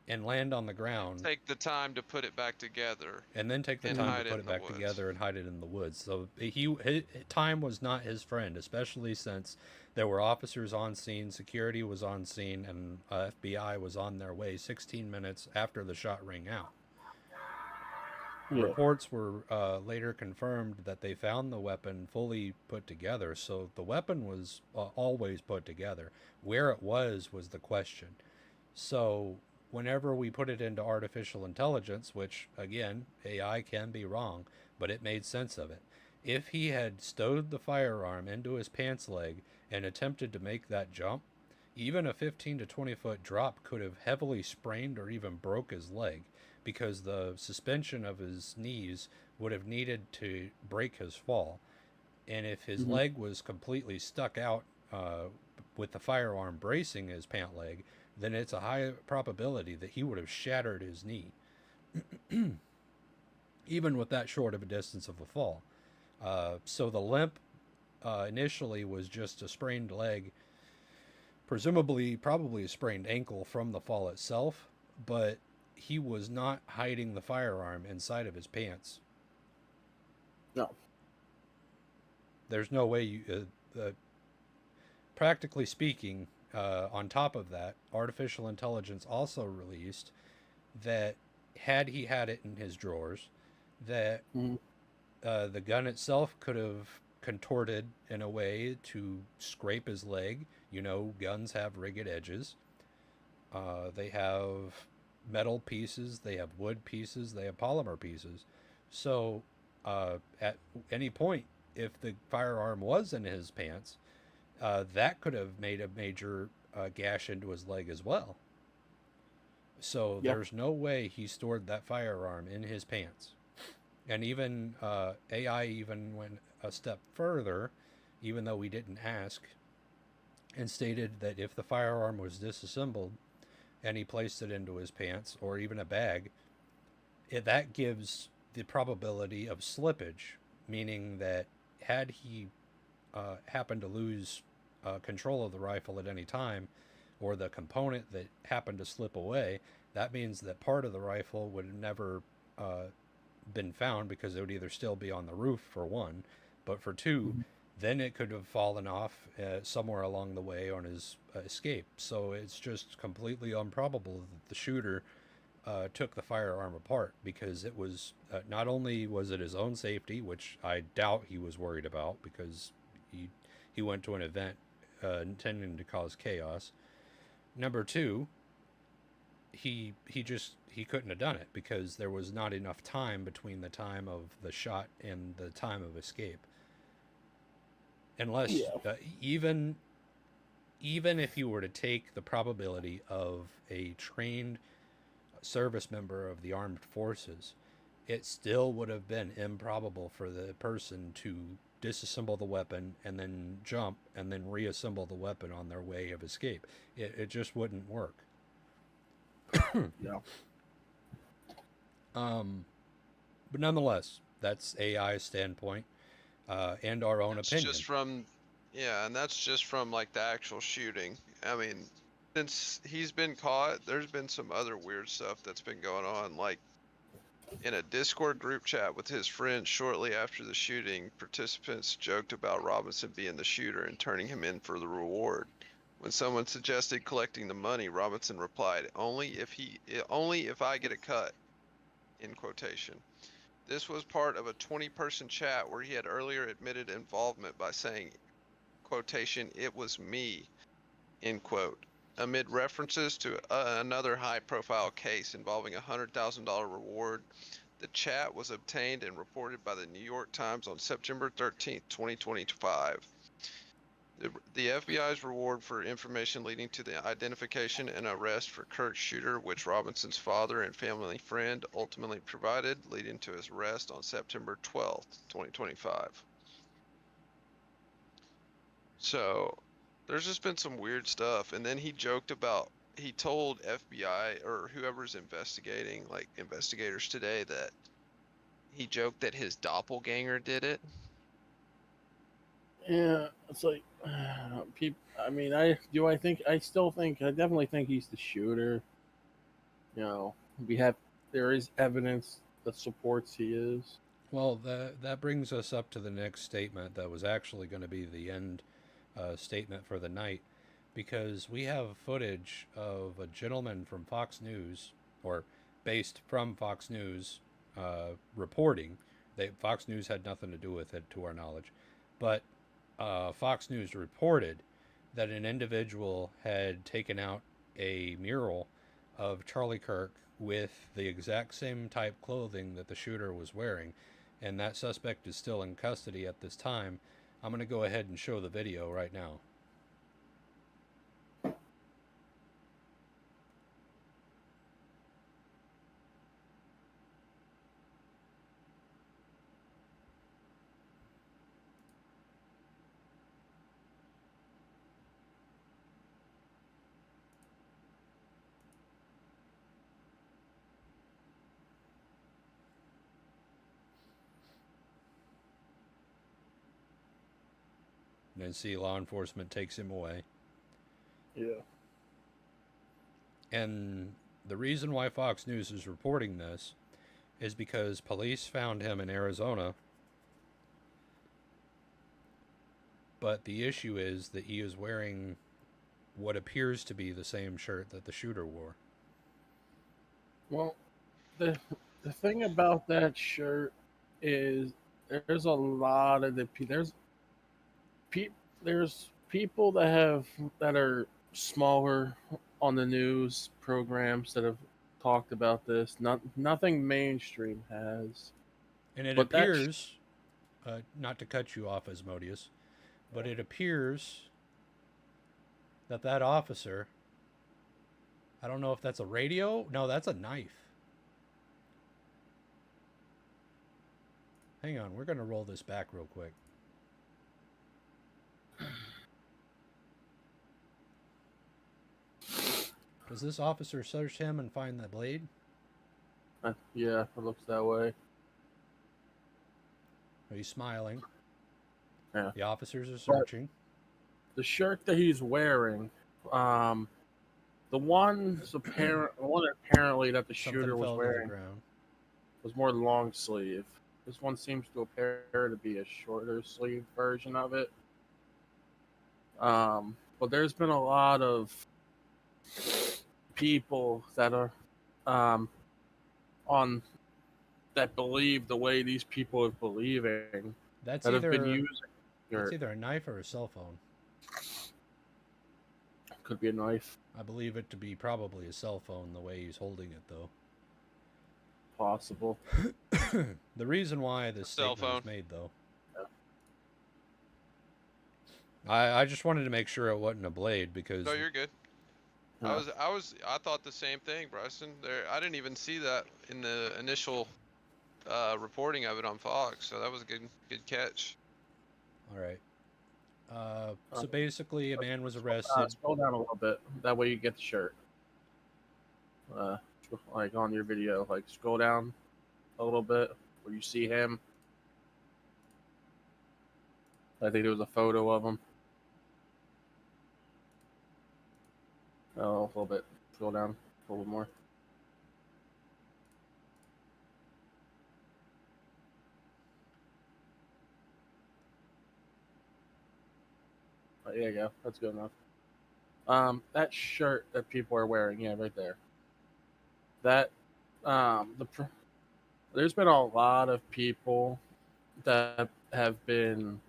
S1: and land on the ground.
S2: Take the time to put it back together.
S1: And then take the time to put it back together and hide it in the woods. So his time was not his friend, especially since there were officers on scene, security was on scene, and FBI was on their way 16 minutes after the shot rang out. Yeah. Reports were later confirmed that they found the weapon fully put together, so the weapon was always put together. Where it was the question. So whenever we put it into artificial intelligence, which, again, AI can be wrong, but it made sense of it. If he had stowed the firearm into his pants leg and attempted to make that jump, even a 15 to 20 foot drop could have heavily sprained or even broke his leg, because the suspension of his knees would have needed to break his fall. And if his leg was completely stuck out with the firearm bracing his pant leg, then it's a high probability that he would have shattered his knee, even with that short of a distance of a fall. So the limp initially was just a sprained leg, probably a sprained ankle from the fall itself, but he was not hiding the firearm inside of his pants.
S3: No.
S1: There's no way you... practically speaking, on top of that, artificial intelligence also released that had he had it in his drawers, that the gun itself could have contorted in a way to scrape his leg. You know, guns have rigged edges. They have metal pieces, they have wood pieces, they have polymer pieces. So at any point, if the firearm was in his pants, that could have made a major gash into his leg as well. So there's no way he stored that firearm in his pants. And even AI even went a step further, even though we didn't ask, and stated that if the firearm was disassembled and he placed it into his pants or even a bag, that gives the probability of slippage, meaning that had he happened to lose control of the rifle at any time, or the component that happened to slip away, that means that part of the rifle would have never been found, because it would either still be on the roof, for one, but for two, then it could have fallen off somewhere along the way on his escape. So it's just completely improbable that the shooter took the firearm apart, because it was not only was it his own safety, which I doubt he was worried about, because he went to an event intending to cause chaos. Number two, he couldn't have done it, because there was not enough time between the time of the shot and the time of escape. Unless even if you were to take the probability of a trained service member of the armed forces, it still would have been improbable for the person to disassemble the weapon and then jump and then reassemble the weapon on their way of escape. It just wouldn't work.
S3: Yeah.
S1: But nonetheless, that's AI's standpoint and our own opinion.
S2: That's just from like the actual shooting. I mean, since he's been caught, there's been some other weird stuff that's been going on. Like in a Discord group chat with his friends shortly after the shooting, participants joked about Robinson being the shooter and turning him in for the reward. When someone suggested collecting the money, Robinson replied, only if I get a cut, in quotation. This was part of a 20-person chat where he had earlier admitted involvement by saying, quotation, it was me, end quote, amid references to another high-profile case involving a $100,000 reward. The chat was obtained and reported by the New York Times on September 13th, 2025. The FBI's reward for information leading to the identification and arrest for Kirk's shooter, which Robinson's father and family friend ultimately provided, leading to his arrest on September 12th, 2025. So, there's just been some weird stuff. And then he told FBI or whoever's investigating, like investigators today, that he joked that his doppelganger did it.
S3: Yeah, it's like people. I mean, I definitely think he's the shooter. You know, there is evidence that supports he is.
S1: Well, that brings us up to the next statement that was actually going to be the end statement for the night, because we have footage of a gentleman from Fox News, or based from Fox News, reporting. Fox News had nothing to do with it, to our knowledge, but Fox News reported that an individual had taken out a mural of Charlie Kirk with the exact same type clothing that the shooter was wearing, and that suspect is still in custody at this time. I'm going to go ahead and show the video right now. And then see law enforcement takes him away.
S3: Yeah.
S1: And the reason why Fox News is reporting this is because police found him in Arizona. But the issue is that he is wearing what appears to be the same shirt that the shooter wore.
S3: Well, the thing about that shirt is there's a lot of there's people that are smaller on the news programs that have talked about this. Nothing mainstream has.
S1: And it appears, not to cut you off, Asmodeus, but it appears that officer, I don't know if that's a radio. No, that's a knife. Hang on, we're going to roll this back real quick. Does this officer search him and find the blade?
S3: Yeah, it looks that way.
S1: He's smiling.
S3: Yeah.
S1: The officers are searching.
S3: But the shirt that he's wearing, the one apparently that the shooter was wearing was more long sleeve. This one seems to appear to be a shorter sleeve version of it. But there's been a lot of people that are that believe the way these people are believing.
S1: That's
S3: that
S1: either
S3: have been using.
S1: It's either a knife or a cell phone.
S3: Could be a knife.
S1: I believe it to be probably a cell phone, the way he's holding it, though.
S3: Possible.
S1: The reason why this statement was made, though.
S3: Yeah.
S1: I just wanted to make sure it wasn't a blade, because...
S2: No, you're good.
S3: Yeah.
S2: I thought the same thing, Bryson. I didn't even see that in the initial reporting of it on Fox, so that was a good catch.
S1: All right. So basically, a man was arrested.
S3: Scroll down a little bit. That way you get the shirt. Like on your video, like scroll down a little bit where you see him. I think there was a photo of him. Oh, a little bit. Scroll down a little bit more. Oh, there you go. That's good enough. That shirt that people are wearing, yeah, right there. That there's been a lot of people that have been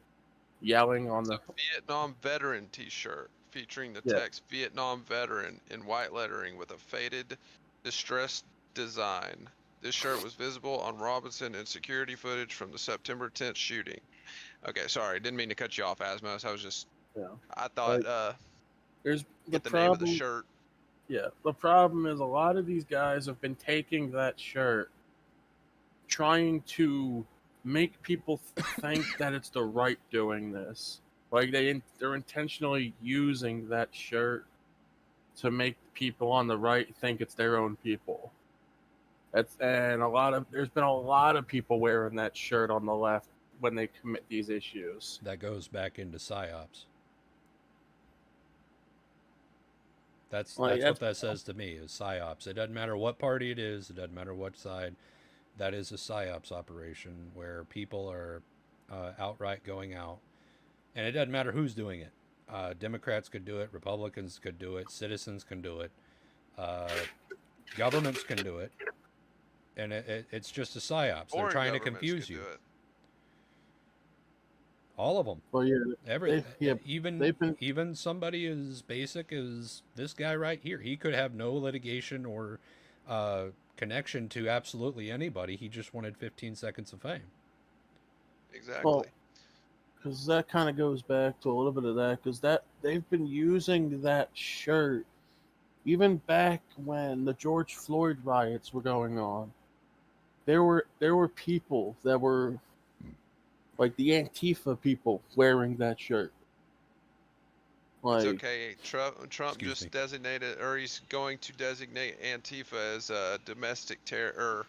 S3: yelling on the
S2: Vietnam veteran T-shirt featuring the
S3: Yeah.
S2: text "Vietnam veteran" in white lettering with a faded, distressed design. This shirt was visible on Robinson and security footage from the September 10th shooting. Okay, sorry, didn't mean to cut you off, Asmos.
S3: Yeah.
S2: I thought
S3: There's the
S2: get the name of the
S3: problem.
S2: shirt.
S3: Yeah, the problem is a lot of these guys have been taking that shirt, trying to make people think that it's the right doing this. Like they're intentionally using that shirt to make people on the right think it's their own people. There's been a lot of people wearing that shirt on the left when they commit these issues.
S1: That goes back into psyops. That's what that says to me, is psyops. It doesn't matter what party it is. It doesn't matter what side. That is a psyops operation where people are outright going out. And it doesn't matter who's doing it. Democrats could do it. Republicans could do it. Citizens can do it. Governments can do it. And it's just a psyops. They're trying to confuse you. All of them.
S3: Well, yeah,
S1: even somebody as basic as this guy right here. He could have no litigation or connection to absolutely anybody. He just wanted 15 seconds of fame.
S2: Exactly.
S3: Well, because that kind of goes back to a little bit of that, because they've been using that shirt even back when the George Floyd riots were going on. There were people that were like the Antifa people wearing that shirt.
S2: It's okay. Trump just designated, or he's going to designate Antifa as a domestic terror.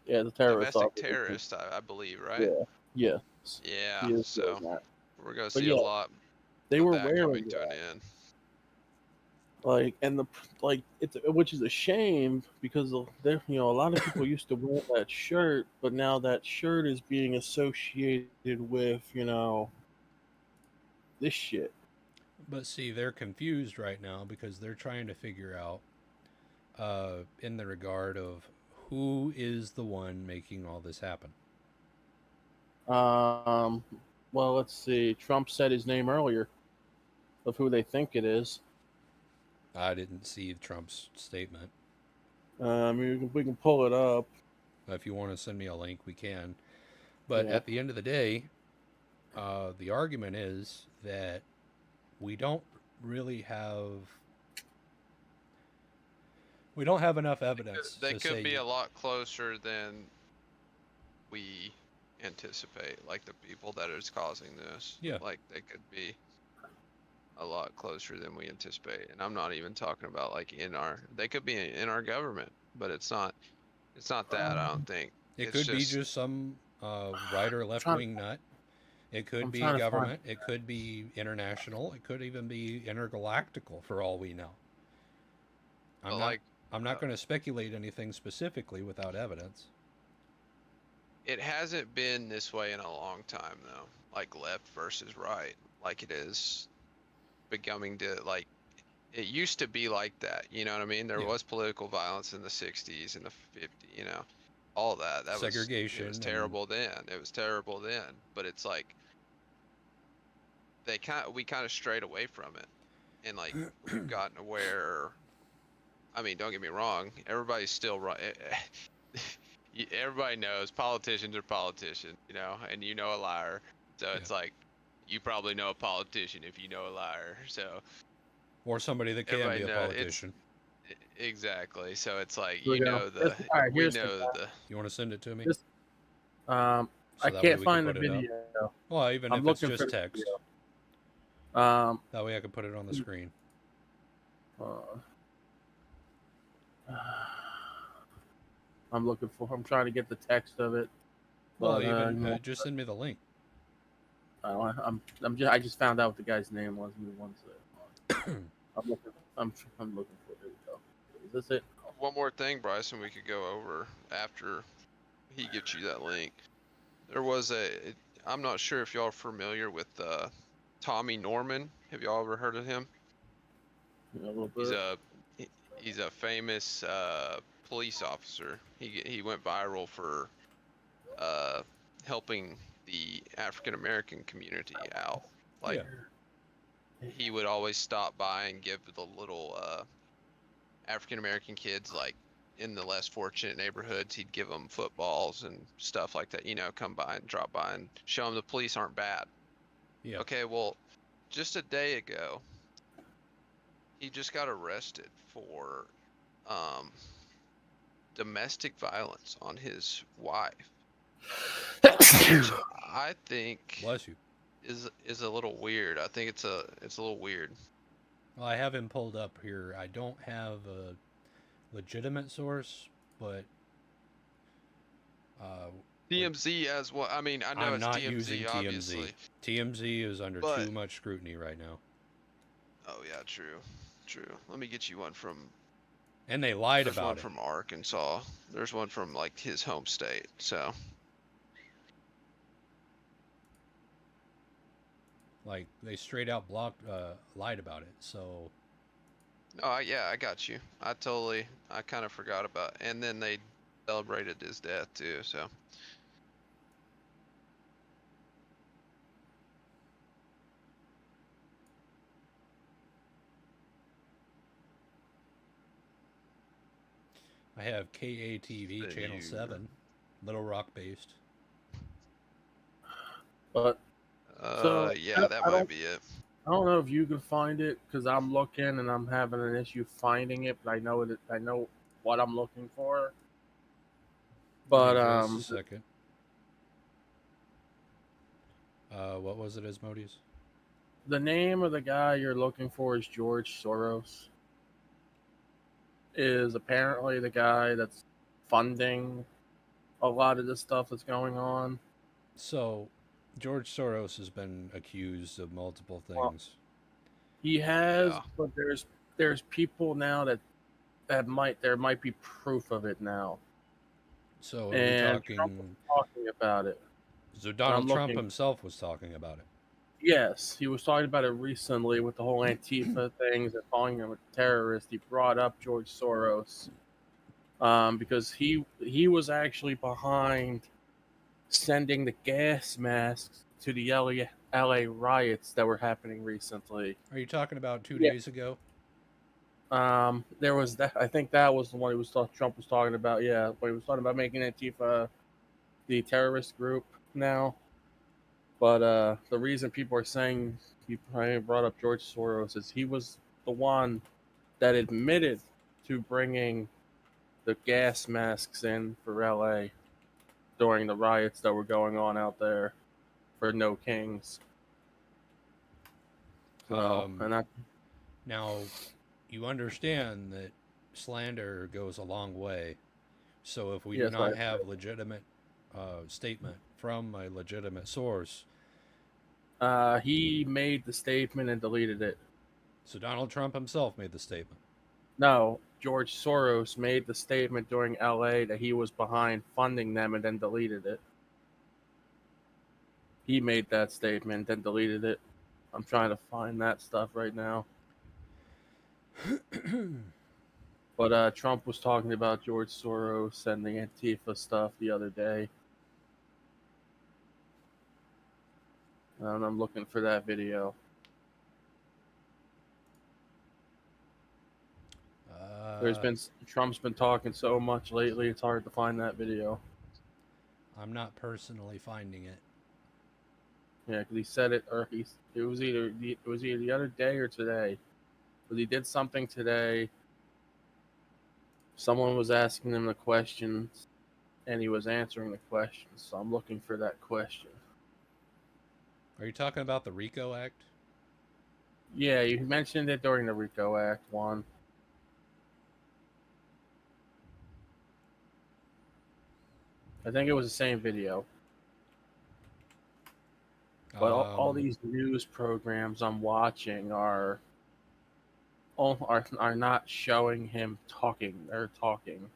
S3: Yeah, the terrorist.
S2: Domestic terrorist, I believe, right?
S3: Yeah.
S2: Yeah. So we're gonna see a lot.
S3: They were wearing
S2: coming to an end.
S3: Which is a shame because a lot of people used to wear that shirt, but now that shirt is being associated with this shit.
S1: But see, they're confused right now because they're trying to figure out in the regard of who is the one making all this happen.
S3: Well, let's see. Trump said his name earlier of who they think it is.
S1: I didn't see Trump's statement.
S3: We can pull it up.
S1: If you want to send me a link, we can. But at the end of the day, the argument is that we don't really have enough evidence.
S2: They could be a lot closer than we anticipate. Like the people that is causing this.
S1: Yeah.
S2: Like they could be a lot closer than we anticipate, and I'm not even talking about like they could be in our government, but it's not that. I don't think
S1: it could be just some right or left wing nut. It could be government. It could be international. It could even be intergalactical for all we know. I'm not going to speculate anything specifically without evidence.
S2: It hasn't been this way in a long time though, like left versus right, like it is becoming to like it used to be like that, you know what I mean? There was political violence in the 60s and the 50s, all that
S1: segregation
S2: was terrible then. It was terrible then, but it's like we kind of strayed away from it, and like we've gotten aware. I mean, don't get me wrong, everybody's still right. Everybody knows politicians are politicians, and a liar, so it's like you probably know a politician if you know a liar, so.
S1: Or somebody that can be a politician.
S2: Exactly. So it's like
S3: You want
S1: to send it to me?
S3: I can't find the video.
S1: Well, even if it's just text. That way I can put it on the screen.
S3: I'm trying to get the text of it.
S1: Well, just send me the link.
S3: I just found out what the guy's name was. I'm looking for it. There we go. Is this it?
S2: One more thing, Bryson, we could go over after he gets you that link. There was I'm not sure if y'all are familiar with Tommy Norman. Have y'all ever heard of him?
S3: A little bit.
S2: He's a famous police officer. He went viral for helping the African American community out. Like he would always stop by and give the little African American kids, like in the less fortunate neighborhoods, he'd give them footballs and stuff like that. You know, come by and drop by and show them the police aren't bad.
S1: Yeah.
S2: Okay, well, just a day ago, he just got arrested for domestic violence on his wife. Which I think
S1: Bless you.
S2: is a little weird. I think it's a little weird.
S1: Well, I have him pulled up here. I don't have a legitimate source, but
S2: TMZ as well. I mean, I know
S1: I'm
S2: it's
S1: not
S2: TMZ,
S1: using
S2: obviously.
S1: TMZ is under
S2: But-
S1: too much scrutiny right now.
S2: Oh yeah, true. Let me get you one from.
S1: And they lied
S2: There's one
S1: about it.
S2: from Arkansas. There's one from like his home state. So
S1: Like, they straight out lied about it. So,
S2: oh yeah, I got you. I kind of forgot about. And then they celebrated his death too. So
S1: I have KATV Channel 7, Little Rock based.
S3: But So,
S2: yeah, that
S3: I
S2: might
S3: don't-
S2: be it.
S3: I don't know if you can find it because I'm looking and I'm having an issue finding it, but I know what I'm looking for. But
S1: Just a second. What was it, Asmodeus?
S3: the name of the guy you're looking for is George Soros. Is apparently the guy that's funding a lot of this stuff that's going on.
S1: So, George Soros has been accused of multiple things.
S3: Well, He has,
S2: Yeah.
S3: but there's people now that might be proof of it now.
S1: So, are we
S3: And
S1: talking?
S3: Trump was talking about it.
S1: So Donald
S3: I'm
S1: Trump
S3: looking-
S1: himself was talking about it.
S3: Yes, he was talking about it recently with the whole Antifa things and calling him a terrorist. He brought up George Soros because he was actually behind sending the gas masks to the LA riots that were happening recently.
S1: Are you talking about 2
S3: Yeah.
S1: days ago?
S3: There was that. I think that was the one Trump was talking about. Yeah, when he was talking about making Antifa the terrorist group now. But the reason people are saying he probably brought up George Soros is he was the one that admitted to bringing the gas masks in for LA during the riots that were going on out there for No Kings. So, and that,
S1: Now, you understand that slander goes a long way. So if we do
S3: Yes,
S1: not
S3: I-
S1: have legitimate statement from a legitimate source,
S3: he made the statement and deleted it.
S1: so Donald Trump himself made the statement.
S3: No, George Soros made the statement during LA that he was behind funding them and then deleted it. He made that statement, then deleted it. I'm trying to find that stuff right now. But Trump was talking about George Soros and the Antifa stuff the other day. And I'm looking for that video. Trump's been talking so much lately, it's hard to find that video.
S1: I'm not personally finding it.
S3: Yeah, because he said it, or it was either the other day or today. But he did something today. Someone was asking him the questions, and he was answering the questions. So I'm looking for that question.
S1: Are you talking about the RICO Act?
S3: Yeah, you mentioned it during the RICO Act one. I think it was the same video. But all these news programs I'm watching are not showing him talking. They're talking.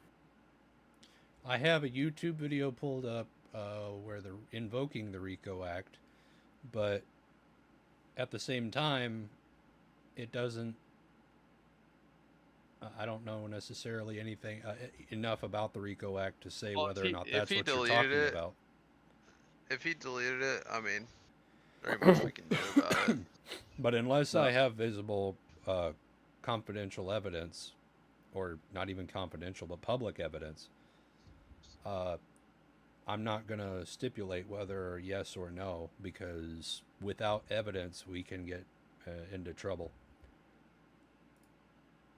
S1: I have a YouTube video pulled up where they're invoking the RICO Act, but at the same time, it doesn't I don't know necessarily anything enough about the RICO Act to say
S2: Well,
S1: whether or not
S2: if
S1: that's
S2: he
S1: what you're
S2: deleted
S1: talking
S2: it,
S1: about.
S2: If he deleted it, I mean, very much we can do about it.
S1: But unless I have visible confidential evidence, or not even confidential, but public evidence, I'm not going to stipulate whether yes or no, because without evidence, we can get into trouble.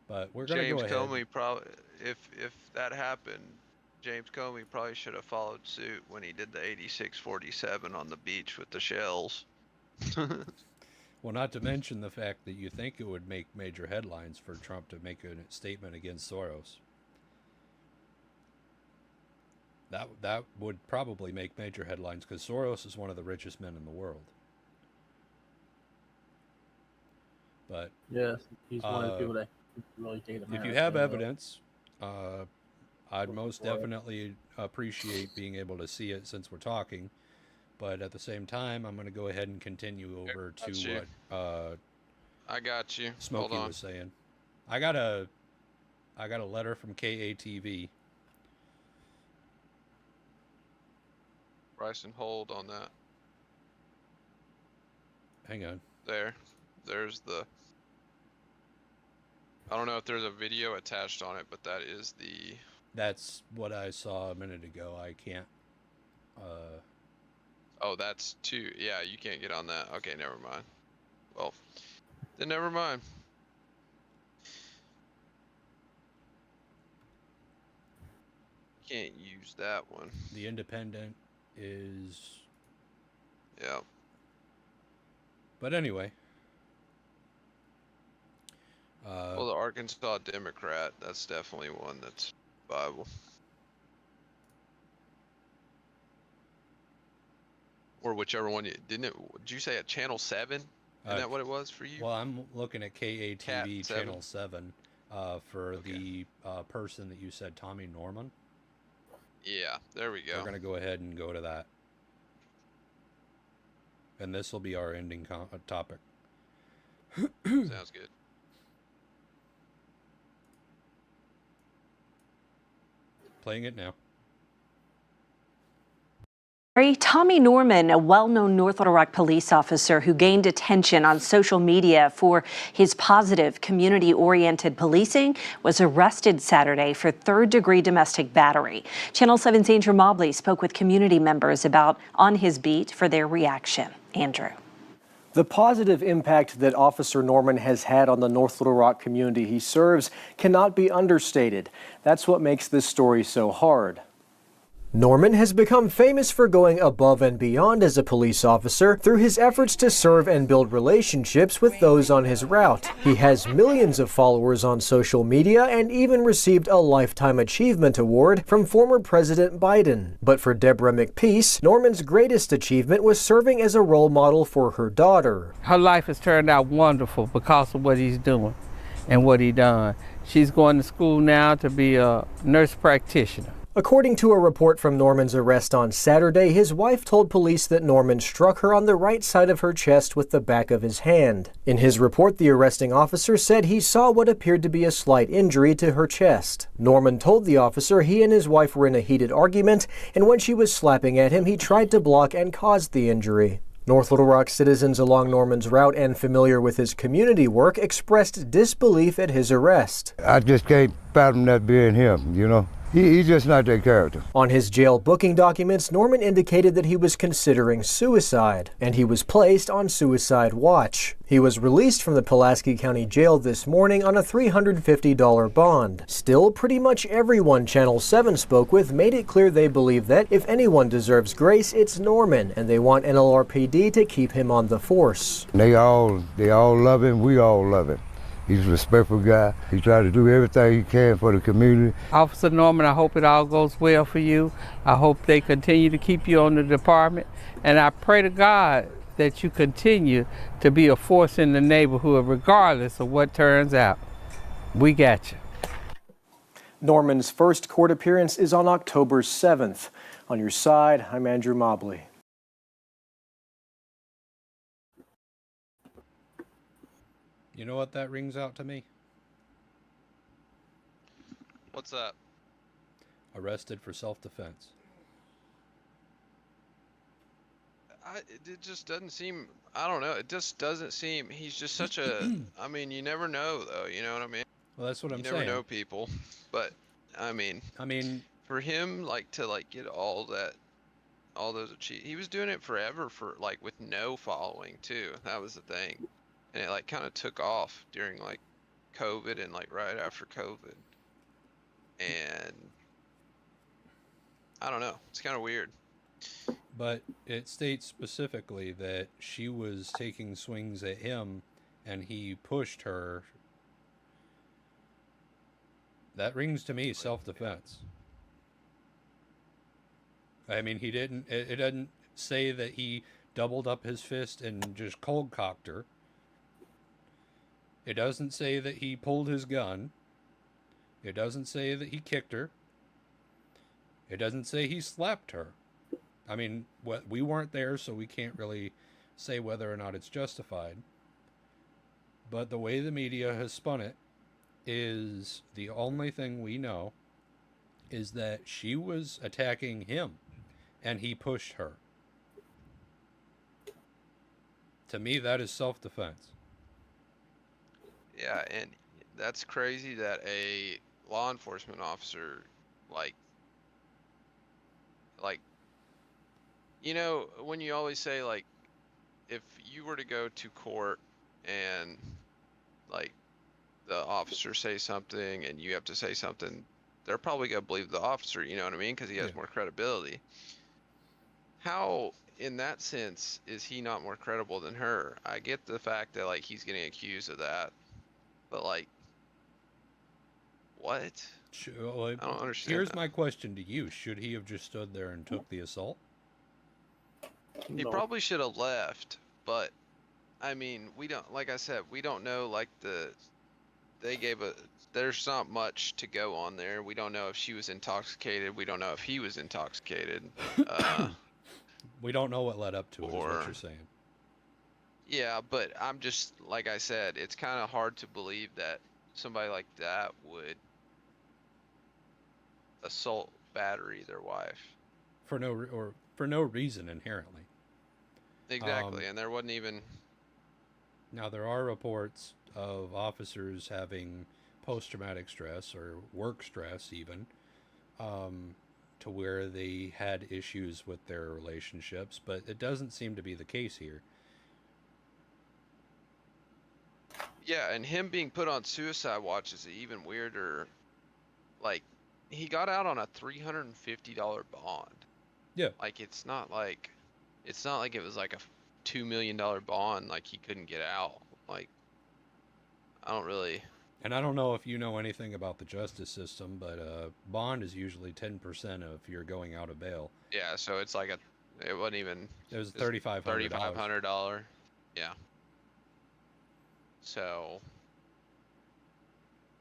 S1: But we're going to go
S2: James
S1: ahead.
S2: Comey probably, if that happened, James Comey probably should have followed suit when he did the 8647 on the beach with the shells.
S1: Well, not to mention the fact that you think it would make major headlines for Trump to make a statement against Soros. That would probably make major headlines, because Soros is one of the richest men in the world. But
S3: yes, he's one of the people that really take it.
S1: If you have evidence, I'd most definitely appreciate being able to see it since we're talking. But at the same time, I'm going to go ahead and continue over to what
S2: I got you.
S1: Smokey was saying. I got a letter from KATV.
S2: Bryson, hold on that.
S1: Hang on.
S2: There's the. I don't know if there's a video attached on it, but that is the.
S1: That's what I saw a minute ago. I can't.
S2: Oh, that's two. Yeah, you can't get on that. Okay, never mind. Well, then never mind. Can't use that one.
S1: The Independent is.
S2: Yeah.
S1: But anyway.
S2: Well, the Arkansas Democrat, that's definitely one that's viable. Or whichever one did you say at Channel 7? Isn't that what it was for you?
S1: Well, I'm looking at KATV
S2: Cat
S1: Channel 7 for the person that you said, Tommy Norman.
S2: Yeah, there we go.
S1: We're going to go ahead and go to that. And this will be our ending topic.
S2: Sounds good.
S1: Playing it now.
S11: Tommy Norman, a well-known North Little Rock police officer who gained attention on social media for his positive, community-oriented policing, was arrested Saturday for third-degree domestic battery. Channel 7's Andrew Mobley spoke with community members about On His Beat for their reaction. Andrew.
S12: The positive impact that Officer Norman has had on the North Little Rock community he serves cannot be understated. That's what makes this story so hard. Norman has become famous for going above and beyond as a police officer through his efforts to serve and build relationships with those on his route. He has millions of followers on social media and even received a Lifetime Achievement Award from former President Biden. But for Deborah McPeace, Norman's greatest achievement was serving as a role model for her daughter.
S13: Her life has turned out wonderful because of what he's doing and what he done. She's going to school now to be a nurse practitioner.
S12: According to a report from Norman's arrest on Saturday, his wife told police that Norman struck her on the right side of her chest with the back of his hand. In his report, the arresting officer said he saw what appeared to be a slight injury to her chest. Norman told the officer he and his wife were in a heated argument, and when she was slapping at him, he tried to block and caused the injury. North Little Rock citizens along Norman's route and familiar with his community work expressed disbelief at his arrest.
S14: I just can't fathom that being him, you know. He's just not that character.
S12: On his jail booking documents, Norman indicated that he was considering suicide, and he was placed on suicide watch. He was released from the Pulaski County Jail this morning on a $350 bond. Still, pretty much everyone Channel 7 spoke with made it clear they believe that if anyone deserves grace, it's Norman, and they want NLRPD to keep him on the force.
S14: They all love him. We all love him. He's a respectful guy. He tried to do everything he can for the community.
S13: Officer Norman, I hope it all goes well for you. I hope they continue to keep you on the department. And I pray to God that you continue to be a force in the neighborhood regardless of what turns out. We got you.
S12: Norman's first court appearance is on October 7th. On your side, I'm Andrew Mobley.
S1: You know what that rings out to me?
S2: What's up?
S1: Arrested for self-defense.
S2: It just doesn't seem. I don't know. It just doesn't seem. He's just such a. I mean, you never know, though. You know what I mean?
S1: Well, that's what I'm saying.
S2: You never know people, but I mean, for him, like to like get all those achievements, he was doing it forever for like with no following too. That was the thing, and it like kind of took off during like COVID and like right after COVID, and I don't know. It's kind of weird.
S1: But it states specifically that she was taking swings at him and he pushed her. That rings to me self-defense. I mean, he didn't, it doesn't say that he doubled up his fist and just cold cocked her. It doesn't say that he pulled his gun. It doesn't say that he kicked her. It doesn't say he slapped her. I mean, we weren't there, so we can't really say whether or not it's justified. But the way the media has spun it is the only thing we know is that she was attacking him and he pushed her. To me, that is self-defense.
S2: Yeah, and that's crazy that a law enforcement officer, like, you know, when you always say, like, if you were to go to court and, like, the officer say something and you have to say something, they're probably going to believe the officer, you know what I mean? Because he has more credibility. How, in that sense, is he not more credible than her? I get the fact that, like, he's getting accused of that, but, like, what? I don't understand.
S1: Here's my question to you. Should he have just stood there and took the assault?
S2: He probably should have left, but I mean, we don't, like I said, we don't know, like, there's not much to go on there. We don't know if she was intoxicated. We don't know if he was intoxicated.
S1: We don't know what led up to it, is what you're saying.
S2: Yeah, but I'm just, like I said, it's kind of hard to believe that somebody like that would assault, battery their wife.
S1: For no reason inherently.
S2: Exactly, and there wasn't even.
S1: Now there are reports of officers having post-traumatic stress or work stress, even, to where they had issues with their relationships, but it doesn't seem to be the case here.
S2: Yeah, and him being put on suicide watch is even weirder. Like, he got out on a $350 bond.
S1: Yeah.
S2: Like, it's not like it was like a $2 million bond, like he couldn't get out. Like, I don't really.
S1: And I don't know if you know anything about the justice system, but bond is usually 10% of you're going out of bail.
S2: Yeah, so it's like it wasn't even.
S1: It was $3,500.
S2: $3,500. Yeah. So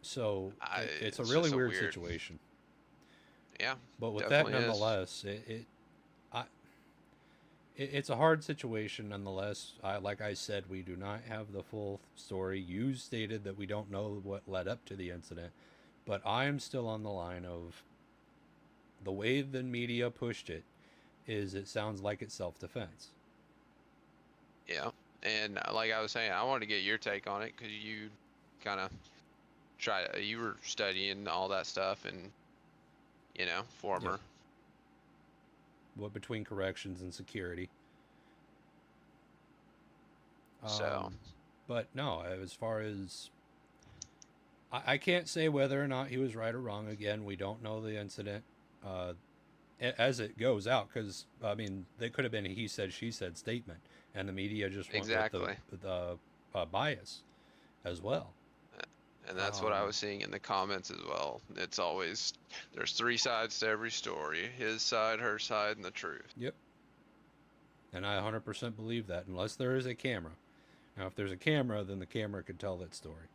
S1: it's a really weird situation.
S2: Yeah.
S1: But with that, nonetheless, it's a hard situation nonetheless. Like I said, we do not have the full story. You stated that we don't know what led up to the incident, but I am still on the line of the way the media pushed it is it sounds like it's self-defense.
S2: Yeah, and like I was saying, I wanted to get your take on it because you kind of you were studying all that stuff and, you know, former.
S1: Yeah. What between corrections and security. But no, as far as I can't say whether or not he was right or wrong. Again, we don't know the incident as it goes out, because I mean, they could have been a he said, she said statement, and the media just went with the bias as well.
S2: And that's what I was seeing in the comments as well. It's always, there's three sides to every story. His side, her side, and the truth.
S1: Yep. And I 100% believe that, unless there is a camera. Now, if there's a camera, then the camera could tell that story.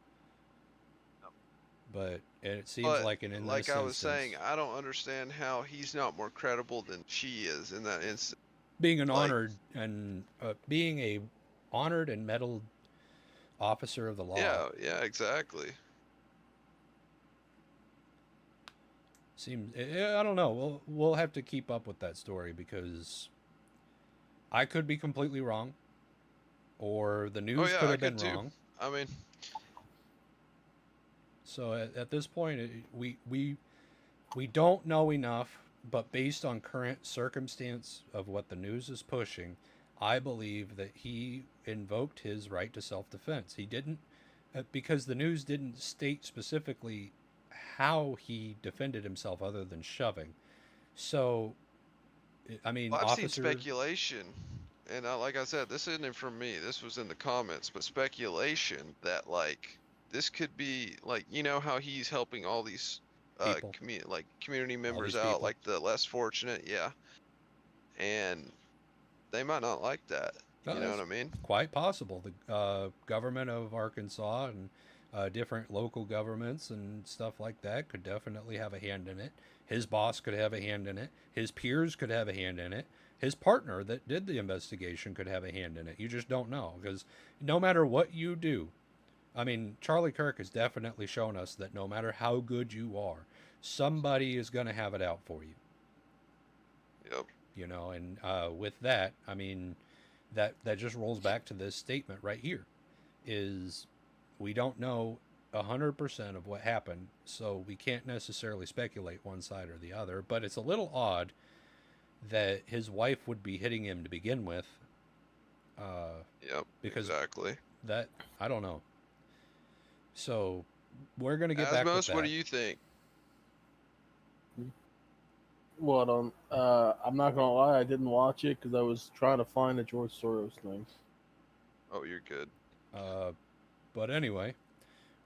S1: But it seems like in
S2: like
S1: this
S2: I was
S1: instance,
S2: saying, I don't understand how he's not more credible than she is in that instance.
S1: Being an honored and being a honored and medaled officer of the law.
S2: Yeah, exactly.
S1: Seems, I don't know. We'll have to keep up with that story because I could be completely wrong, or the news could have been wrong.
S2: I mean,
S1: so at this point, we don't know enough. But based on current circumstance of what the news is pushing, I believe that he invoked his right to self-defense. He didn't, because the news didn't state specifically how he defended himself other than shoving. So, I mean,
S2: I've seen speculation, and like I said, this isn't from me. This was in the comments, but speculation that like this could be like, you know how he's helping all these community members out, like the less fortunate, and they might not like that. You know what I mean?
S1: Quite possible. The government of Arkansas and different local governments and stuff like that could definitely have a hand in it. His boss could have a hand in it. His peers could have a hand in it. His partner that did the investigation could have a hand in it. You just don't know, because no matter what you do, I mean, Charlie Kirk has definitely shown us that no matter how good you are, somebody is going to have it out for you.
S2: Yep.
S1: You know, and with that, I mean, that just rolls back to this statement right here, is we don't know 100% of what happened, so we can't necessarily speculate one side or the other, but it's a little odd that his wife would be hitting him to begin with.
S2: Yep,
S1: because
S2: exactly.
S1: That, I don't know. So, we're going to get back to that.
S2: What do you think?
S3: Well, I'm not gonna lie, I didn't watch it because I was trying to find a George Soros thing.
S2: Oh, you're good.
S1: But anyway,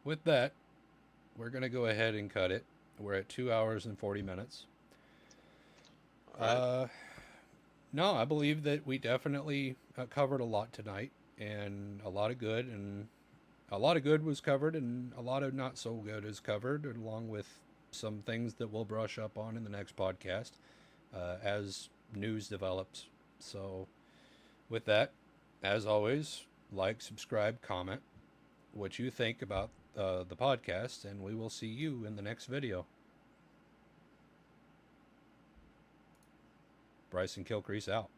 S1: with that, we're gonna go ahead and cut it. We're at 2 hours and 40 minutes.
S2: Right.
S1: No, I believe that we definitely covered a lot tonight, and a lot of good, and a lot of good was covered, and a lot of not so good is covered, along with some things that we'll brush up on in the next podcast as news develops. So with that, as always, like, subscribe, comment what you think about the podcast, and we will see you in the next video. Bryson Kilcrease out.